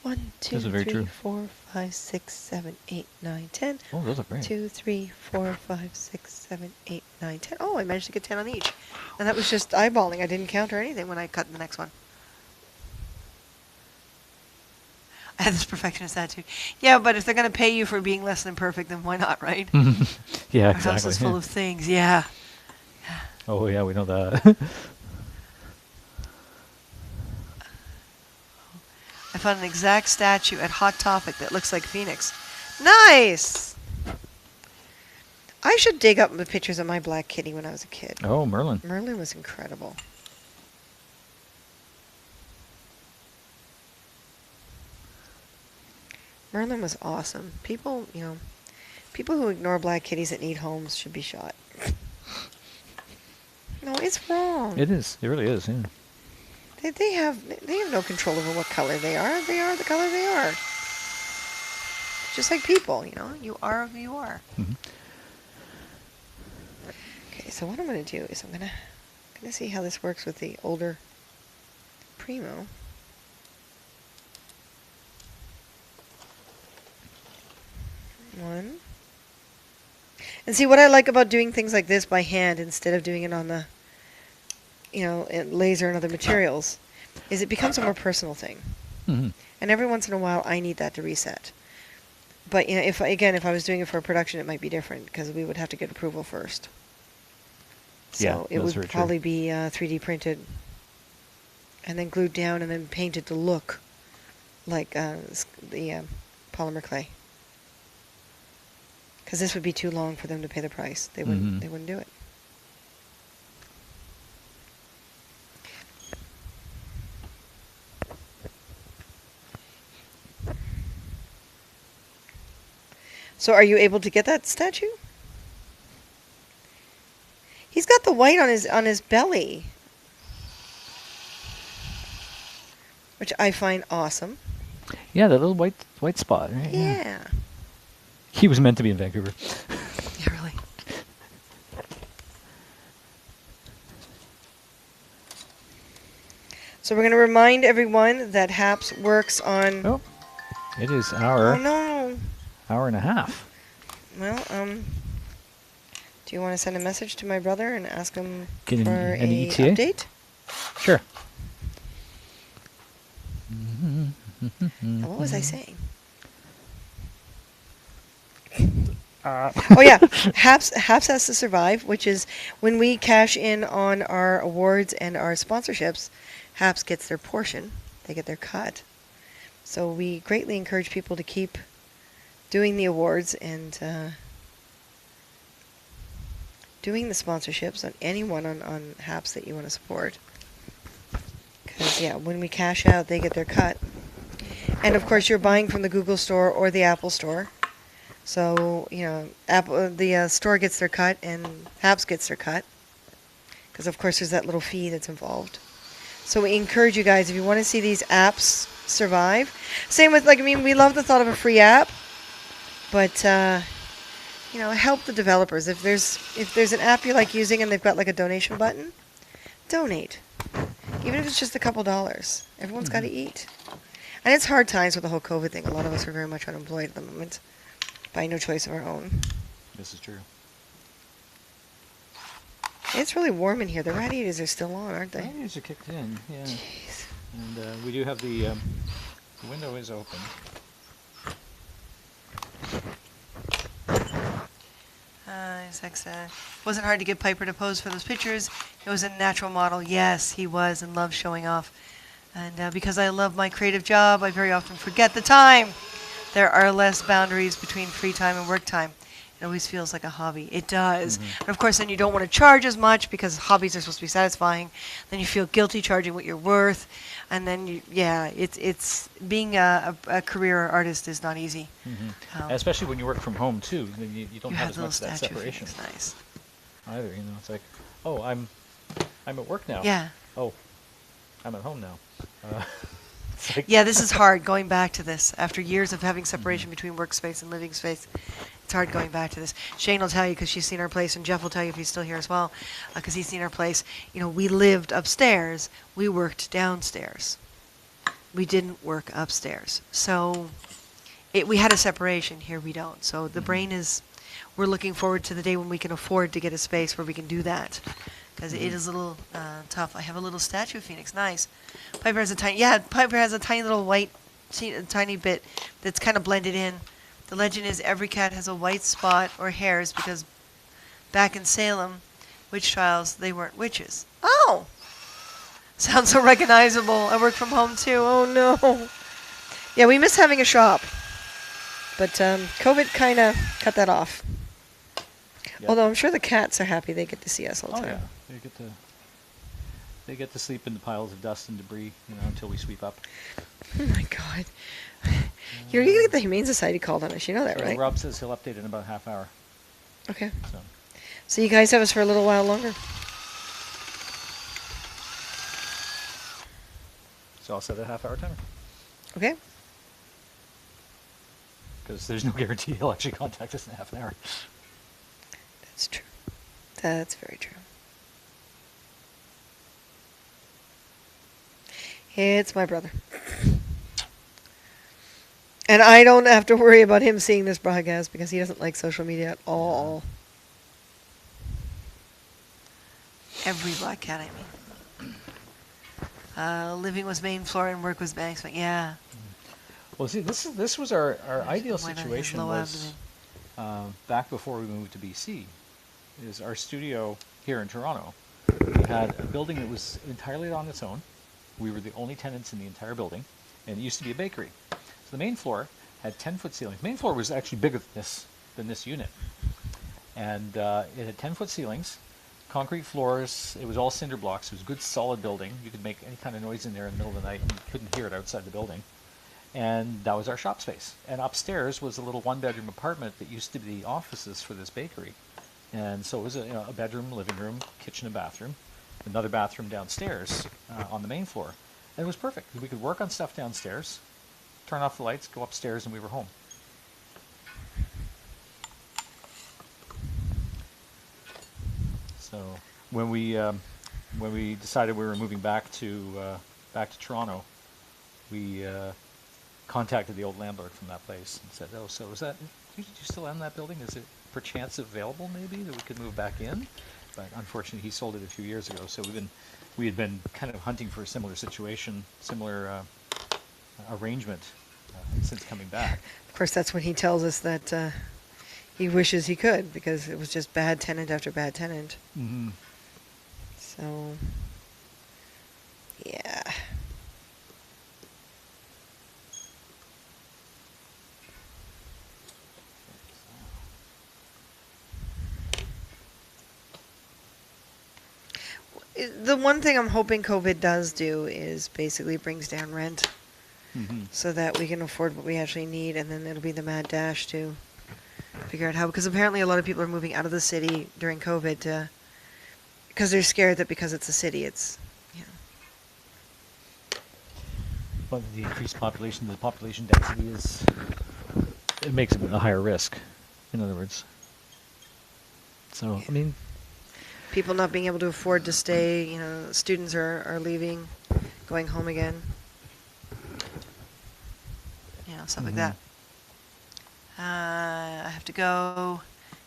1, 2, Those are very 3, true. 4, 5, 6, 7, 8, 9, 10. Oh, those are great. 2, 3, 4, 5, 6, 7, 8, 9, 10. Oh, I managed to get 10 on each. And that was just eyeballing. I didn't count or anything when I cut the next one. I had this perfectionist attitude. Yeah, but if they're going to pay you for being less than perfect, then why not, right? Yeah, Our house exactly. is full of things. Yeah. Oh, yeah, we know that. I found an exact statue at Hot Topic that looks like Phoenix. Nice! I should dig up the pictures of my black kitty when I was a kid. Oh, Merlin. Merlin was incredible. Merlin was awesome. People, people who ignore black kitties that need homes should be shot. No, it's wrong. It is. It really is, yeah. They have no control over what color they are. They are the color they are. Just like people, you are who you are. Mhm. Okay, so what I'm going to do is I'm going to see how this works with the older Primo. One. And see, what I like about doing things like this by hand instead of doing it on the, laser and other materials, is it becomes a more personal thing. Mm-hmm. And every once in a while, I need that to reset. But if I was doing it for a production, it might be different because we would have to get approval first. So Yeah, it that's would very true. probably be 3D printed and then glued down and then painted to look like the polymer clay. Because this would be too long for them to pay the price. They wouldn't. Mhm. They wouldn't do it. So are you able to get that statue? He's got the white on his belly, which I find awesome. Yeah, that little white spot, right? Yeah. He was meant to be in Vancouver. Yeah, really. So we're going to remind everyone that HAPS works on... Oh, it is Oh, our no. hour and a half. Well, do you want to send a message to my brother and ask him Get an- for an an ETA? update? Sure. Now, what was I saying? Uh, Oh yeah, HAPS has to survive, which is when we cash in on our awards and our sponsorships, HAPS gets their portion. They get their cut. So we greatly encourage people to keep doing the awards and doing the sponsorships on anyone on HAPS that you want to support. Because yeah, when we cash out, they get their cut. And of course, you're buying from the Google Store or the Apple Store. So, Apple, the store gets their cut and HAPS gets their cut. Because, of course, there's that little fee that's involved. So we encourage you guys, if you want to see these apps survive. Same with, we love the thought of a free app. But, help the developers. If there's an app you like using and they've got, a donation button, donate. Even if it's just a couple dollars. Everyone's got to eat. And it's hard times with the whole COVID thing. A lot of us are very much unemployed at the moment. By no choice of our own. This is true. It's really warm in here. The radiators are still on, aren't they? Radiators are kicked in, yeah. Jeez. And we do have the window is open. Wasn't hard to get Piper to pose for those pictures. It was a natural model. Yes, he was and loved showing off. And because I love my creative job, I very often forget the time. There are less boundaries between free time and work time. It always feels like a hobby. It does. And of course, then you don't want to charge as much because hobbies are supposed to be satisfying. Then you feel guilty charging what you're worth. And then, it's being a career artist is not easy. Especially when you work from home, too. Then you don't You have have as much those of that statue separation things. Nice. either. It's like, oh, I'm I'm at work now. Yeah. Oh, I'm at home now. It's like, Yeah, this is hard going back to this. After years of having separation between workspace and living space, it's hard going back to this. Shane will tell you because she's seen our place, and Jeff will tell you if he's still here as well, because he's seen our place. You know, we lived upstairs. We worked downstairs. We didn't work upstairs. So we had a separation. Here we don't. So the brain is, we're looking forward to the day when we can afford to get a space where we can do that. Because it is a little tough. I have a little statue of Phoenix. Nice. Piper has a tiny little white, tiny bit that's kind of blended in. The legend is every cat has a white spot or hairs because back in Salem, witch trials, they weren't witches. Oh! Sounds so recognizable. I work from home too. Oh no. Yeah, we miss having a shop. But COVID kind of cut that off. yeah. Although I'm sure the cats are happy they get to see us all the Oh time. yeah, they get to sleep in the piles of dust and debris, until we sweep up. Oh my God. You're going to get the Humane Society called on us. You know that, So right? Rob says he'll update in about half hour. Okay. So So you guys have us for a little while longer. I'll set a half-hour timer Okay. because there's no guarantee he'll actually contact us in half an hour. That's true. That's very true. It's my brother. And I don't have to worry about him seeing this broadcast because he doesn't like social media at all. Every black cat, I mean. Living was main floor and work was basement. Yeah. Well, see, this was our ideal Why not his situation low was back before we moved to BC. Is our studio here in Toronto. We had a building that was entirely on its own. We were the only tenants in the entire building, and it used to be a bakery. So the main floor had 10-foot ceilings. The main floor was actually bigger than this unit, and it had 10-foot ceilings, concrete floors. It was all cinder blocks. It was a good, solid building. You could make any kind of noise in there in the middle of the night, and you couldn't hear it outside the building. And that was our shop space. And upstairs was a little one-bedroom apartment that used to be offices for this bakery. And so it was a bedroom, living room, kitchen and bathroom, another bathroom downstairs on the main floor. And it was perfect. We could work on stuff downstairs, turn off the lights, go upstairs, and we were home. So when we decided we were moving back to Toronto, we contacted the old landlord from that place and said, "Oh, so is that? Do you still own that building? Is it perchance available, maybe, that we could move back in?" But unfortunately, he sold it a few years ago. So we had been kind of hunting for a similar situation, similar arrangement since coming back. Of course, that's when he tells us that he wishes he could because it was just bad tenant after bad tenant. Mm-hmm. So, yeah. The one thing I'm hoping COVID does do is basically brings down rent so that we can afford what we actually need, and then it'll be the mad dash to figure out how, because apparently a lot of people are moving out of the city during COVID because they're scared that because it's a city, it's, But the increased population, the population density it makes it a higher risk, in other words. So, I mean, people not being able to afford to stay, students are leaving, going home again. Stuff like that. I have to go.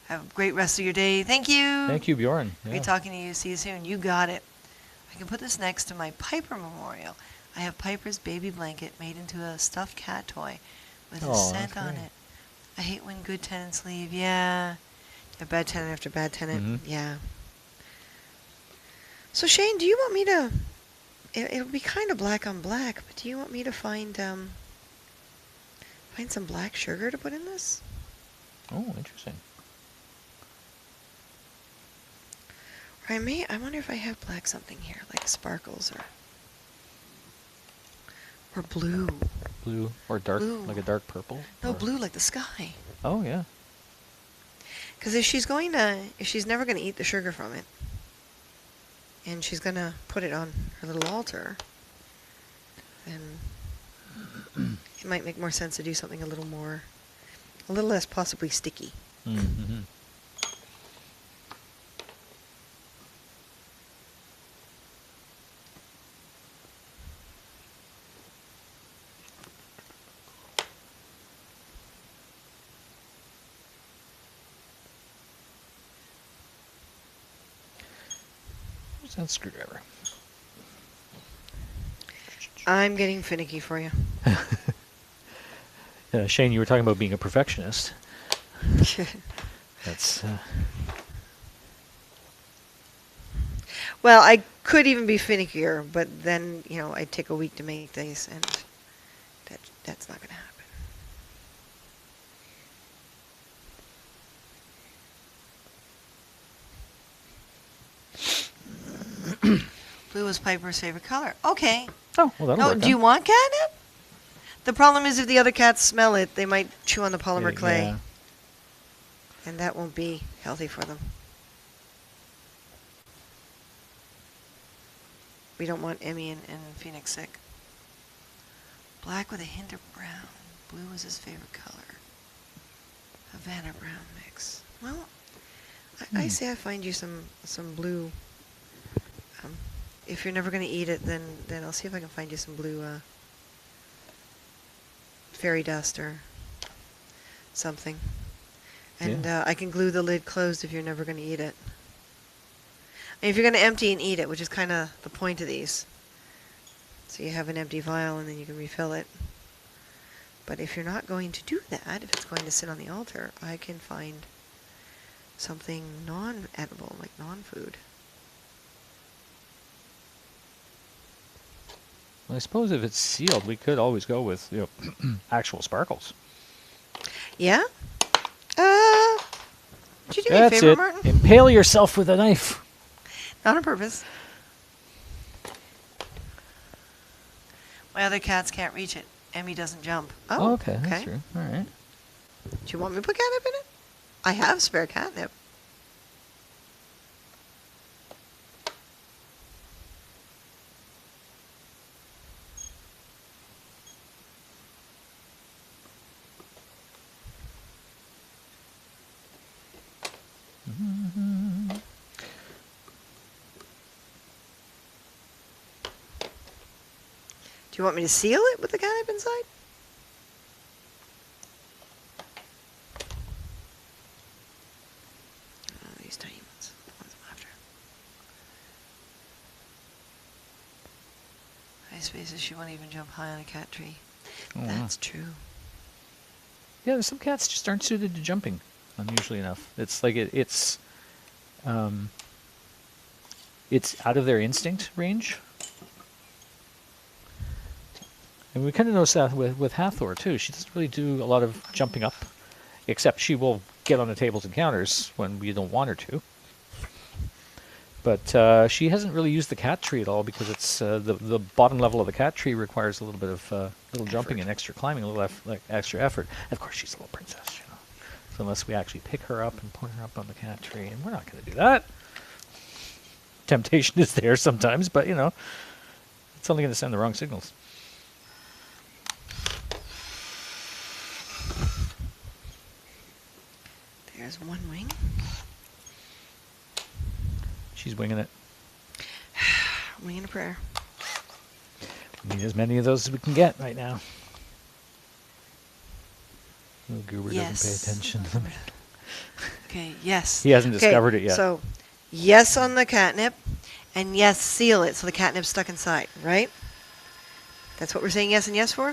Have a great rest of your day. Thank you. thank you, Bjorn. Yeah. Great talking to you. See you soon. You got it. I can put this next to my Piper memorial. I have Piper's baby blanket made into a stuffed cat toy with a scent that's on great. it. I hate when good tenants leave. Yeah. A bad tenant after bad tenant. Yeah. So Shane, do you want me to? It'll be kind of black on black, but do you want me to find some black sugar to put in this? Oh, interesting. Or I wonder if I have black something here, like sparkles or blue. Blue or dark, Blue. like a dark purple? No, or- blue like the sky. Oh, yeah. Because if she's never going to eat the sugar from it, and she's gonna put it on her little altar, then it might make more sense to do something a little less possibly sticky. Mm-hmm. Where's that screwdriver? I'm getting finicky for you. Shane, you were talking about being a perfectionist. That's Well, I could even be finickier, but then, I'd take a week to make these, and that's not going to happen. Blue was Piper's favorite color. Okay. oh well, that'll No, work. do you want catnip? The problem is if the other cats smell it, they might chew on the polymer clay, Yeah. and that won't be healthy for them. We don't want Emmy and Phoenix sick. Black with a hint of brown. Blue is his favorite color. Havana brown mix. Well, I say I find you some blue. If you're never going to eat it, then I'll see if I can find you some blue fairy dust or something. And I can glue the lid closed if you're never going to eat it. And if you're going to empty and eat it, which is kind of the point of these. So you have an empty vial and then you can refill it. But if you're not going to do that, if it's going to sit on the altar, I can find something non-edible, like non-food. Well, I suppose if it's sealed, we could always go with actual sparkles. Yeah? Did you do me a That's favor, it. Martin? Impale yourself with a knife. Not on purpose. My other cats can't reach it. Emmy doesn't jump. Oh, okay, that's true. All right. Do you want me to put catnip in it? I have spare catnip. Do you want me to seal it with the catnip inside? Oh, these tiny ones. The ones I'm after. High spaces, she won't even jump high on a cat tree. Oh, wow. That's true. Yeah, there's some cats just aren't suited to jumping, unusually enough. It's like it's out of their instinct range. And we kind of noticed that with Hathor, too. She doesn't really do a lot of jumping up, except she will get on the tables and counters when we don't want her to. But she hasn't really used the cat tree at all because it's the bottom level of the cat tree requires a little bit of little jumping and extra climbing, a little extra effort. Of course, she's a little princess, So unless we actually pick her up and put her up on the cat tree, and we're not going to do that. Temptation is there sometimes, but, it's only going to send the wrong signals. There's one wing. She's winging it. Wing and a prayer. We need as many of those as we can get right now. Little goober doesn't pay attention. Okay, yes. He hasn't discovered it yet. So, yes on the catnip, and yes, seal it so the catnip's stuck inside, right? That's what we're saying yes and yes for?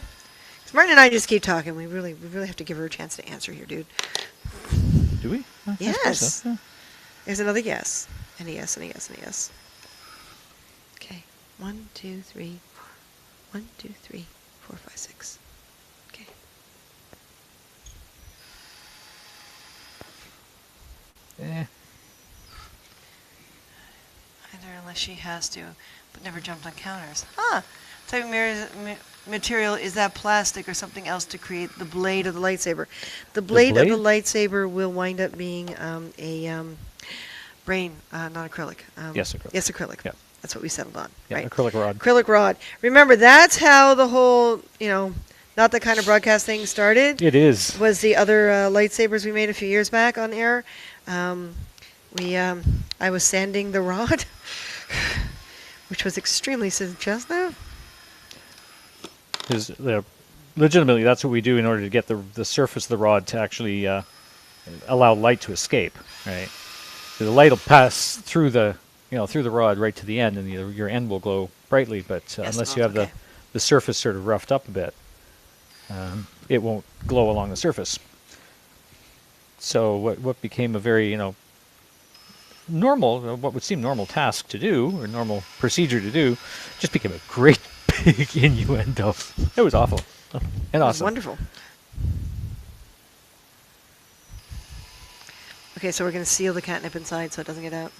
Because Martin and I just keep talking. We really have to give her a chance to answer here, dude. Do we? I suppose Yes. so, yeah. There's another yes. And a yes, and a yes, and a yes. Okay. 1, 2, 3, 4. 1, 2, 3, 4, 5, 6. Okay. Eh. Either unless she has to, but never jumped on counters. Type of material is that plastic or something else to create the blade of the lightsaber. The blade of the lightsaber will wind up being Brain, not acrylic. Yes, acrylic. Yes, acrylic. Yeah. That's what we settled on. Yeah, Right. acrylic rod. Acrylic rod. Remember, that's how the whole, not the kind of broadcast thing started. It is. Was the other lightsabers we made a few years back on air. I was sanding the rod, which was extremely suggestive. Because legitimately, that's what we do in order to get the surface of the rod to actually allow light to escape, right? So the light will pass through the rod right to the end, and your end will glow brightly. But Yes, unless you have okay. the surface sort of roughed up a bit, it won't glow along the surface. So what became a very normal, what would seem normal task to do or normal procedure to do, just became a great big innuendo. It was awful and It was awesome. wonderful. Okay, so we're going to seal the catnip inside so it doesn't get out.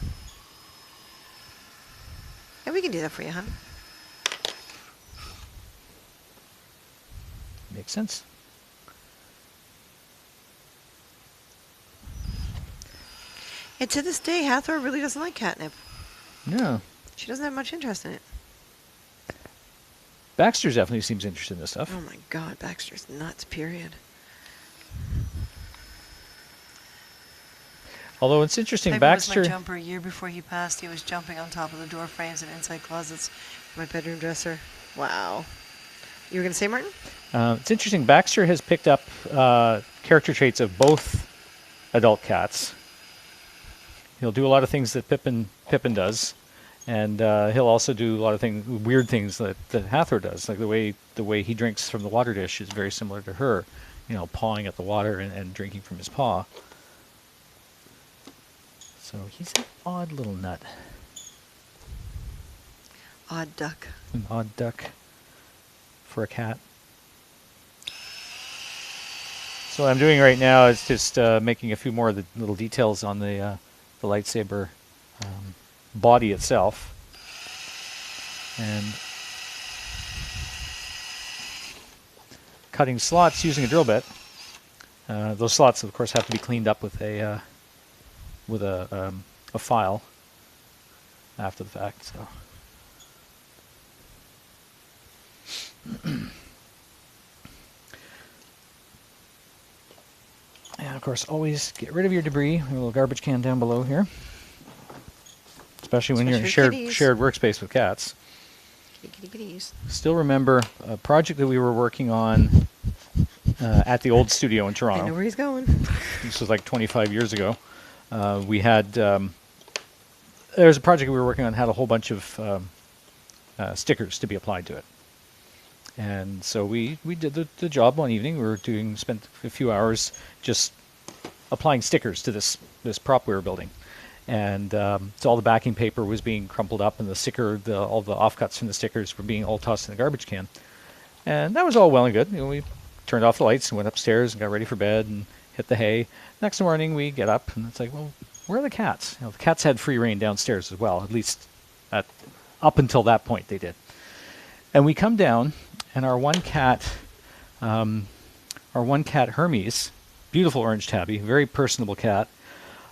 Yeah, we can do that for you, hon. Makes sense. And to this day, Hathor really doesn't like catnip. No. She doesn't have much interest in it. Baxter definitely seems interested in this stuff. Oh my God, Baxter's nuts, period. Although it's interesting, Piper was my Baxter. jumper. A year before he passed, he was jumping on top of the door frames and inside closets of my bedroom dresser. Wow. You were going to say, Martin? It's interesting. Baxter has picked up character traits of both adult cats. He'll do a lot of things that Pippin does, and he'll also do a lot of weird things that Hathor does. Like the way he drinks from the water dish is very similar to her, pawing at the water and drinking from his paw. So he's an odd little nut. Odd duck. An odd duck for a cat. So what I'm doing right now is just making a few more of the little details on the lightsaber body itself. And cutting slots using a drill bit. Those slots, of course, have to be cleaned up with a file after the fact. So. And of course, always get rid of your debris. A little garbage can down below here, especially when you're in a shared workspace with cats. Kitty kitties. Still remember a project that we were working on at the old studio in Toronto. I know where he's going. This was like 25 years ago. We had there was a project we were working on, had a whole bunch of stickers to be applied to it. And so we did the job one evening. Spent a few hours just applying stickers to this prop we were building. And so all the backing paper was being crumpled up, and all the offcuts from the stickers were being all tossed in the garbage can. And that was all well and good. We turned off the lights and went upstairs and got ready for bed and hit the hay. Next morning we get up and it's like, well, where are the cats? The cats had free reign downstairs as well. At least up until that point they did. And we come down, and our one cat Hermes, beautiful orange tabby, very personable cat,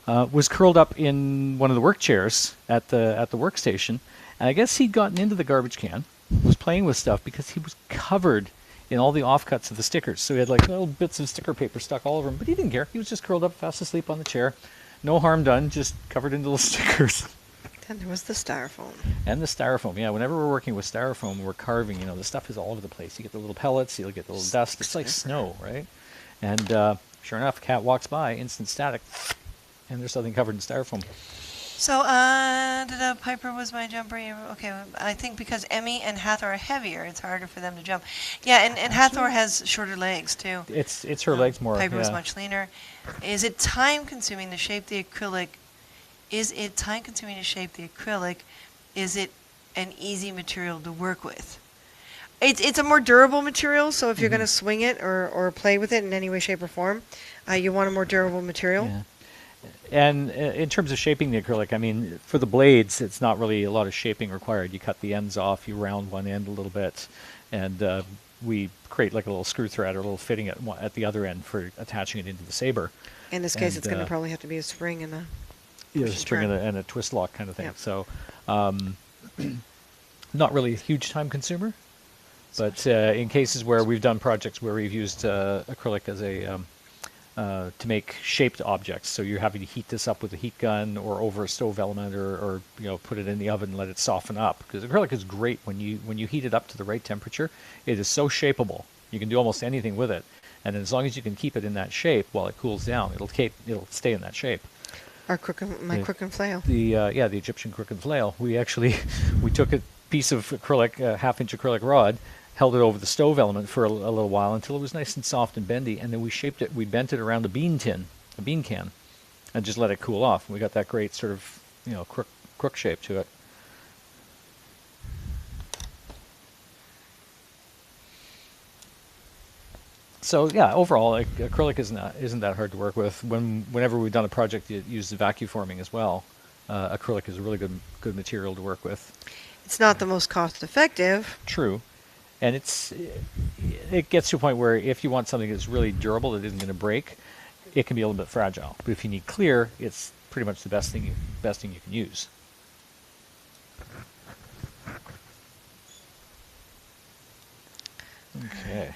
was curled up in one of the work chairs at the workstation, and I guess he'd gotten into the garbage can, was playing with stuff because he was covered in all the offcuts of the stickers. So he had like little bits of sticker paper stuck all over him, but he didn't care. He was just curled up, fast asleep on the chair, no harm done, just covered in little stickers. Then there was the styrofoam. And the styrofoam, yeah. Whenever we're working with styrofoam, we're carving. The stuff is all over the place. You get the little pellets, you get the little dust. It's like snow, right? And sure enough, a cat walks by, instant static, and there's something covered in styrofoam. So, Piper was my jumper. Okay, I think because Emmy and Hathor are heavier, it's harder for them to jump. Yeah, and Hathor has shorter legs, too. It's her legs more. Piper was yeah. much leaner. Is it time-consuming to shape the acrylic? Is it an easy material to work with? It's a more durable material, so if you're going to swing it or play with it in any way, shape, or form, you want a more durable material. Yeah. And in terms of shaping the acrylic, I mean, for the blades, it's not really a lot of shaping required. You cut the ends off, you round one end a little bit, and we create like a little screw thread or a little fitting at the other end for attaching it into the saber. In this case, it's going to probably have to be a spring and a Yeah, push the and spring turn. and a twist lock kind of thing. Yep. So, not really a huge time consumer, but in cases where we've done projects where we've used acrylic as a to make shaped objects, so you're having to heat this up with a heat gun or over a stove element, or put it in the oven and let it soften up. Because acrylic is great when you heat it up to the right temperature. It is so shapeable. You can do almost anything with it, and as long as you can keep it in that shape while it cools down, it'll stay in that shape. Our crook and flail. The Egyptian crook and flail. We actually we took a piece of acrylic, half-inch acrylic rod, held it over the stove element for a little while until it was nice and soft and bendy, and then we shaped it. We bent it around a bean can, and just let it cool off. And we got that great sort of crook shape to it. So yeah, overall, acrylic isn't that hard to work with. Whenever we've done a project that used vacuum forming as well, acrylic is a really good material to work with. It's not the most cost effective. True, and it gets to a point where if you want something that's really durable that isn't going to break, it can be a little bit fragile. But if you need clear, it's pretty much the best thing you can use. Okay.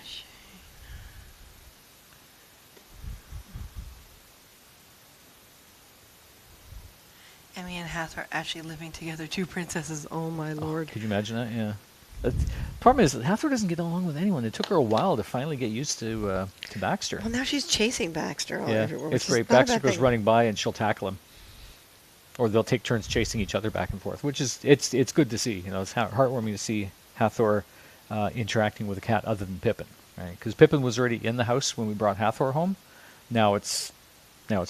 Emmy and Hathor actually living together, two princesses. Oh my lord! Could you imagine that? Yeah. The problem is that Hathor doesn't get along with anyone. It took her a while to finally get used to Baxter. Well, now she's chasing Baxter all everywhere. It's which great. is not a Baxter bad goes thing. running by and she'll tackle him, or they'll take turns chasing each other back and forth, which is it's good to see. It's heartwarming to see Hathor interacting with a cat other than Pippin, right? Because Pippin was already in the house when we brought Hathor home. Now it's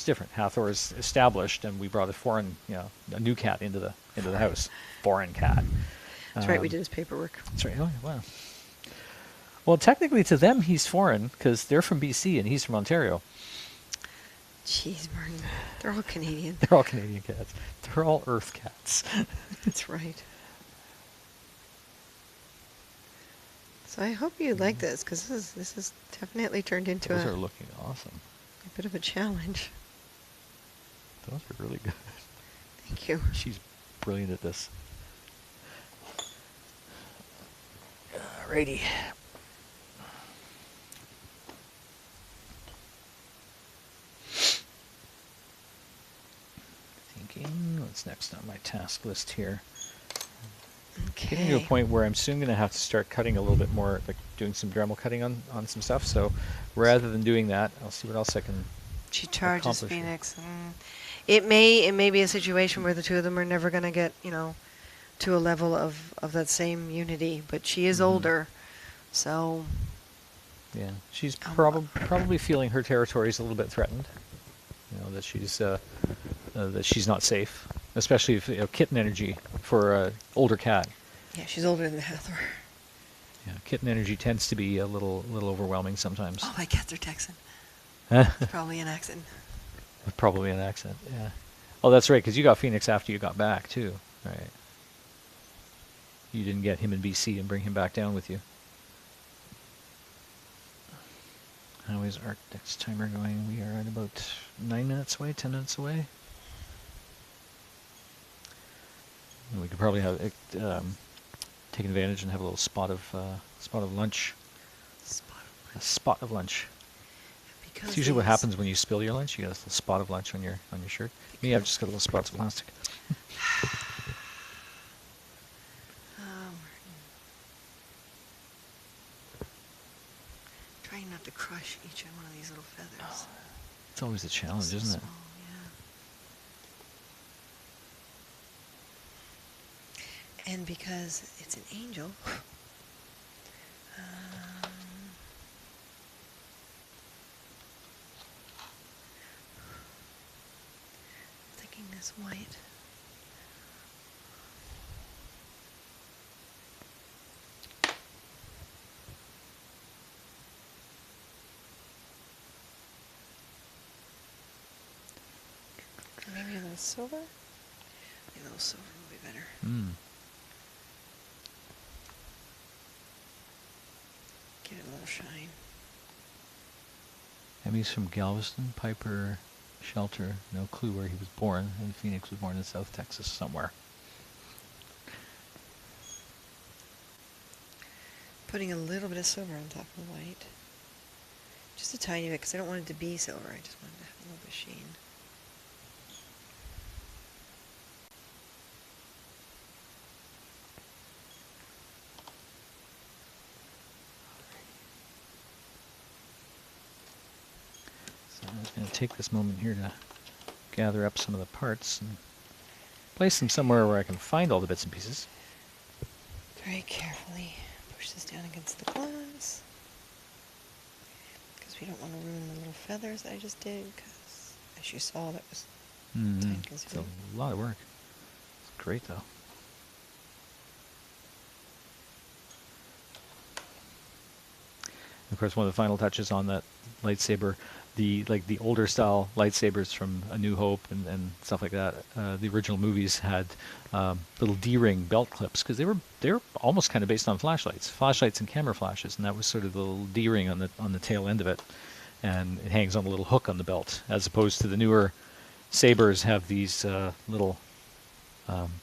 different. Hathor is established, and we brought a new cat into the house. Foreign cat. That's right. We did his paperwork. That's right. Oh, wow. Well, technically, to them, he's foreign because they're from BC and he's from Ontario. Jeez, Martin. They're all Canadian. They're all Canadian cats. They're all Earth cats. That's right. So I hope you like this, because this has definitely turned into Those a are looking awesome. bit of a challenge. Those are really good. Thank you. She's brilliant at this. Alrighty. Thinking, what's next on my task list here? Okay. Getting to a point where I'm soon going to have to start cutting a little bit more, like doing some Dremel cutting on some stuff. So rather than doing that, I'll see what else I can She charges accomplish here. Phoenix. It may be a situation where the two of them are never going to get, to a level of that same unity. But she is older, so Yeah, she's probably feeling her territory is a little bit threatened. That she's not safe, especially if kitten energy for an older cat. yeah, she's older than Hathor. Yeah, kitten energy tends to be a little overwhelming sometimes. Oh, my cats are Texan. Huh? It's probably an accent. Probably an accent. Yeah. Oh, that's right, because you got Phoenix after you got back too, right? You didn't get him in BC and bring him back down with you. How is our next timer going? We are at about 9 minutes away, 10 minutes away. And we could probably have take advantage and have a little spot of lunch. A spot of lunch. Because It's usually what these- happens when you spill your lunch. You get a little spot of lunch on your shirt. Me, I've just got little spots of plastic. Trying not to crush each one of these little feathers. It's always a challenge, So isn't it? small, yeah. And because it's an angel, thinking this white. Maybe a little silver? Maybe a little silver would be better. Mm. Give it a little shine. Emmy's from Galveston. Piper Shelter, no clue where he was born. And Phoenix was born in South Texas somewhere. Putting a little bit of silver on top of the white. Just a tiny bit, because I don't want it to be silver. I just want it to have a little bit of sheen. So I'm just going to take this moment here to gather up some of the parts and place them somewhere where I can find all the bits and pieces. Very carefully push this down against the glass. Because we don't want to ruin the little feathers that I just did, because as you saw, that was time It's consuming. a lot of work. It's great, though. Of course, one of the final touches on that lightsaber, the older style lightsabers from A New Hope and stuff like that. The original movies had little D-ring belt clips because they were almost kind of based on flashlights and camera flashes, and that was sort of the little D-ring on the tail end of it, and it hangs on a little hook on the belt, as opposed to the newer sabers have these little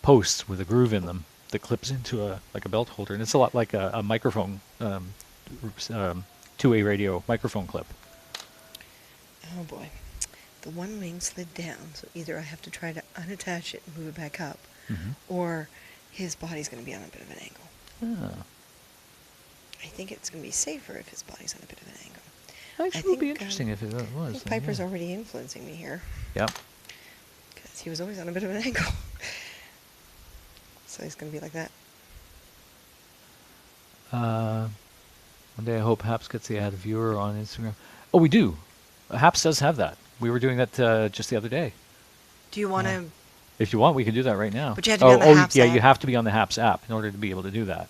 posts with a groove in them that clips into a belt holder, and it's a lot like a microphone. 2-way radio microphone clip. Oh boy. The one wing slid down, so either I have to try to unattach it and move it back up, or his body's going to be on a bit of an angle. Oh. I think it's going to be safer if his body's on a bit of an angle. Actually, it would be interesting if it was. I think then, Piper's yeah. already influencing me here, Yep. because he was always on a bit of an angle. So he's going to be like that. One day I hope Haps gets the add a viewer on Instagram. Oh, we do. Haps does have that. We were doing that just the other day. Do you want to... If you want, we can do that right now. But you have to be on the Haps yeah, app. you have to be on the Haps app in order to be able to do that.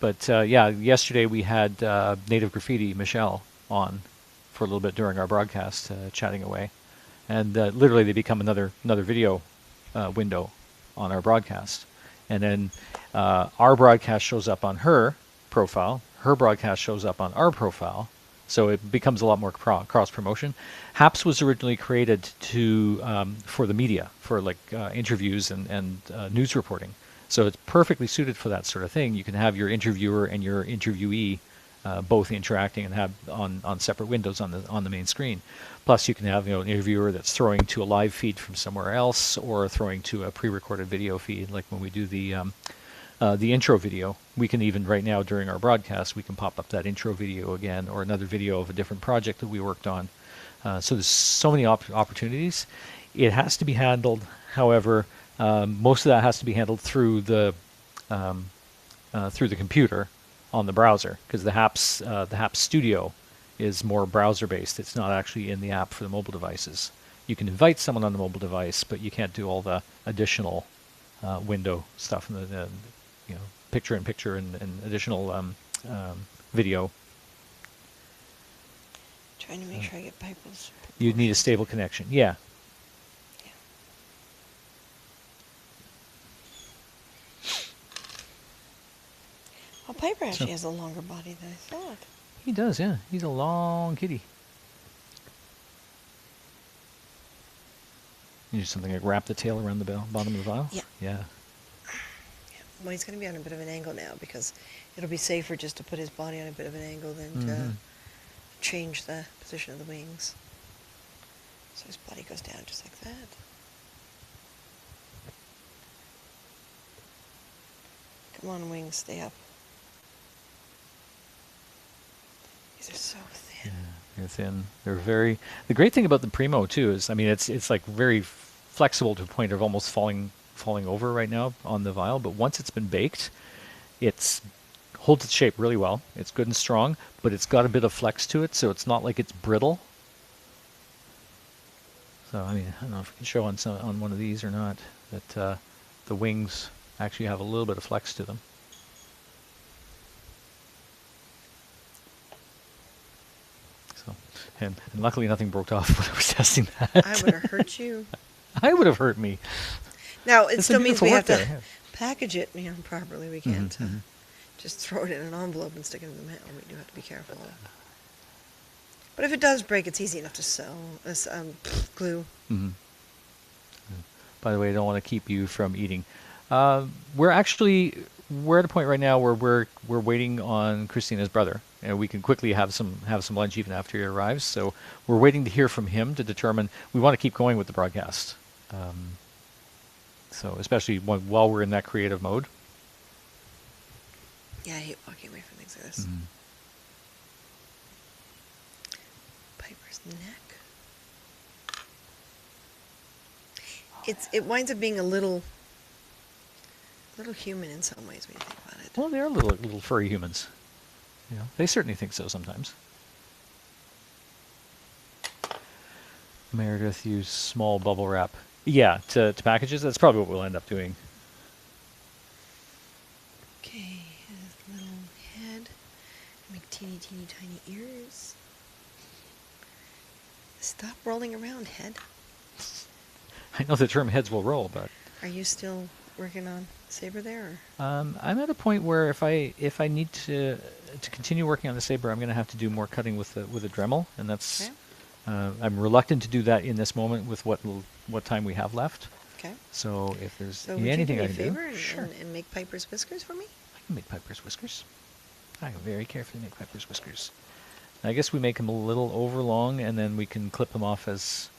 But yeah, yesterday we had Native Graffiti Michelle on for a little bit during our broadcast, chatting away, and literally they become another video window on our broadcast, and then our broadcast shows up on her profile. Her broadcast shows up on our profile, so it becomes a lot more cross promotion. Haps was originally created to for the media, for like interviews and news reporting. So it's perfectly suited for that sort of thing. You can have your interviewer and your interviewee both interacting and have on separate windows on the main screen. Plus, you can have an interviewer that's throwing to a live feed from somewhere else, or throwing to a pre-recorded video feed, like when we do the intro video. We can even right now during our broadcast, we can pop up that intro video again, or another video of a different project that we worked on. So there's so many opportunities. It has to be handled, however. Most of that has to be handled through the computer on the browser, because the Haps Studio is more browser based. It's not actually in the app for the mobile devices. You can invite someone on the mobile device, but you can't do all the additional window stuff, and the picture-in-picture and additional video. Trying to make sure I get Piper's... You'd need a stable connection. Yeah. Well, Piper actually has a longer body than I thought. He does, yeah. He's a long kitty. You do something like wrap the tail around the bottom of the vial? Yeah. Yeah. Well, he's going to be on a bit of an angle now, because it'll be safer just to put his body on a bit of an angle than to change the position of the wings. So his body goes down just like that. Come on, wings, stay up. These are so thin. Yeah, they're thin. They're very... The great thing about the Primo, too, is, I mean, it's like very flexible to a point of almost falling over right now on the vial, but once it's been baked, it holds its shape really well. It's good and strong, but it's got a bit of flex to it, so it's not like it's brittle. So, I mean, I don't know if we can show on one of these or not, that the wings actually have a little bit of flex to them. So, and luckily nothing broke off when I was testing that. I would have hurt you. I would have hurt me. Now, it It's still a means beautiful we have work to there, yeah. package it properly. We can't just throw it in an envelope and stick it in the mail. We do have to be careful. But if it does break, it's easy enough to sew, glue. Mm-hmm. By the way, I don't want to keep you from eating. We're at a point right now where we're waiting on Christina's brother, and we can quickly have some lunch even after he arrives. So we're waiting to hear from him to determine. We want to keep going with the broadcast. So especially while we're in that creative mode. Yeah, I hate walking away from things like this. Mm-hmm. Piper's neck. It winds up being a little human in some ways when you think about it. Well, they are little furry humans. You know, they certainly think so sometimes. Meredith used small bubble wrap. Yeah, to packages. That's probably what we'll end up doing. Okay, his little head. Make teeny tiny ears. Stop rolling around, head. I know the term heads will roll, but Are you still working on Saber there? Or? I'm at a point where if I need to continue working on the Saber, I'm going to have to do more cutting with a Dremel, and that's Okay. I'm reluctant to do that in this moment with what time we have left. Okay. So if there's So would anything you I do me can a favor do, sure. and make Piper's whiskers for me? I can make Piper's whiskers. I can very carefully make Piper's whiskers. I guess we make them a little overlong, and then we can clip them off as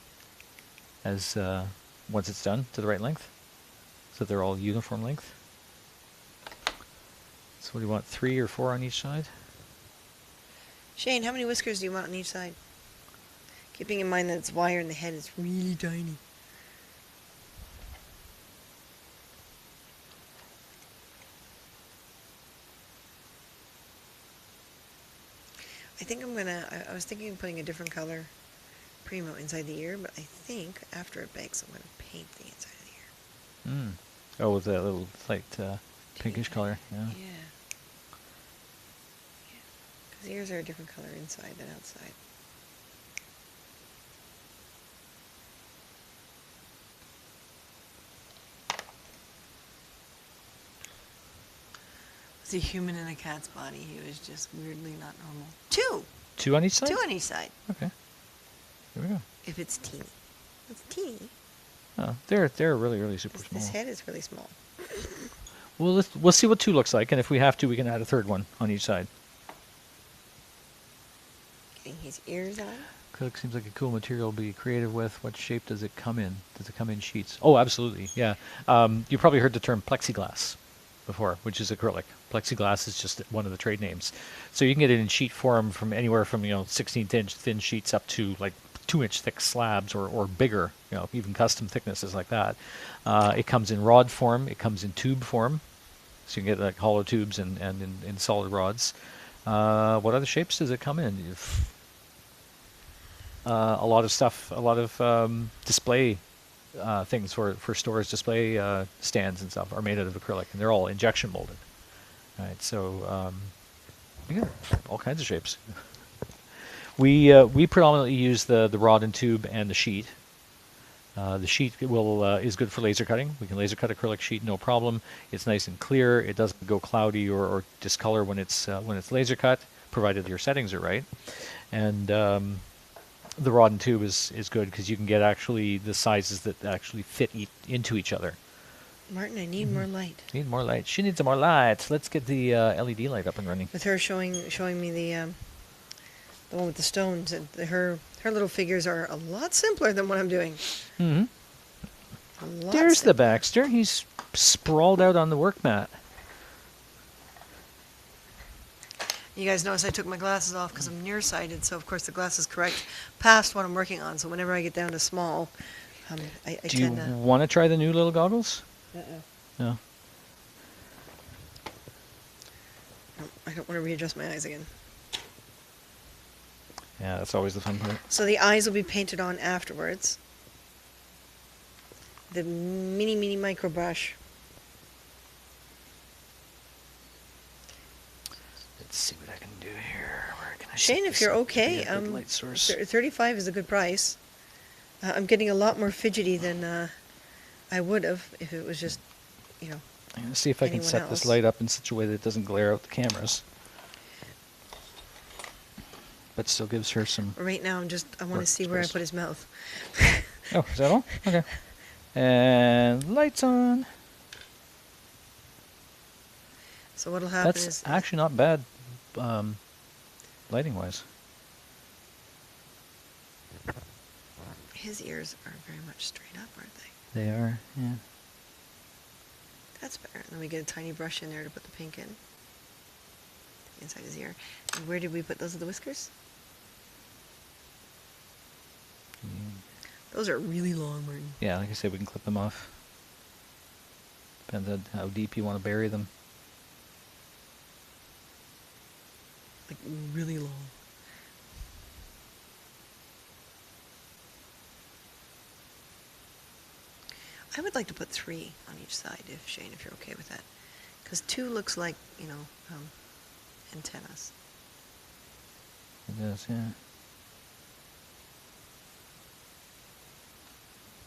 once it's done to the right length, so they're all uniform length. So what do you want, 3 or 4 on each side? Shane, how many whiskers do you want on each side? Keeping in mind that it's wire and the head is really tiny. I think I was thinking of putting a different color Primo inside the ear, but I think after it bakes, I'm going to paint the inside of the ear. Mm. Oh, with that little light pinkish color. Yeah. Yeah. Because ears are a different color inside than outside. It's a human in a cat's body. He was just weirdly not normal. 2! 2 on each side? 2 on each side. Okay. Here we go. If it's teeny. It's teeny. Oh, they're really super small. This head is really small. Well, we'll see what 2 looks like, and if we have to, we can add a 3rd one on each side. Getting his ears on. Acrylic seems like a cool material to be creative with. What shape does it come in? Does it come in sheets? Oh, absolutely, yeah. You probably heard the term plexiglass before, which is acrylic. Plexiglass is just one of the trade names. So you can get it in sheet form from anywhere from 16-inch thin sheets up to like 2-inch thick slabs or bigger, even custom thicknesses like that. It comes in rod form. It comes in tube form. So you can get like hollow tubes and in solid rods. What other shapes does it come in? A lot of stuff, a lot of display things for stores, display stands and stuff are made out of acrylic, and they're all injection molded. All right, so yeah, all kinds of shapes. We predominantly use the rod and tube and the sheet. The sheet is good for laser cutting. We can laser cut acrylic sheet, no problem. It's nice and clear. It doesn't go cloudy or discolor when it's laser cut, provided your settings are right. And the rod and tube is good because you can get actually the sizes that actually fit into each other. Martin, I need more light. Need more light. She needs some more light. Let's get the LED light up and running. With her showing me the one with the stones, and her little figures are a lot simpler than what I'm doing. Mm-hmm. There's There's the Baxter. He's sprawled out on the work mat. You guys notice I took my glasses off because I'm nearsighted, so of course the glasses correct past what I'm working on. So whenever I get down to small, I Do you tend to. want to try the new little goggles? No. No, I don't want to readjust my eyes again. Yeah, that's always the fun part. So the eyes will be painted on afterwards. The mini micro brush. Let's see what I can do here. Where can I Shane, set if this you're up to okay, be a good light source? 35 is a good price. I'm getting a lot more fidgety than I would have if it was just, I'm going to see if I can anyone set this else. light up in such a way that it doesn't glare out the cameras. but still gives her some. Right now, I want to see where I space. put his mouth. Oh, is that all? Okay. And lights on. So what'll happen That's is actually not bad, lighting wise. his ears are very much straight up, aren't they? They are, yeah. That's better. And then we get a tiny brush in there to put the pink in. Inside his ear. And where did we put those? Are the whiskers? Those are really long, Martin. Yeah, like I said, we can clip them off. Depends on how deep you want to bury them. Like, really long. I would like to put 3 on each side, Shane, if you're okay with that. Because 2 looks like, antennas. It does, yeah.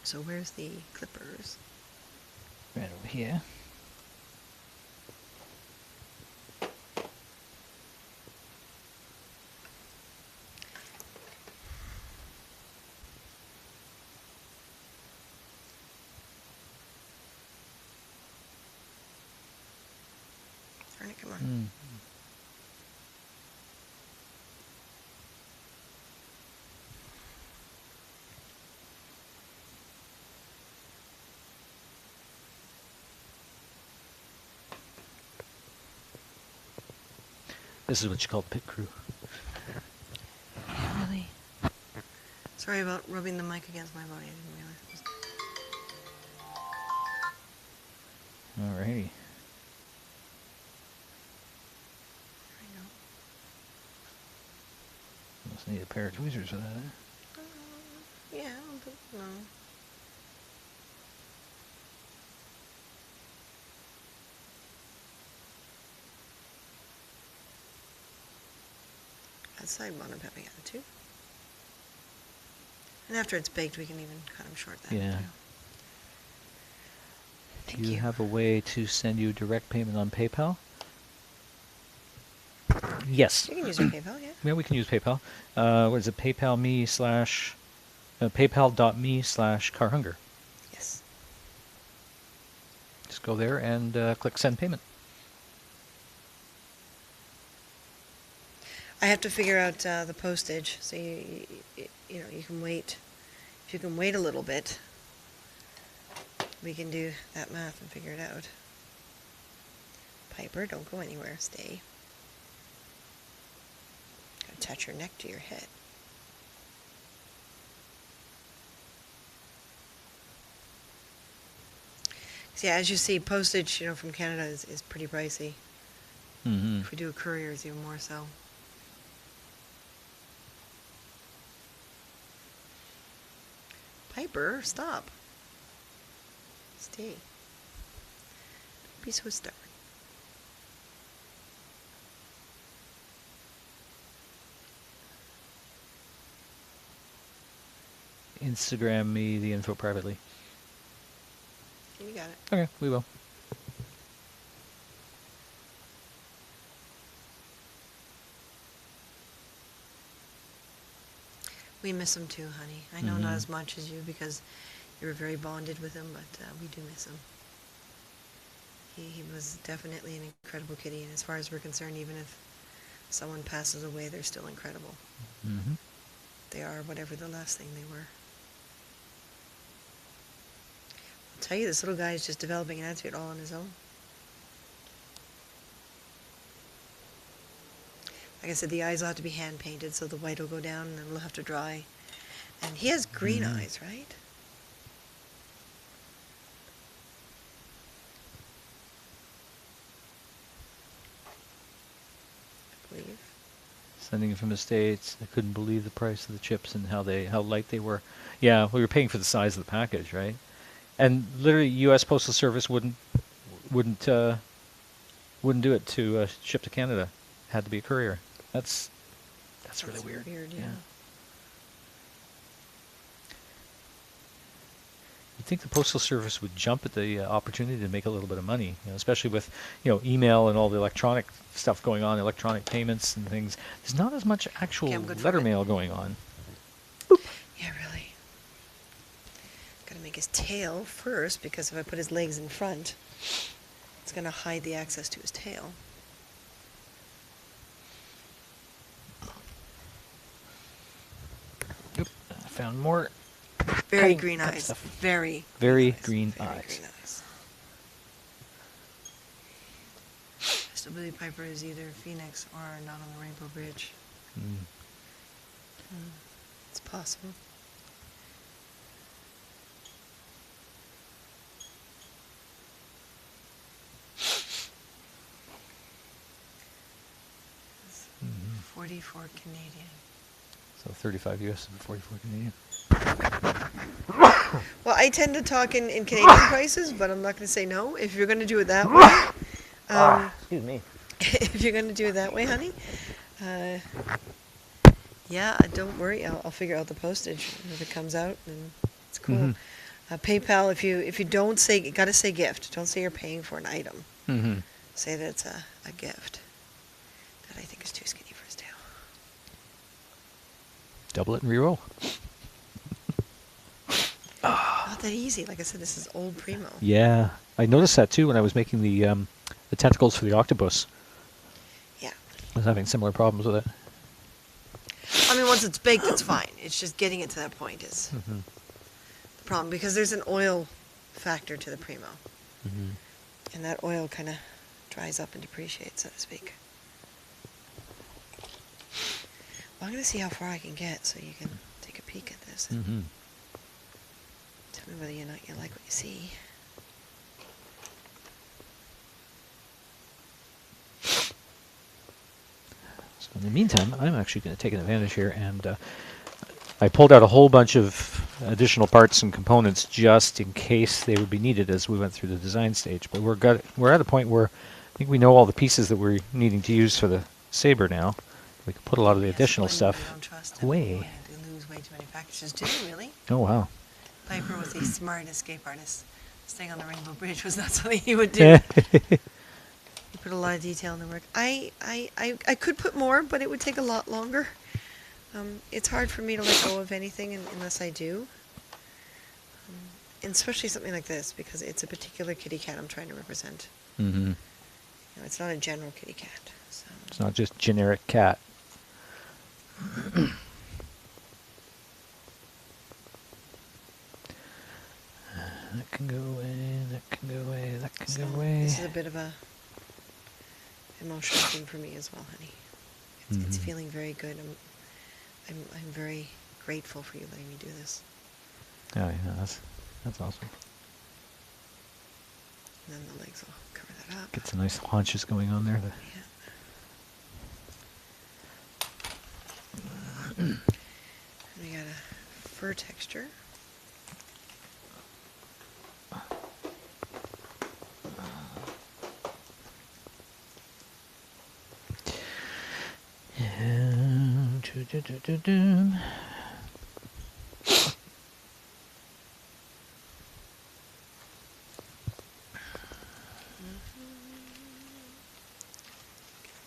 So where's the clippers? Right over here. All right, come on. Mm. This is what you call pit crew. Really? Sorry about rubbing the mic against my body. I didn't realize. Alrighty. I know. Must need a pair of tweezers for that, eh? Yeah, but no. That side bottom pepping out too. And after it's baked, we can even cut them short then. Yeah. too. Do Thank you have a way to send you direct payment on PayPal? Yes. You can use your PayPal, yeah. Yeah, we can use PayPal. What is it? PayPal.me/carhunger. Yes. Just go there and click send payment. I have to figure out the postage, so you can wait. If you can wait a little bit, we can do that math and figure it out. Piper, don't go anywhere. Stay. Gotta attach your neck to your head. So yeah, as you see, postage, from Canada is pretty pricey. Mm-hmm. If we do a courier, it's even more so. Piper, stop. Stay. Don't be so stubborn. Instagram me the info privately. You got it. Okay, we will. We miss him too, honey. I know not Mhm. as much as you because you were very bonded with him, but we do miss him. He was definitely an incredible kitty, and as far as we're concerned, even if someone passes away, they're still incredible. Mm-hmm. They are whatever the last thing they were. I'll tell you, this little guy is just developing an attitude all on his own. Like I said, the eyes will have to be hand painted, so the white will go down and then it'll have to dry. And he has green Mhm. eyes, right? I believe. Sending it from the States. I couldn't believe the price of the chips and how light they were. Yeah, we were paying for the size of the package, right? And literally, U.S. Postal Service wouldn't do it to ship to Canada. Had to be a courier. That's really weird. Yeah. You'd think the Postal Service would jump at the opportunity to make a little bit of money, especially with email and all the electronic stuff going on, electronic payments and things. There's not as much actual Okay, I'm good for letter it. mail going on. Yeah, really. Gotta make his tail first, because if I put his legs in front, it's gonna hide the access to his tail. Yep, I found more. Very Cut green eyes. stuff. Very Very eyes. green Very eyes. green eyes. Still believe Piper is either Phoenix or not on the Rainbow Bridge. Mm. It's possible. Mhm. 44 Canadian. So 35 US and 44 Canadian. Well, I tend to talk in Canadian prices, but I'm not going to say no. If you're going to do it that way, Excuse me. if you're going to do it that way, honey, yeah, don't worry. I'll figure out the postage. If it comes out, then it's cool. Mhm. PayPal, if you don't say, gotta say gift. Don't say you're paying for an item. Mm-hmm. Say that it's a gift. That I think is too skinny for his tail. Double it and re-roll. Not that easy. Like I said, this is old Primo. Yeah, I noticed that too when I was making the tentacles for the octopus. Yeah. I was having similar problems with it. I mean, once it's baked, it's fine. It's just getting it to that point is Mm-hmm. the problem, because there's an oil factor to the Primo, Mm-hmm. and that oil kind of dries up and depreciates, so to speak. Well, I'm going to see how far I can get, so you can take a peek at this and Mm-hmm. tell me whether you like what you see. So in the meantime, I'm actually going to take an advantage here, and I pulled out a whole bunch of additional parts and components just in case they would be needed as we went through the design stage. But we're at a point where I think we know all the pieces that we're needing to use for the Saber now. We can put a lot of the Yes, additional one you stuff don't trust him. away. Boy, they lose way too many packages. Do you really? Oh, wow. Piper was a smart escape artist. Staying on the Rainbow Bridge was not something he would do. He put a lot of detail in the work. I could put more, but it would take a lot longer. It's hard for me to let go of anything unless I do. And especially something like this, because it's a particular kitty cat I'm trying to represent. Mm-hmm. It's not a general kitty cat. So. It's not just generic cat. That can go away, that can go away, that can So go away. this is a bit of a emotional thing for me as well, honey. It's Mhm. feeling very good. I'm very grateful for you letting me do this. Oh, yeah, that's awesome. And then the legs will cover that up. Get some nice haunches going on there. Yeah. We got a fur texture.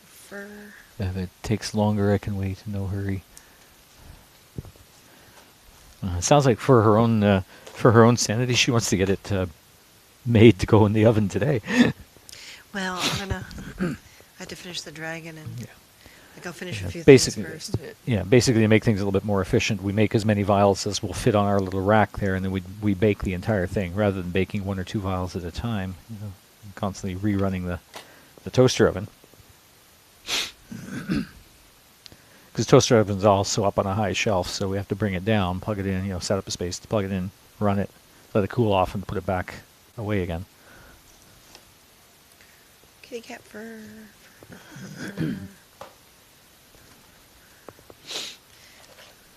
Fur. If it takes longer, I can wait. No hurry. It sounds like for her own sanity, she wants to get it made to go in the oven today. Well, I have to finish the dragon, and Yeah. I'll finish a few things Basically, first. basically to make things a little bit more efficient, we make as many vials as will fit on our little rack there, and then we bake the entire thing rather than baking 1 or 2 vials at a time. Constantly rerunning the toaster oven. Because toaster oven's also up on a high shelf, so we have to bring it down, plug it in, set up a space to plug it in, run it, let it cool off, and put it back away again. Kitty cat fur.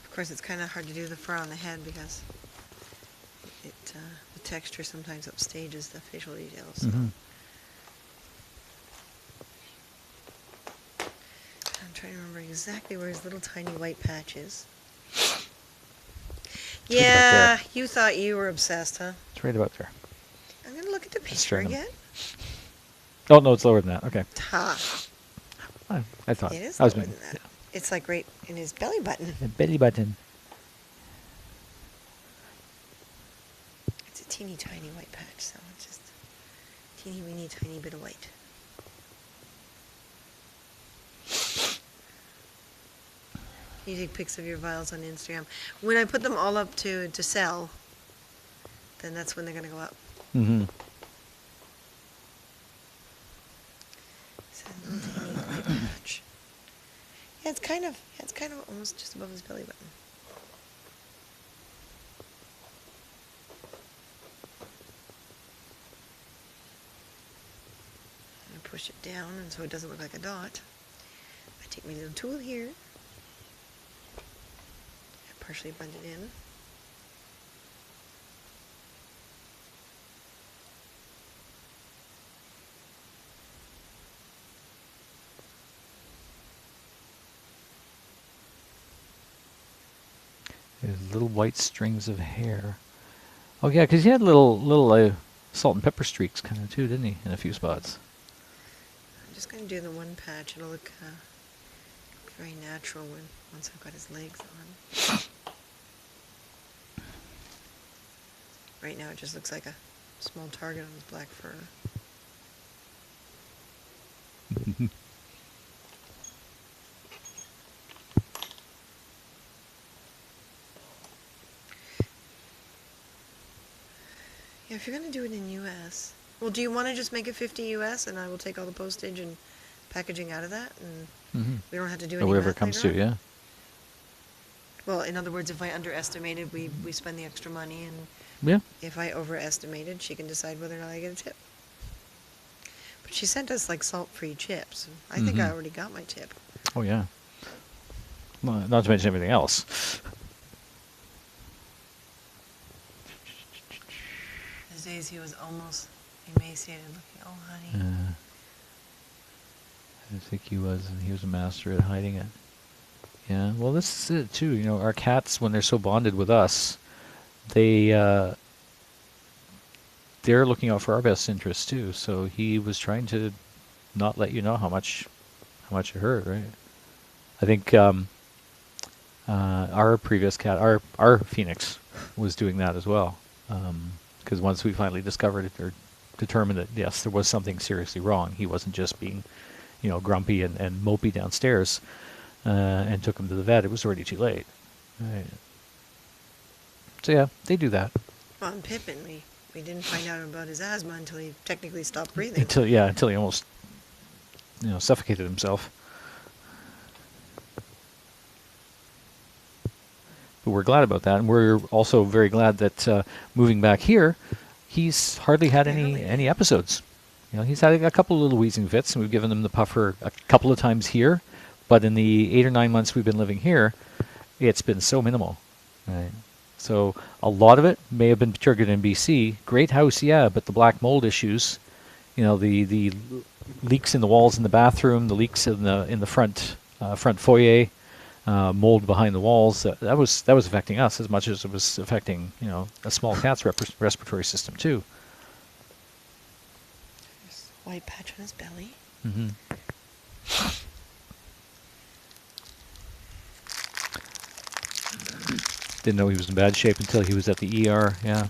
Of course, it's kind of hard to do the fur on the head because the texture sometimes upstages the facial details. So. Mhm. I'm trying to remember exactly where his little tiny white patch is. right Yeah, there. you thought you were obsessed, huh? It's right about there. I'm going to look at the picture sternum. again. Oh, no, it's lower than that. Okay. Ha. I thought. It is I was lower being- than that. It's like right in his belly button. The belly button. It's a teeny tiny white patch, so it's just teeny weeny tiny bit of white. You take pics of your vials on Instagram. When I put them all up to sell, then that's when they're going to go up. Mm-hmm. It's a little teeny white patch. Yeah, it's kind of almost just above his belly button. I'm going to push it down and so it doesn't look like a dot. I take my little tool here. I partially blend it in. There's little white strings of hair. Oh yeah, because he had little salt and pepper streaks kind of too, didn't he? In a few spots. I'm just going to do the one patch. It'll look very natural once I've got his legs on. Right now it just looks like a small target on his black fur. Yeah, if you're going to do it in U.S., well, do you want to just make it 50 U.S. and I will take all the postage and packaging out of that, and we don't have to do Or any whatever it math comes later to, on? yeah. Well, in other words, if I underestimated, we spend the extra money, and Yeah. if I overestimated, she can decide whether or not I get a tip. But she sent us like salt-free chips. I think I already got my tip. Oh yeah. Well, not to mention everything else. Those days he was almost emaciated looking. Oh, honey. I think he was a master at hiding it. Yeah. Well, this is it too. You know, our cats, when they're so bonded with us, they're looking out for our best interests too. So he was trying to not let you know how much it hurt, right? I think our previous cat, our Phoenix, was doing that as well. Because once we finally discovered it or determined that yes, there was something seriously wrong, he wasn't just being, grumpy and mopey downstairs, and took him to the vet. It was already too late. Right. So yeah, they do that. Well, and Pippin, we didn't find out about his asthma until he technically stopped breathing. Until he almost, suffocated himself. But we're glad about that, and we're also very glad that moving back here, he's hardly had any episodes. He's had a couple of little wheezing fits, and we've given him the puffer a couple of times here, but in the 8 or 9 months we've been living here, it's been so minimal. Right. So a lot of it may have been triggered in BC. Great house, yeah, but the black mold issues, the leaks in the walls in the bathroom, the leaks in the front foyer, mold behind the walls. That was affecting us as much as it was affecting a small cat's respiratory system too. There's a white patch on his belly. Mm-hmm. Didn't know he was in bad shape until he was at the ER. Yeah.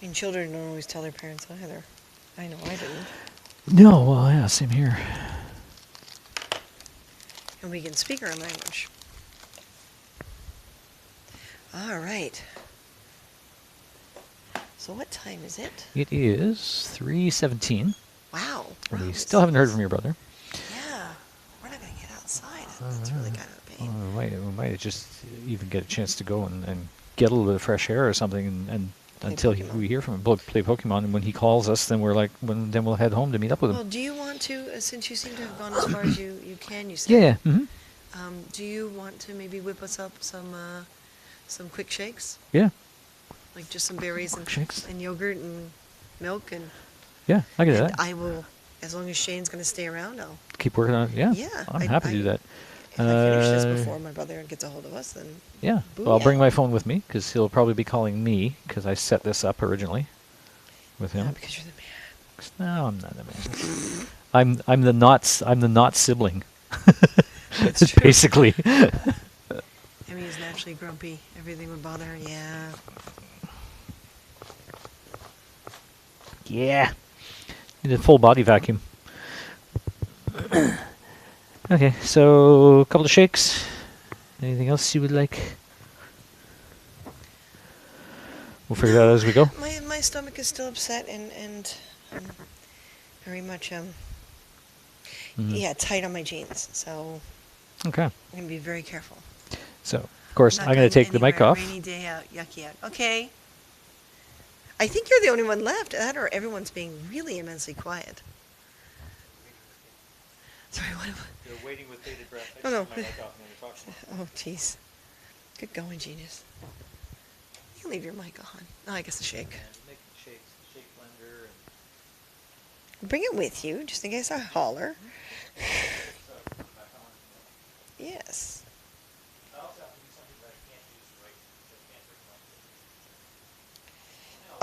I mean, children don't always tell their parents either. I know I didn't. No, well, yeah, same here. And we can speak our language. All right. So what time is it? It is 3:17. Wow. We Wow, still haven't heard from your brother. Yeah. We're not going to get outside. That's really kind of a pain. We might just even get a chance to go and get a little bit of fresh air or something, and until we hear from him, play Pokemon. And when he calls us, then then we'll head home to meet up with him. Well, do you want to, since you seem to have gone as far as you can, you said. Yeah. Mm-hmm. Do you want to maybe whip us up some quick shakes? Yeah. Like just some berries Quick shakes? and yogurt and milk and Yeah, I can do that. I will as long as Shane's going to stay around, I'll. Keep working on it. Yeah. Yeah, I'm happy to do that. If I finish this before my brother gets a hold of us, then. Yeah. Booyah. Well, I'll bring my phone with me because he'll probably be calling me because I set this up originally with him. Yeah, because you're the man. No, I'm not the man. I'm the not sibling. That's true. Basically. Emmy is naturally grumpy. Everything would bother her. Yeah. Yeah. Need a full body vacuum. Okay, so a couple of shakes. Anything else you would like? We'll figure it out as we go. My stomach is still upset and very much tight on my jeans. So Okay. I'm gonna be very careful. So, of course, Not I'm going to going take the mic anywhere. off. Rainy day out, yucky out. Okay. I think you're the only one left. That or everyone's being really immensely quiet. Sorry, what? You're waiting with bated breath. I just took my mic off and Oh, jeez. Good going, genius. You leave your mic on. Oh, I guess the shake. Make shake blender. Bring it with you, just in case I holler. Yes.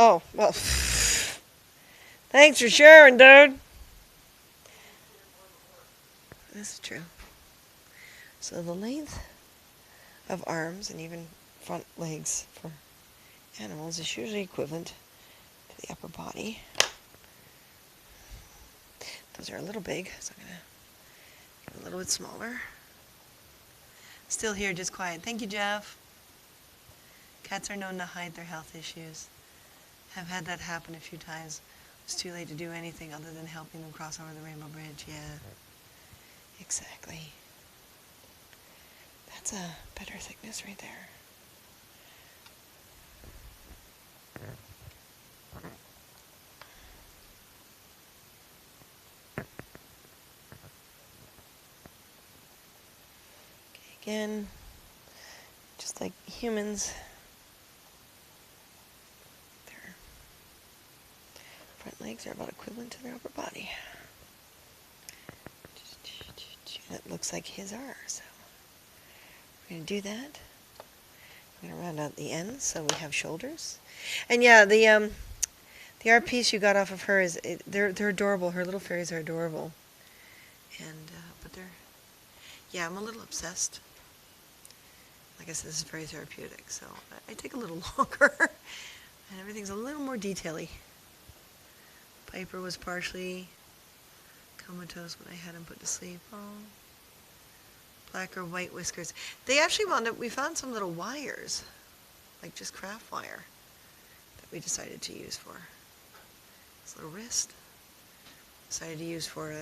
Oh, well. Thanks for sharing, dude. This is true. So the length of arms and even front legs for animals is usually equivalent to the upper body. Those are a little big, so I'm going to get a little bit smaller. Still here, just quiet. Thank you, Jeff. Cats are known to hide their health issues. Have had that happen a few times. It's too late to do anything other than helping them cross over the Rainbow Bridge. Yeah, exactly. That's a better thickness right there. Okay, again, just like humans, their front legs are about equivalent to their upper body. That looks like his are, so we're going to do that. We're going to round out the ends so we have shoulders. And yeah, the art piece you got off of her is they're adorable. Her little fairies are adorable. And but yeah, I'm a little obsessed. Like I said, this is very therapeutic, so I take a little longer, and everything's a little more detail-y. Piper was partially comatose when I had him put to sleep. Oh. Black or white whiskers. They actually we found some little wires, like just craft wire, that we decided to use for his little wrist. Decided to use for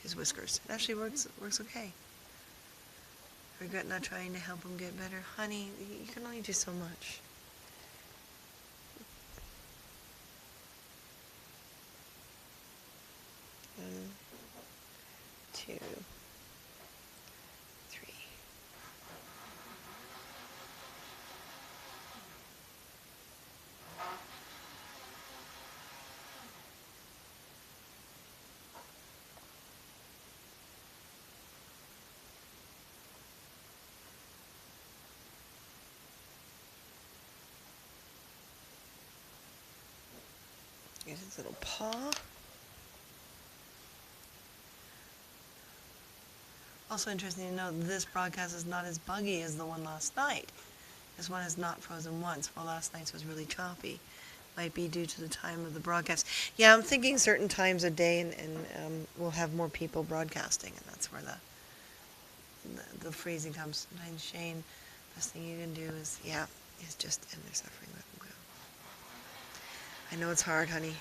his whiskers. It actually works okay. Regret not trying to help him get better. Honey, you can only do so much. One, two, three. Here's his little paw. Also interesting to note, this broadcast is not as buggy as the one last night. This one is not frozen once, while last night's was really choppy. Might be due to the time of the broadcast. Yeah, I'm thinking certain times a day, and we'll have more people broadcasting, and that's where the freezing comes. Sometimes, Shane, best thing you can do is just end their suffering, let them go. I know it's hard, honey.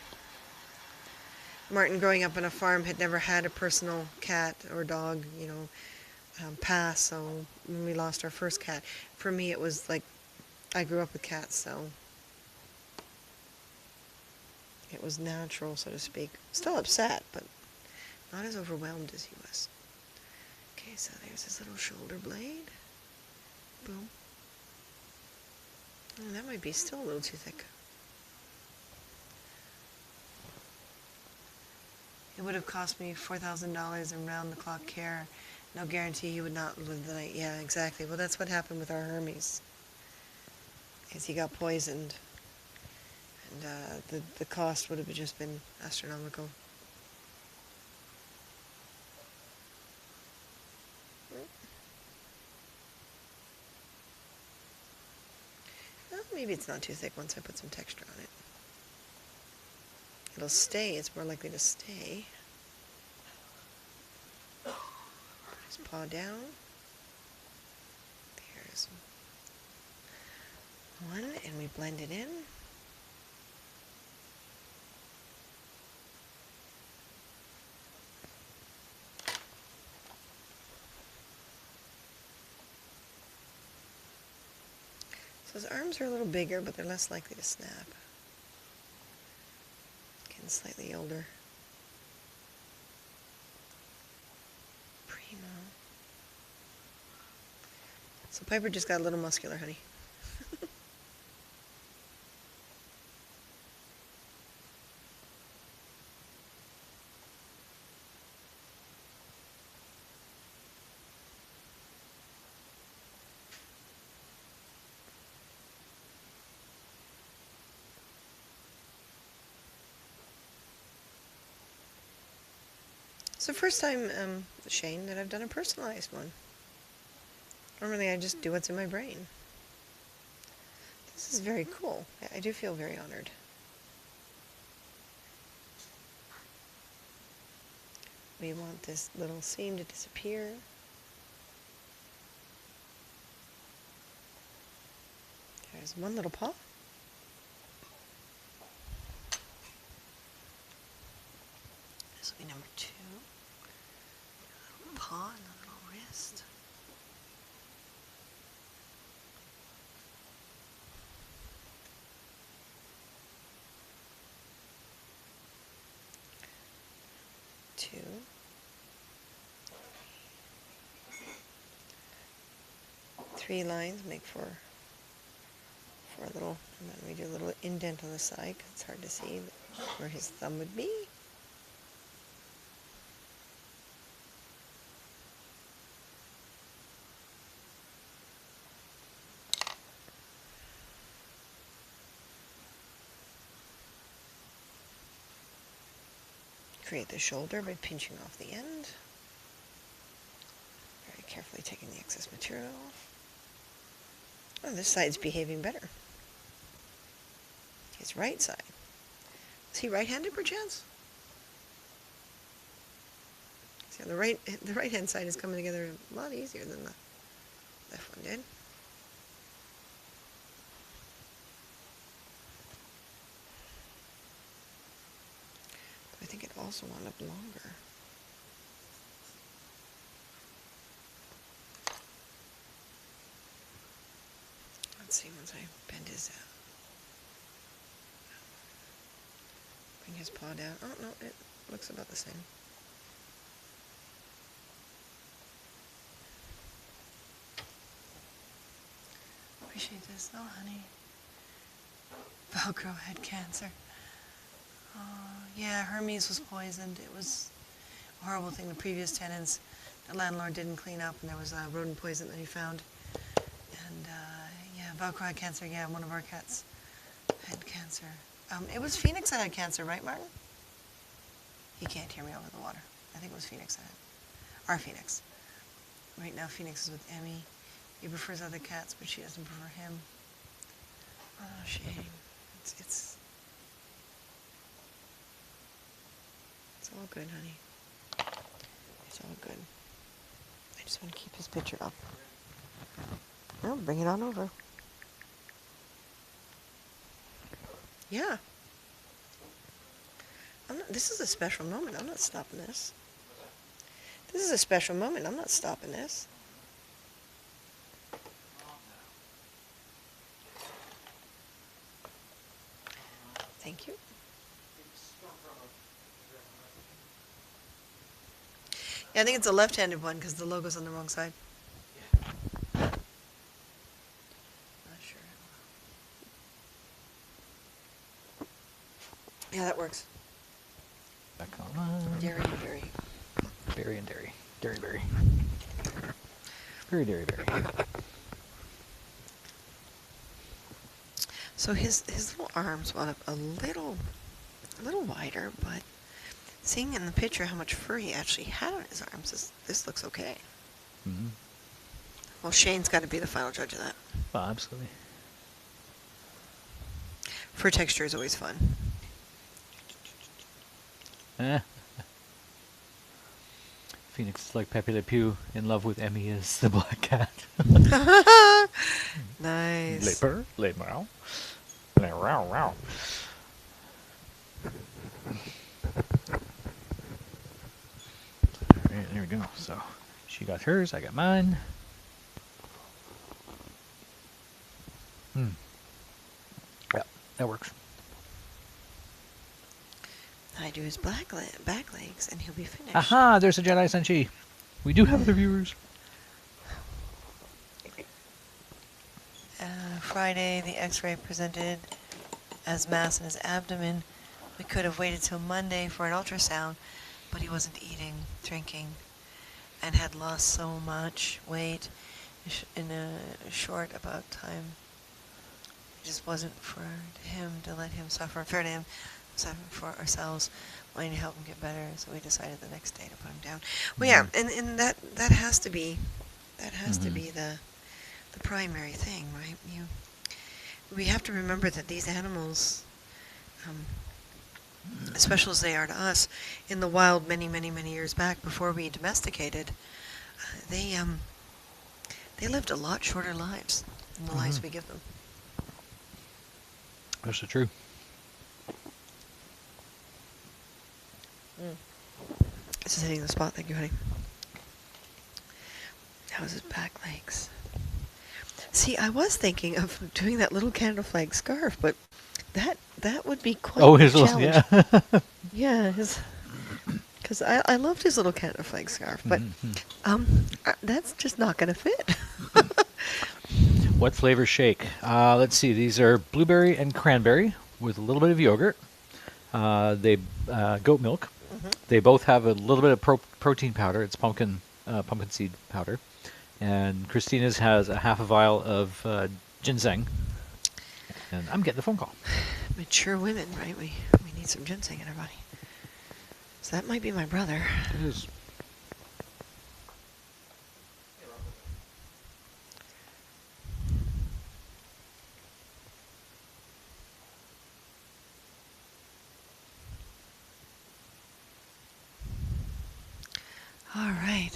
Martin, growing up on a farm, had never had a personal cat or dog, pass. So when we lost our first cat, for me it was like I grew up with cats, so it was natural, so to speak. Still upset, but not as overwhelmed as he was. Okay, so there's his little shoulder blade. Boom. Oh, that might be still a little too thick. It would have cost me $4,000 in round-the-clock care. No guarantee he would not live the night. Yeah, exactly. Well, that's what happened with our Hermes. Is he got poisoned, and the cost would have just been astronomical. Well, maybe it's not too thick once I put some texture on it. It'll stay. It's more likely to stay. His paw down. There's one, and we blend it in. So his arms are a little bigger, but they're less likely to snap. Getting slightly older. Primo. So Piper just got a little muscular, honey. It's the first time, Shane, that I've done a personalized one. Normally I just do what's in my brain. This is very cool. I do feel very honored. We want this little seam to disappear. There's one little paw. This will be number 2. A little paw and a little wrist. Two. 3 lines make for a little, and then we do a little indent on the side because it's hard to see where his thumb would be. Create the shoulder by pinching off the end. Very carefully taking the excess material off. Oh, this side's behaving better. His right side. Is he right-handed, perchance? See, the right-hand side is coming together a lot easier than the left one did. I think it also wound up longer. Let's see once I bend his bring his paw down. Oh no, it looks about the same. Appreciate this though, honey. Velcro had cancer. Yeah, Hermes was poisoned. It was a horrible thing. The previous tenants, the landlord didn't clean up, and there was a rodent poison that he found. And yeah, Velcro had cancer. Yeah, one of our cats had cancer. It was Phoenix that had cancer, right, Martin? He can't hear me over the water. I think it was Phoenix that had. Our Phoenix. Right now, Phoenix is with Emmy. He prefers other cats, but she doesn't prefer him. Oh, shame. It's all good, honey. It's all good. I just want to keep his picture up. Well, bring it on over. Yeah. This is a special moment. I'm not stopping this. This is a special moment. I'm not stopping this. Thank you. Yeah, I think it's a left-handed one because the logo's on the wrong side. Not sure. Yeah, that works. Back on. Dairy and berry. Berry and dairy. Dairy berry. Very dairy berry. So his little arms went up a little wider, but seeing in the picture how much fur he actually had on his arms, this looks okay. Mm-hmm. Well, Shane's got to be the final judge of that. Oh, absolutely. Fur texture is always fun. Phoenix is like Pepe Le Pew, in love with Emmy as the black cat. Nice. Leper, leper, row, row. Alright, there we go. So, she got hers, I got mine. Yep, that works. I do his back legs, and he'll be finished. Aha, there's a Jedi Senshi. We do have the viewers. Friday, the x-ray presented as mass in his abdomen. We could have waited till Monday for an ultrasound, but he wasn't eating, drinking, and had lost so much weight in a short about time. It just wasn't for him to let him suffer. Fair to him, suffering for ourselves, wanting to help him get better. So we decided the next day to put him down. Well, yeah, and that has to be the primary thing, right? We have to remember that these animals, as special as they are to us, in the wild many years back before we domesticated, they lived a lot shorter lives than the lives we give them. That's so true. This is hitting the spot. Thank you, honey. That was his back legs. See, I was thinking of doing that little Canada flag scarf, but that would be quite a his challenge. little, yeah. Yeah, because I loved his little Canada flag scarf, but that's just not going to fit. What flavor shake? Let's see. These are blueberry and cranberry with a little bit of yogurt. They goat milk. They both have a little bit of protein powder. It's pumpkin seed powder. And Christina's has a half a vial of ginseng. And I'm getting the phone call. Mature women, right? We need some ginseng in our body. So that might be my brother. It is. All right.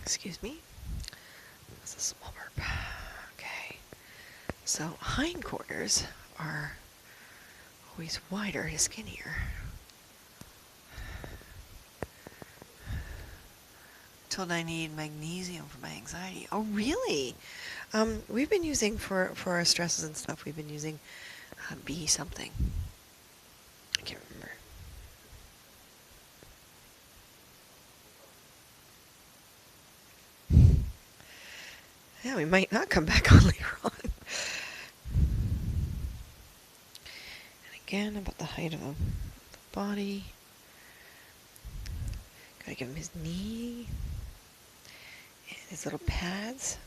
Excuse me. That's a small burp. Okay. So hindquarters are always wider, his skinnier. Told I need magnesium for my anxiety. Oh, really? We've been using for our stresses and stuff. We've been using B something. I can't remember. Yeah, we might not come back on later on. And again, about the height of the body. Gotta give him his knee. And his little pads.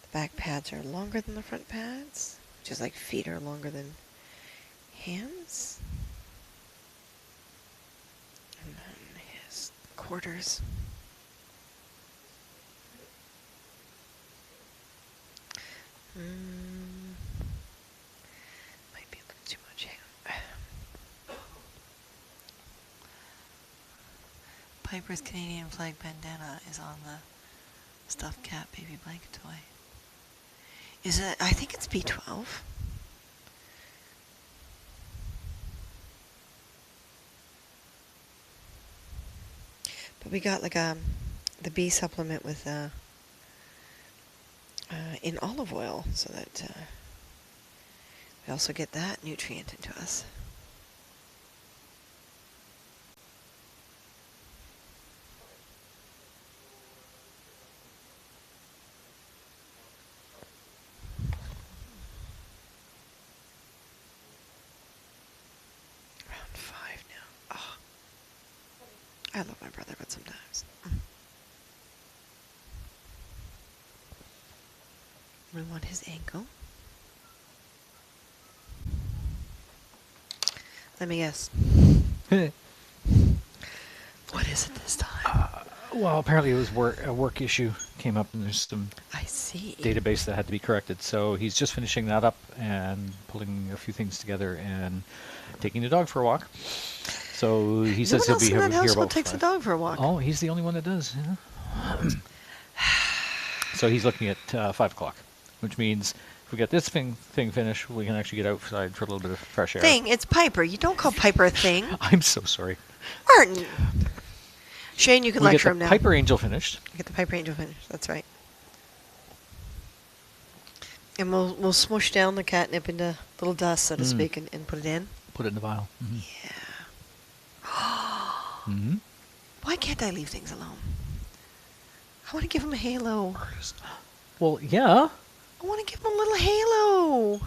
The back pads are longer than the front pads. Just like feet are longer than hands. And then his quarters. Might be a little too much. Hang on. Piper's Canadian flag bandana is on the stuffed cat baby blanket toy. Is it? I think it's B12. But we got like the B supplement with in olive oil, so that we also get that nutrient into us. I love my brother, but sometimes. We want his ankle. Let me guess. What is it this time? Well, apparently it was a work issue came up, and there's some I see. database that had to be corrected. So he's just finishing that up and pulling a few things together and taking the dog for a walk. So he No says one he'll else be in that here household about takes the 5. dog for a walk. Oh, he's the only one that does. Yeah. So he's looking at 5 o'clock, which means if we get this thing finished, we can actually get outside for a little bit of fresh air. Thing, it's Piper. You don't call Piper a thing. I'm so sorry. Martin. Shane, you can We get lecture the him now. Piper Angel finished. Get the Piper Angel finished. That's right. And we'll smush down the catnip into little dust, so to speak, and put it in. Put it in the vial. Mm-hmm. Yeah. Mm-hmm. Why can't I leave things alone? I want to give him a halo. Well, yeah. I want to give him a little halo.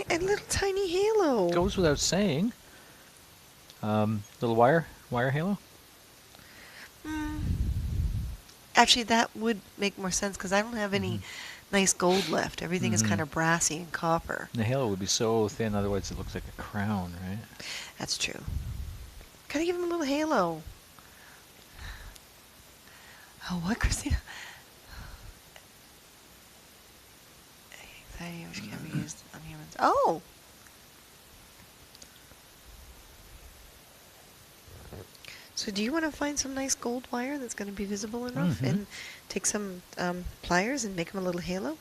A little tiny halo. Goes without saying. Little wire halo. Actually, that would make more sense because I don't have any nice gold left. Everything is kind of brassy and copper. The halo would be so thin, otherwise it looks like a crown, right? That's true. Gotta give him a little halo. Oh, what, Christina? Anxiety which can be used on humans. Oh! So do you want to find some nice gold wire that's going to be visible enough and take some pliers and make him a little halo?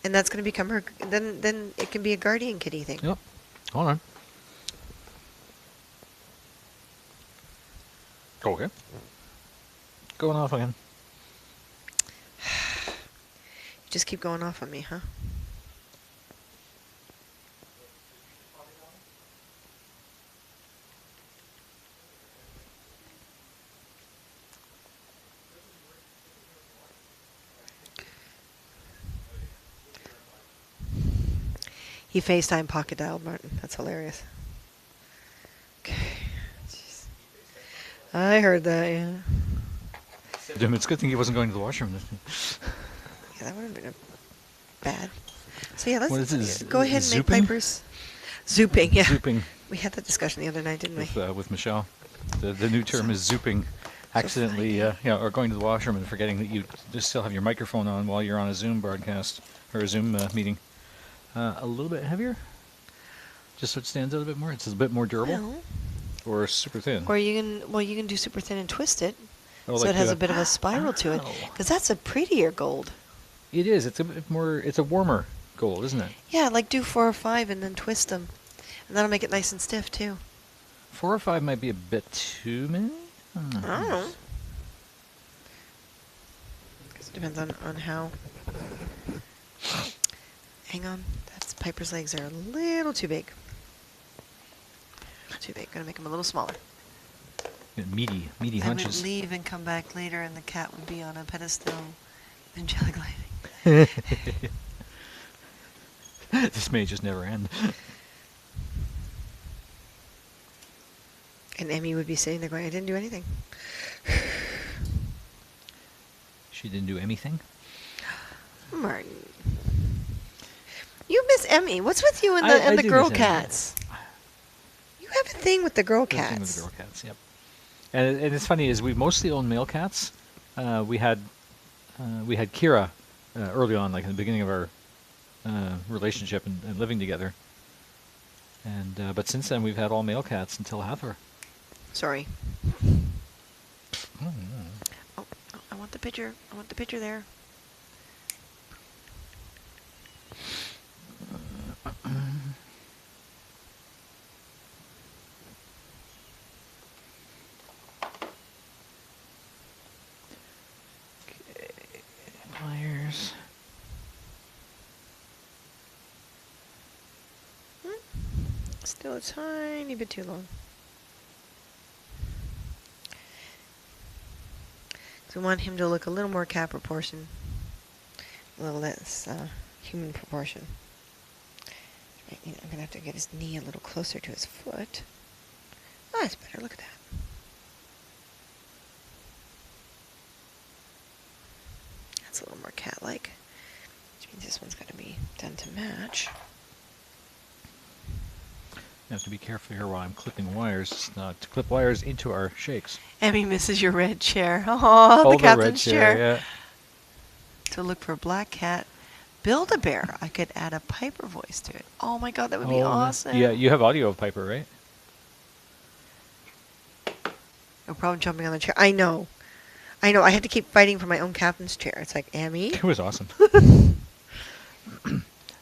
And that's going to become her, then it can be a guardian kitty thing. Yep. Hold on. Okay. Going off again. You just keep going off on me, huh? He FaceTime pocket dialed Martin. That's hilarious. Okay. Jeez. I heard that, yeah. It's a good thing he wasn't going to the washroom. Yeah, that would have been bad. So yeah, let's What is this, go ahead and make zooping? Piper's. Zooping, yeah. Zooping We had that discussion the other night, didn't we? with Michelle. The new term is zooping. Accidentally, or going to the washroom and forgetting that you just still have your microphone on while you're on a Zoom broadcast or a Zoom meeting. A little bit heavier, just so it stands out a bit more. It's a bit more durable, Well, or super thin. or you can do super thin and twist it, Oh, so like it has the- a bit of a spiral to it, Ow. because that's a prettier gold. It is. It's a bit more. It's a warmer gold, isn't it? Yeah, like do 4 or 5 and then twist them, and that'll make it nice and stiff too. 4 or 5 might be a bit too many. I don't know. Guess it depends on how. Hang on, that's Piper's legs are a little too big. Too big. Gonna make them a little smaller. Meaty I would hunches. leave and come back later, and the cat would be on a pedestal, angelic lighting. This may just never end. And Emmy would be sitting there going, "I didn't do anything." She didn't do anything. Martin, you miss Emmy. What's with you and I the do girl miss Emmy. cats? You have a thing with the girl Good thing with cats. the girl cats. Yep. And it's funny is we mostly own male cats. We had Kira early on, like in the beginning of our relationship and living together. And but since then we've had all male cats until Hathor. Sorry. Oh, Oh, I want the picture. I want the picture there. Pliers. Still a tiny bit too long. So we want him to look a little more cat proportion, a little less human proportion. I'm gonna have to get his knee a little closer to his foot. Oh, that's better. Look at that. That's a little more cat-like, which means this one's got to be done to match. You have to be careful here while I'm clipping wires, not to clip wires into our shakes. Emmy misses your red chair. Oh, the Red captain's chair. Yeah. To look for a black cat. Build-A-Bear. I could add a Piper voice to it. Oh my god, that would be awesome. Yeah, you have audio of Piper, right? No problem jumping on the chair. I know. I had to keep fighting for my own captain's chair. It's like, Emmy? It was awesome.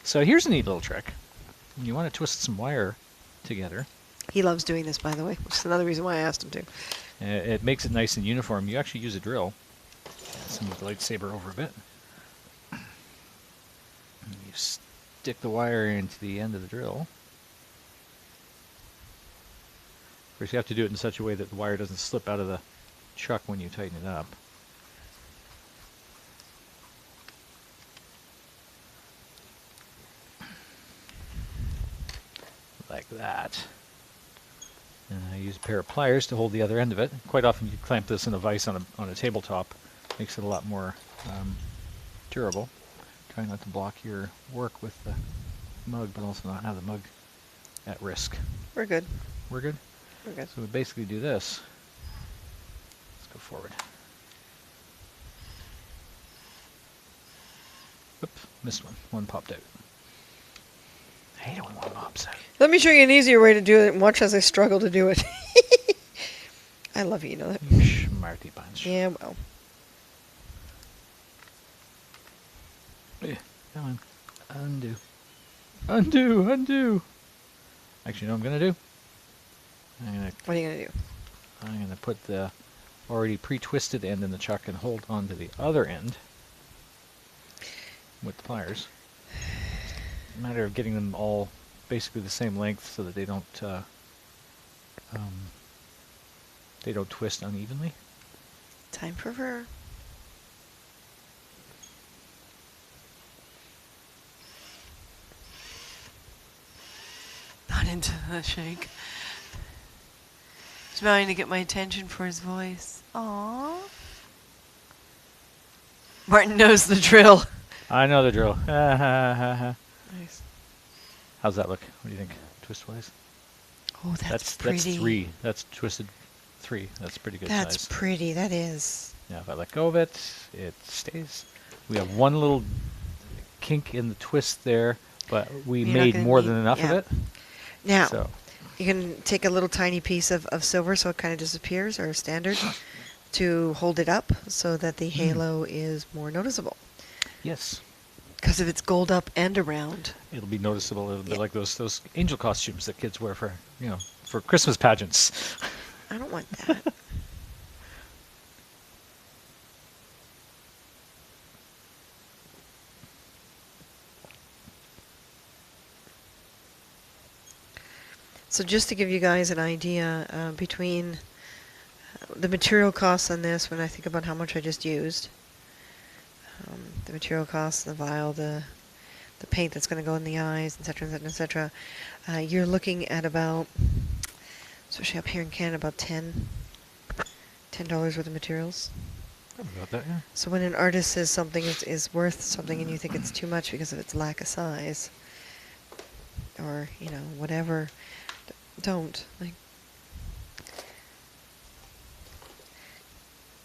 So here's a neat little trick. When you want to twist some wire together. He loves doing this, by the way, which is another reason why I asked him to. It makes it nice and uniform. You actually use a drill. Let's move the lightsaber over a bit. And you stick the wire into the end of the drill. Of course, you have to do it in such a way that the wire doesn't slip out of the chuck when you tighten it up. Like that. And I use a pair of pliers to hold the other end of it. Quite often you clamp this in a vise on a tabletop. Makes it a lot more durable. Try not to block your work with the mug, but also not have the mug at risk. We're good. We're good? We're good. So we basically do this. Let's go forward. Oops, missed one. One popped out. I hate it when one pops out. Let me show you an easier way to do it and watch as I struggle to do it. I love you, you know that? Smarty bunch. Yeah, well. Yeah, come on. Undo. Undo, undo. Actually, you know what I'm going to do? What are you going to do? I'm going to put the already pre-twisted end in the chuck and hold on to the other end with the pliers. It's a matter of getting them all basically the same length so that they don't twist unevenly. Time for her. Not into the shake. He's trying to get my attention for his voice. Aww. Martin knows the drill. I know the drill. Nice. How's that look? What do you think, twist-wise? Oh, that's pretty. That's 3. That's twisted 3. That's pretty good size. That's pretty. That is. Now, if I let go of it, it stays. We have one little kink in the twist there, but we made more than enough of it. Now, So, you can take a little tiny piece of silver so it kind of disappears, or standard, to hold it up so that the halo is more noticeable. yes, Because if it's gold up and around. it'll be noticeable. It'll be like those angel costumes that kids wear for for Christmas pageants. I don't want that. So just to give you guys an idea, between the material costs on this, when I think about how much I just used, the material costs, the vial, the paint that's going to go in the eyes, etc., etc., you're looking at about, especially up here in Canada, about $10 worth of materials. About that, yeah. So when an artist says something is worth something and you think it's too much because of its lack of size, or, whatever, don't.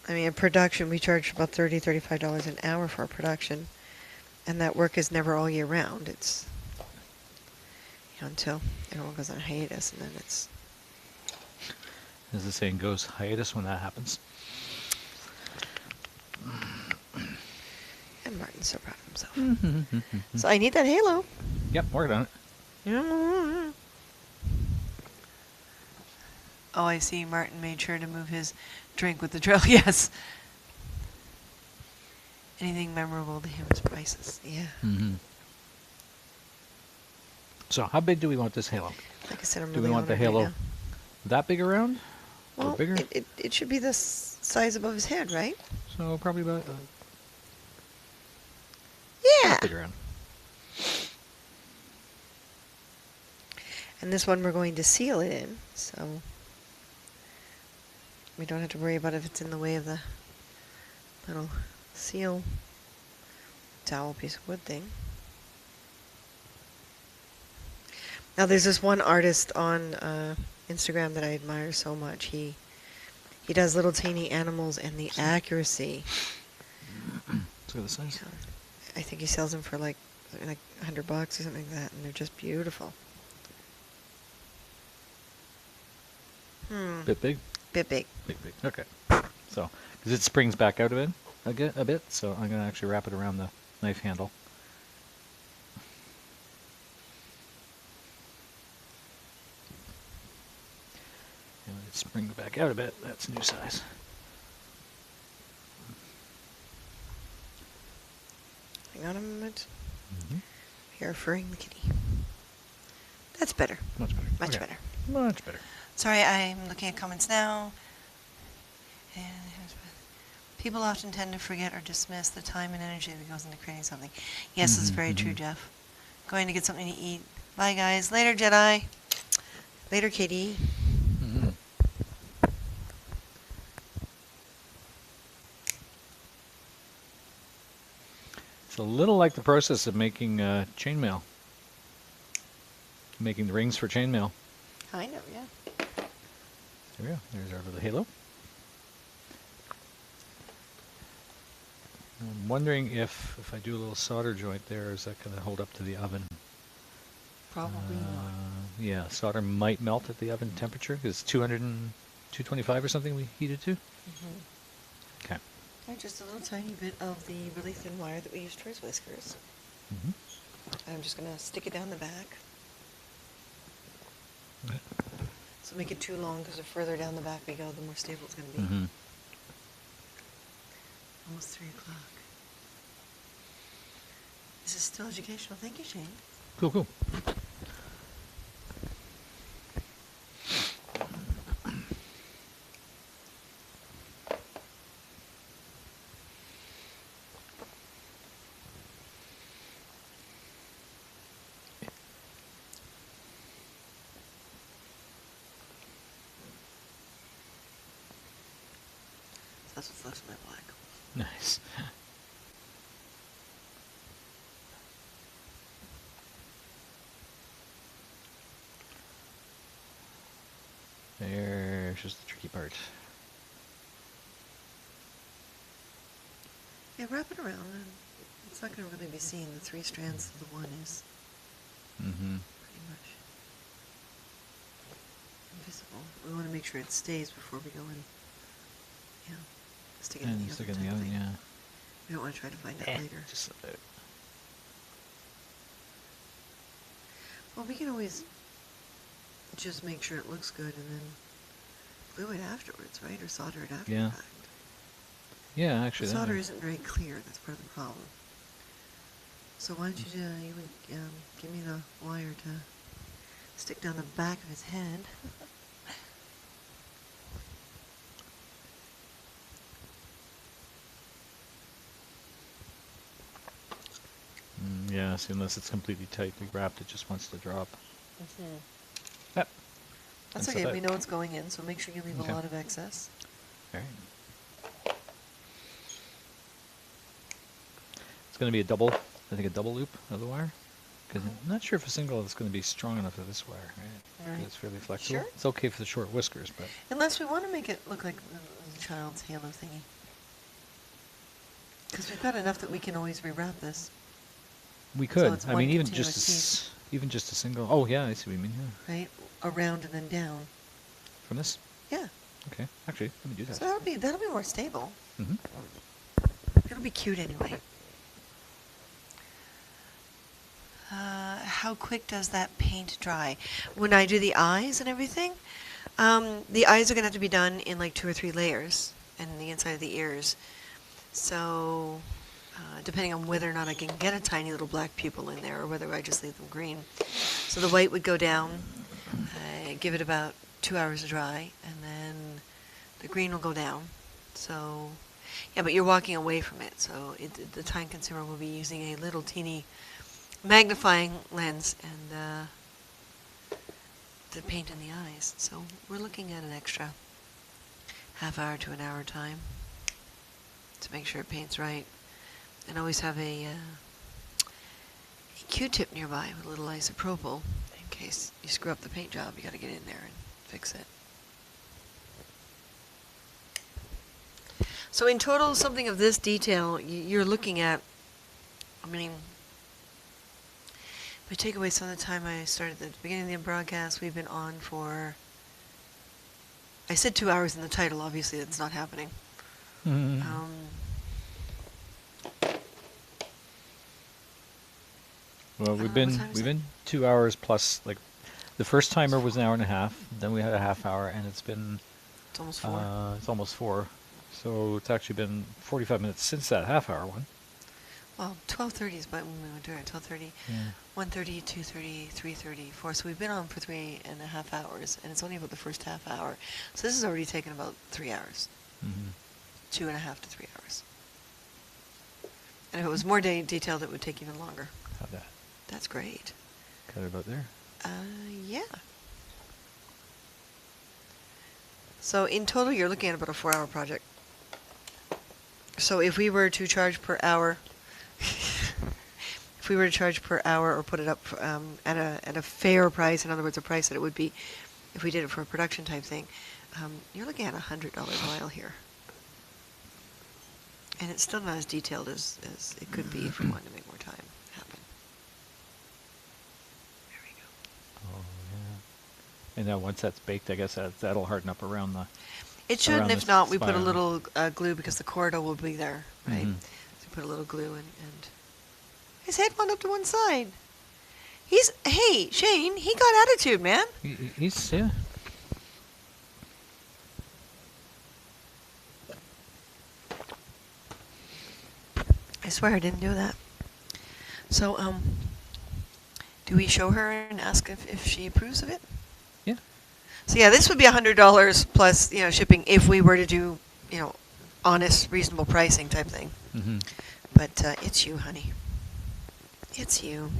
In production, we charge about $30, $35 an hour for a production, and that work is never all year round. It's, until everyone goes on hiatus, and then it's... As the saying goes, hiatus when that happens. And Martin's so proud of himself. So I need that halo. Yep, working on it. Oh, I see. Martin made sure to move his drink with the drill. Yes. Anything memorable to him is priceless. Yeah. So how big do we want this halo? Like I said, I'm Do really we want on the it right halo now. that big around? Well, or bigger? it should be the size above his head, right? So probably about Yeah. big around. And this one we're going to seal it in, so we don't have to worry about if it's in the way of the little seal towel piece of wood thing. Now there's this one artist on Instagram that I admire so much. He does little teeny animals, and the accuracy. Let's look at the size. I think he sells them for like $100 or something like that, and they're just beautiful. Bit big? Bit big. Big. Okay. So, because it springs back out of it a bit, so I'm going to actually wrap it around the knife handle. And it springs back out a bit. That's a new size. Hang on a moment. Mm-hmm. Here, furring the kitty. That's better. Much better. Much Okay. better. Much better. Sorry, I'm looking at comments now. And people often tend to forget or dismiss the time and energy that goes into creating something. Yes, it's very true, Jeff. Going to get something to eat. Bye, guys. Later, Jedi. Later, kitty. Mm-hmm. It's a little like the process of making chainmail. Making the rings for chainmail. I know, yeah. There we go. There's our little halo. I'm wondering if I do a little solder joint there, is that going to hold up to the oven? Probably not. Yeah, solder might melt at the oven temperature because 225 or something we heated to. Okay. And just a little tiny bit of the really thin wire that we use towards whiskers. Mm-hmm. I'm just going to stick it down the back. Okay. So make it too long, because the further down the back we go, the more stable it's going to be. Mm-hmm. Almost 3 o'clock. This is still educational. Thank you, Shane. Cool. That's what's left of my black. Nice. There's just the tricky part. Yeah, wrap it around. And it's not going to really be seen. The 3 strands of the one is Mm-hmm. pretty much invisible. We want to make sure it stays before we go in. Yeah. Stick it in the oven. Stick it in the type oven, thing. yeah. We don't want to try to find out later. Just about. Well, we can always just make sure it looks good and then glue it afterwards, right? Or solder it after Yeah. the fact. Yeah, actually. The that solder way. isn't very clear. That's part of the problem. So why don't you give me the wire to stick down the back of his head. Yeah, see, unless it's completely tightly wrapped, it just wants to drop. Mm-hmm. Yep. That's And okay. so We know it's going in, so make sure you leave Okay. a lot of excess. All right. It's going to be a double loop of the wire. Because I'm not sure if a single is going to be strong enough for this wire, right? 'Cause Right. it's fairly flexible. Sure. It's okay for the short whiskers, but Unless we want to make it look like the child's halo thingy. Because we've got enough that we can always rewrap this, we could. it's I one mean, even continuous just even just a single. Oh yeah, I see what you mean. Yeah. right? Around and then down. From this. Yeah. Okay. Actually, let me do that. So that'll be more stable. Mm-hmm. It'll be cute anyway. How quick does that paint dry? When I do the eyes and everything, the eyes are going to have to be done in like 2 or 3 layers, and the inside of the ears. So, depending on whether or not I can get a tiny little black pupil in there, or whether I just leave them green. So the white would go down, give it about 2 hours to dry, and then the green will go down. So, yeah, but you're walking away from it, so the time consumer will be using a little teeny magnifying lens, and the paint in the eyes. So we're looking at an extra half hour to an hour time to make sure it paints right. And always have a Q-tip nearby with a little isopropyl in case you screw up the paint job. You got to get in there and fix it. So in total, something of this detail, you're looking at, I mean, if I take away some of the time I started at the beginning of the broadcast, we've been on for, I said 2 hours in the title, obviously that's not happening. Mm. Well, we've been 2 hours plus. Like, the first timer was an hour and a half. Then we had a half hour, and it's been. It's almost 4. It's almost 4. So it's actually been 45 minutes since that half hour one. Well, 12:30 is when we were doing it. 12:30, Yeah. 1:30, 2:30, 3:30, 4. So we've been on for 3.5 hours, and it's only about the first half hour. So this has already taken about 3 hours. Mm-hmm. 2.5 to 3 hours. And if it was more detailed, it would take even longer. Have that. That's great. Cut it about there. Yeah. So in total, you're looking at about a 4-hour project. So if we were to charge per hour, or put it up at a fair price, in other words, a price that it would be if we did it for a production type thing, you're looking at $100 vial here. And it's still not as detailed as it could be if we wanted to make more time happen. There we go. Oh yeah. And then once that's baked, I guess that'll harden up around the. It should, and around if the not, we put a spiral. little glue because the corridor will be there, right? Mhm. So put a little glue and his head went up to one side. Hey, Shane, he got attitude, man. He's yeah. I swear I didn't do that. So, do we show her and ask if she approves of it? Yeah. So yeah, this would be $100 plus, shipping if we were to do, honest, reasonable pricing type thing. Mm-hmm. But it's you, honey. It's you.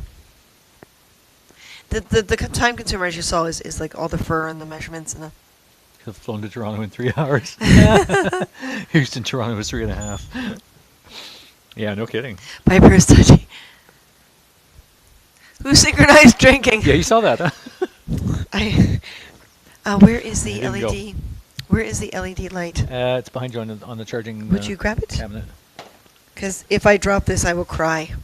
The time consumer, as you saw, is like all the fur and the measurements and the. Could have flown to Toronto in 3 hours. Houston, Toronto was 3.5. Yeah, no kidding. Piper is touchy. Who synchronized drinking? Yeah, you saw that, huh? Where is the I didn't go. LED? Where is the LED light? It's behind you on the charging. Would you grab it? Cabinet. Because if I drop this, I will cry.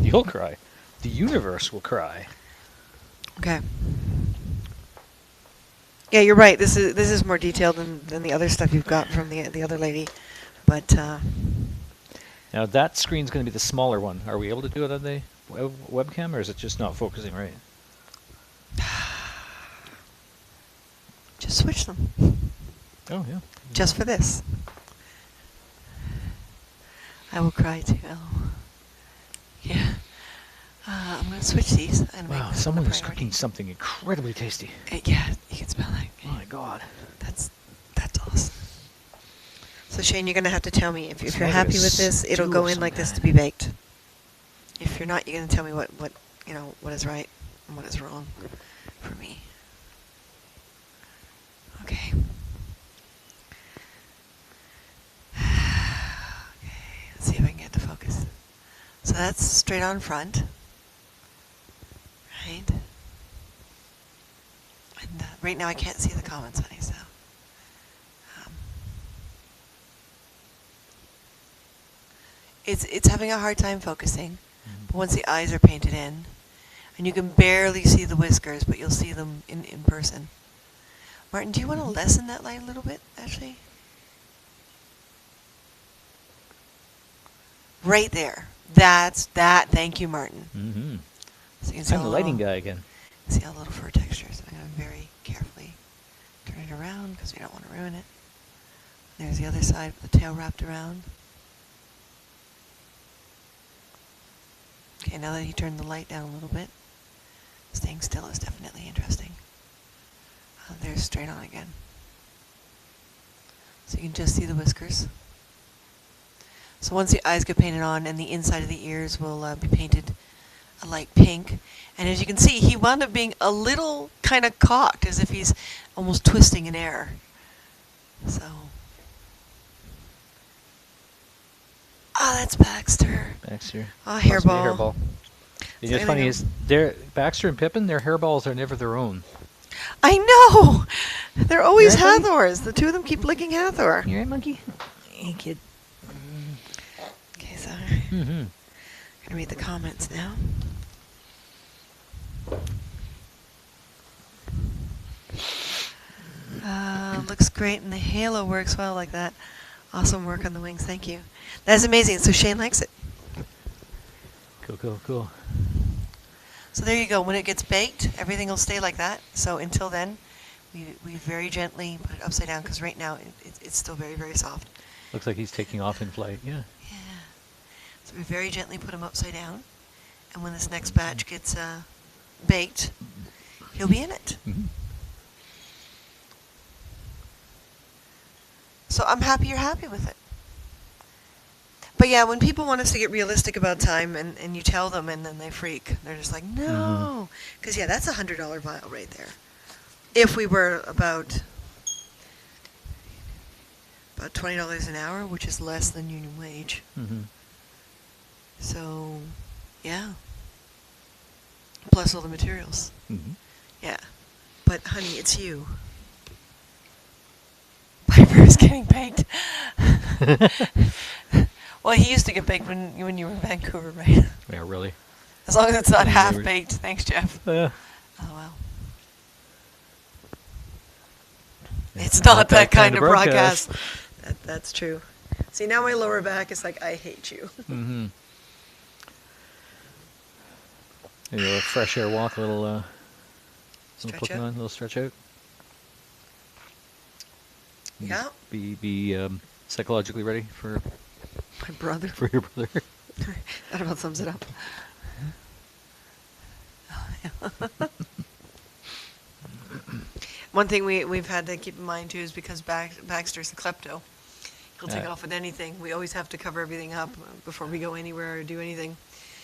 You'll cry. The universe will cry. Okay. Yeah, you're right. This is more detailed than the other stuff you've got from the other lady, but. Now that screen's going to be the smaller one. Are we able to do it on the webcam, or is it just not focusing right? Just switch them. Oh yeah. Just for this. I will cry too. Oh. Yeah. I'm going to switch these and make Wow, this someone a is priority. cooking something incredibly tasty. Yeah, you can smell it. Oh my god. That's awesome. So Shane, you're going to have to tell me if you're Smell happy like a with this. It'll stew go of in some like this to kind. be baked. If you're not, you're going to tell me what is right and what is wrong for me. Okay. Okay, let's see if I can get to focus. So that's straight on front, right? And right now I can't see the comments, honey, so. It's having a hard time focusing, but once the eyes are painted in, and you can barely see the whiskers, but you'll see them in person. Martin, do you want to lessen that light a little bit, actually? Right there. That's that. Thank you, Martin. Mm-hmm. So you can see I'm all the lighting little- guy again. See all the little fur textures. I'm going to very carefully turn it around because we don't want to ruin it. There's the other side with the tail wrapped around. Okay, now that he turned the light down a little bit, staying still is definitely interesting. There's straight on again. So you can just see the whiskers. So once the eyes get painted on and the inside of the ears will be painted a light pink. And as you can see, he wound up being a little kind of cocked, as if he's almost twisting in air. So. Oh, that's Baxter. Baxter. Oh, Must be a hairball. hairball. You know, So what's funny anyway. is Baxter and Pippin, their hairballs are never their own. I know! They're always Right, buddy? Hathor's. The two of them keep licking Hathor. You right, monkey? Hey, kid. Okay, so Mm-hmm. I'm gonna read the comments now. Looks great, and the halo works well like that. Awesome work on the wings. Thank you. That's amazing. So Shane likes it. Cool, cool, cool. So there you go. When it gets baked, everything will stay like that. So until then, we very gently put it upside down because right now it's still very, very soft. Looks like he's taking off in flight. Yeah. Yeah. So we very gently put him upside down, and when this next batch gets baked, he'll be in it. Mm-hmm. So I'm happy you're happy with it. But yeah, when people want us to get realistic about time and you tell them and then they freak, they're just like, no. Because yeah, that's a $100 vial right there. If we were about $20 an hour, which is less than union wage. Mm-hmm. So, yeah. Plus all the materials. Mm-hmm. Yeah. But honey, it's you. Piper is getting baked. Well, he used to get baked when you were in Vancouver, right? Yeah, really. As long as it's not Yeah, half we- baked. Thanks, Jeff. Oh, well. Yeah, It's not that kind of broadcast. That's true. See, now my lower back is like, I hate you. Mm-hmm. Maybe a little fresh air walk, a little Stretch clicking out? on, a little stretch out. Yeah. Be psychologically ready for My brother. your brother. That about sums it up. One thing we've had to keep in mind too is because Baxter's a klepto. He'll take Yeah. off with anything. We always have to cover everything up before we go anywhere or do anything.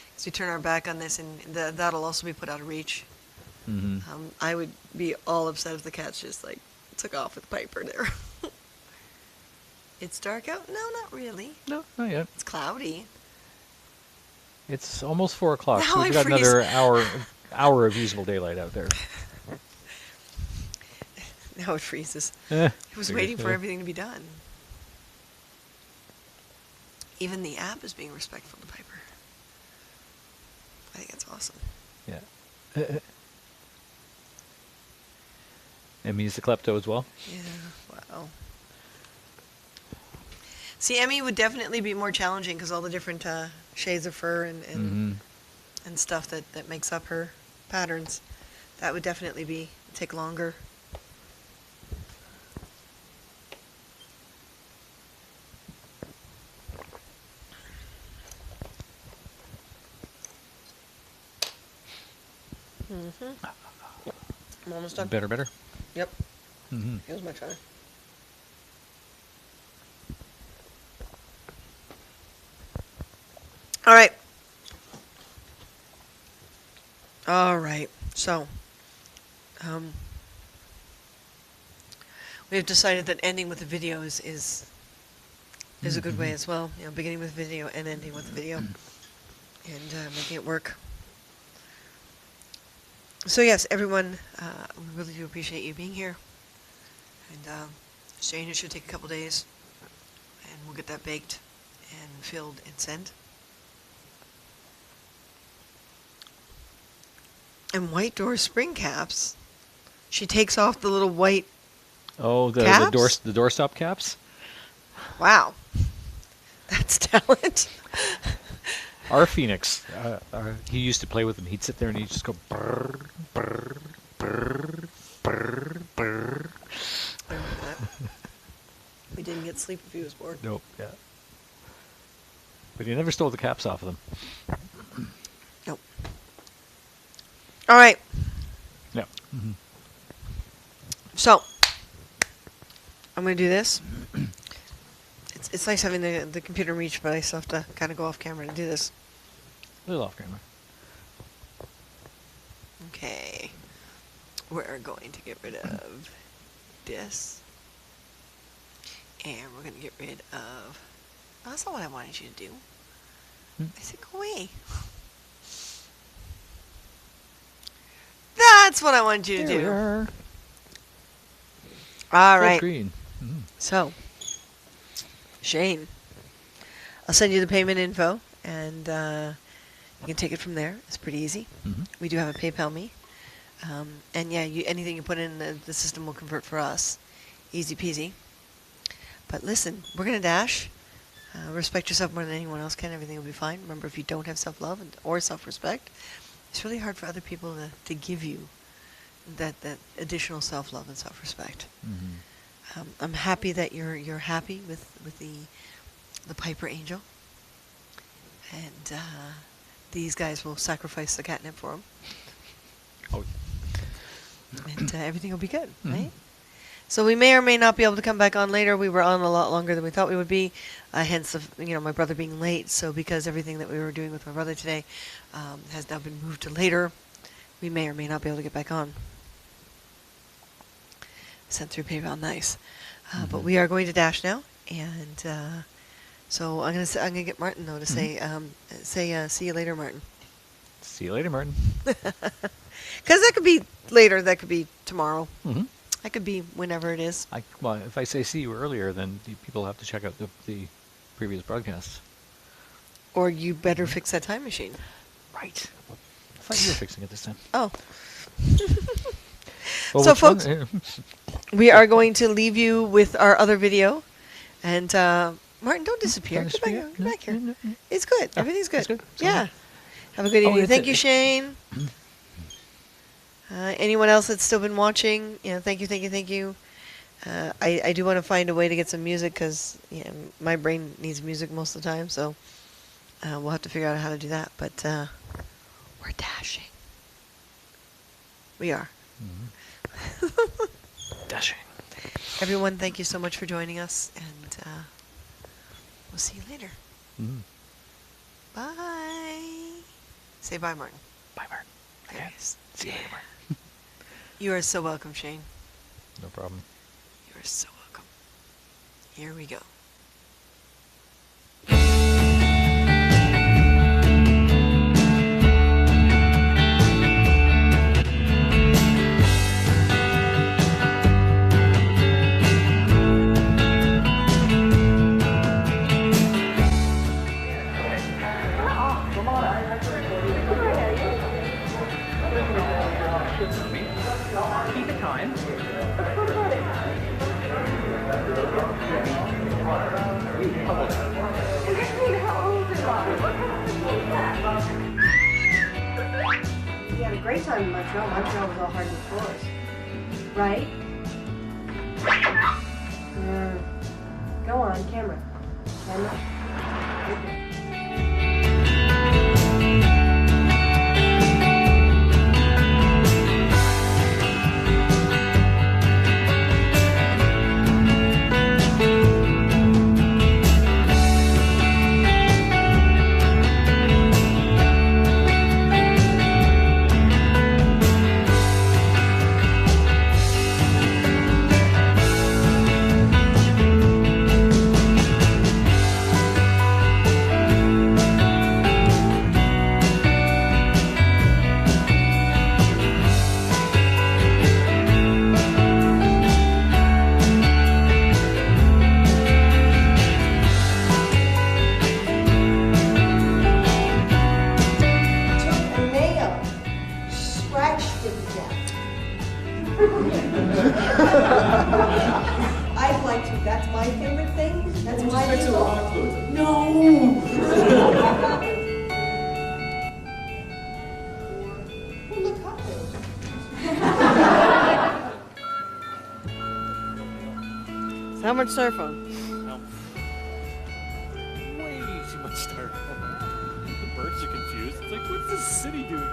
Because we turn our back on this, and that'll also be put out of reach. Mm-hmm. I would be all upset if the cats just like took off with Piper there. It's dark out? No, not really. No, not yet. It's cloudy. It's almost 4 o'clock, Now so I we've got freeze. another hour of usable daylight out there. Now it freezes. Eh, He was figures, waiting for yeah. everything to be done. Even the app is being respectful to Piper. I think that's awesome. Yeah. Emmy's the klepto as well. Yeah, wow. See, Emmy would definitely be more challenging because all the different shades of fur Mm-hmm. and stuff that makes up her patterns. That would definitely take longer. I'm almost done. Better. Yep. Mm-hmm. Here's my try. All right. All right. So, we have decided that ending with the video is a good way as well. You know, beginning with video and ending with the video, and making it work. So yes, everyone, we really do appreciate you being here. And Shane, it should take a couple days, and we'll get that baked and filled and sent. And White Door spring caps. She takes off the little white. Oh, the Caps? doorstop caps. Wow, that's talent. Our Phoenix, he used to play with them. He'd sit there and he'd just go brr, brr, brr, brr, brr. I remember that. We didn't get sleep if he was bored. Nope, yeah. But he never stole the caps off of them. Nope. All right. No. Mm-hmm. So, I'm going to do this. It's nice having the computer in reach, but I still have to kind of go off camera to do this. A little off camera. Okay. We're going to get rid of this. And we're going to get rid of... Oh, that's not what I wanted you to do. I said go away. That's what I wanted you to There we do. are. All Full right. screen. So, Shane, I'll send you the payment info, and you can take it from there. It's pretty easy. We do have a PayPal me. And yeah, anything you put in, the system will convert for us. Easy peasy. But listen, we're going to dash. Respect yourself more than anyone else can. Everything will be fine. Remember, if you don't have self-love or self-respect, it's really hard for other people to give you that additional self-love and self-respect. I'm happy that you're happy with the Piper Angel. And these guys will sacrifice the catnip for him. Oh. And everything will be good, right? So we may or may not be able to come back on later. We were on a lot longer than we thought we would be, hence my brother being late. So because everything that we were doing with my brother today has now been moved to later, we may or may not be able to get back on. Sent through PayPal, nice. But we are going to dash now, and so I'm gonna get Martin though to say see you later, Martin. See you later, Martin. Because that could be later, that could be tomorrow. Mm-hmm. That could be whenever it is. Well, if I say see you earlier, then people have to check out the previous broadcasts. Or you better fix that time machine. Right. I thought you were fixing it this time. Oh. Well, So, which one? folks, we are going to leave you with our other video. And Martin, don't disappear. Don't Get back, disappear. get back here. No. It's good. Oh, Everything's good. it's good. It's Yeah. all right. Have a good evening. it's Thank a- you, Shane. Anyone else that's still been watching, thank you. I do want to find a way to get some music because my brain needs music most of the time, so we'll have to figure out how to do that. But we're dashing. We are. Dashing. Everyone, thank you so much for joining us, and we'll see you later. Bye. Say bye, Martin. Bye, Martin. There Okay. he is. See you later, Martin. You are so welcome, Shane. No problem. You are so welcome. Here we go. Keep it time. We had a great time in Montreal. Montreal was all hardwood floors. Right? Go on, camera. Took a nail, scratched it to death. I'd like to. That's my favorite thing. That's my favorite. No. Well, look up So how much styrofoam? Way too much styrofoam. The birds are confused. It's like, what's this city doing?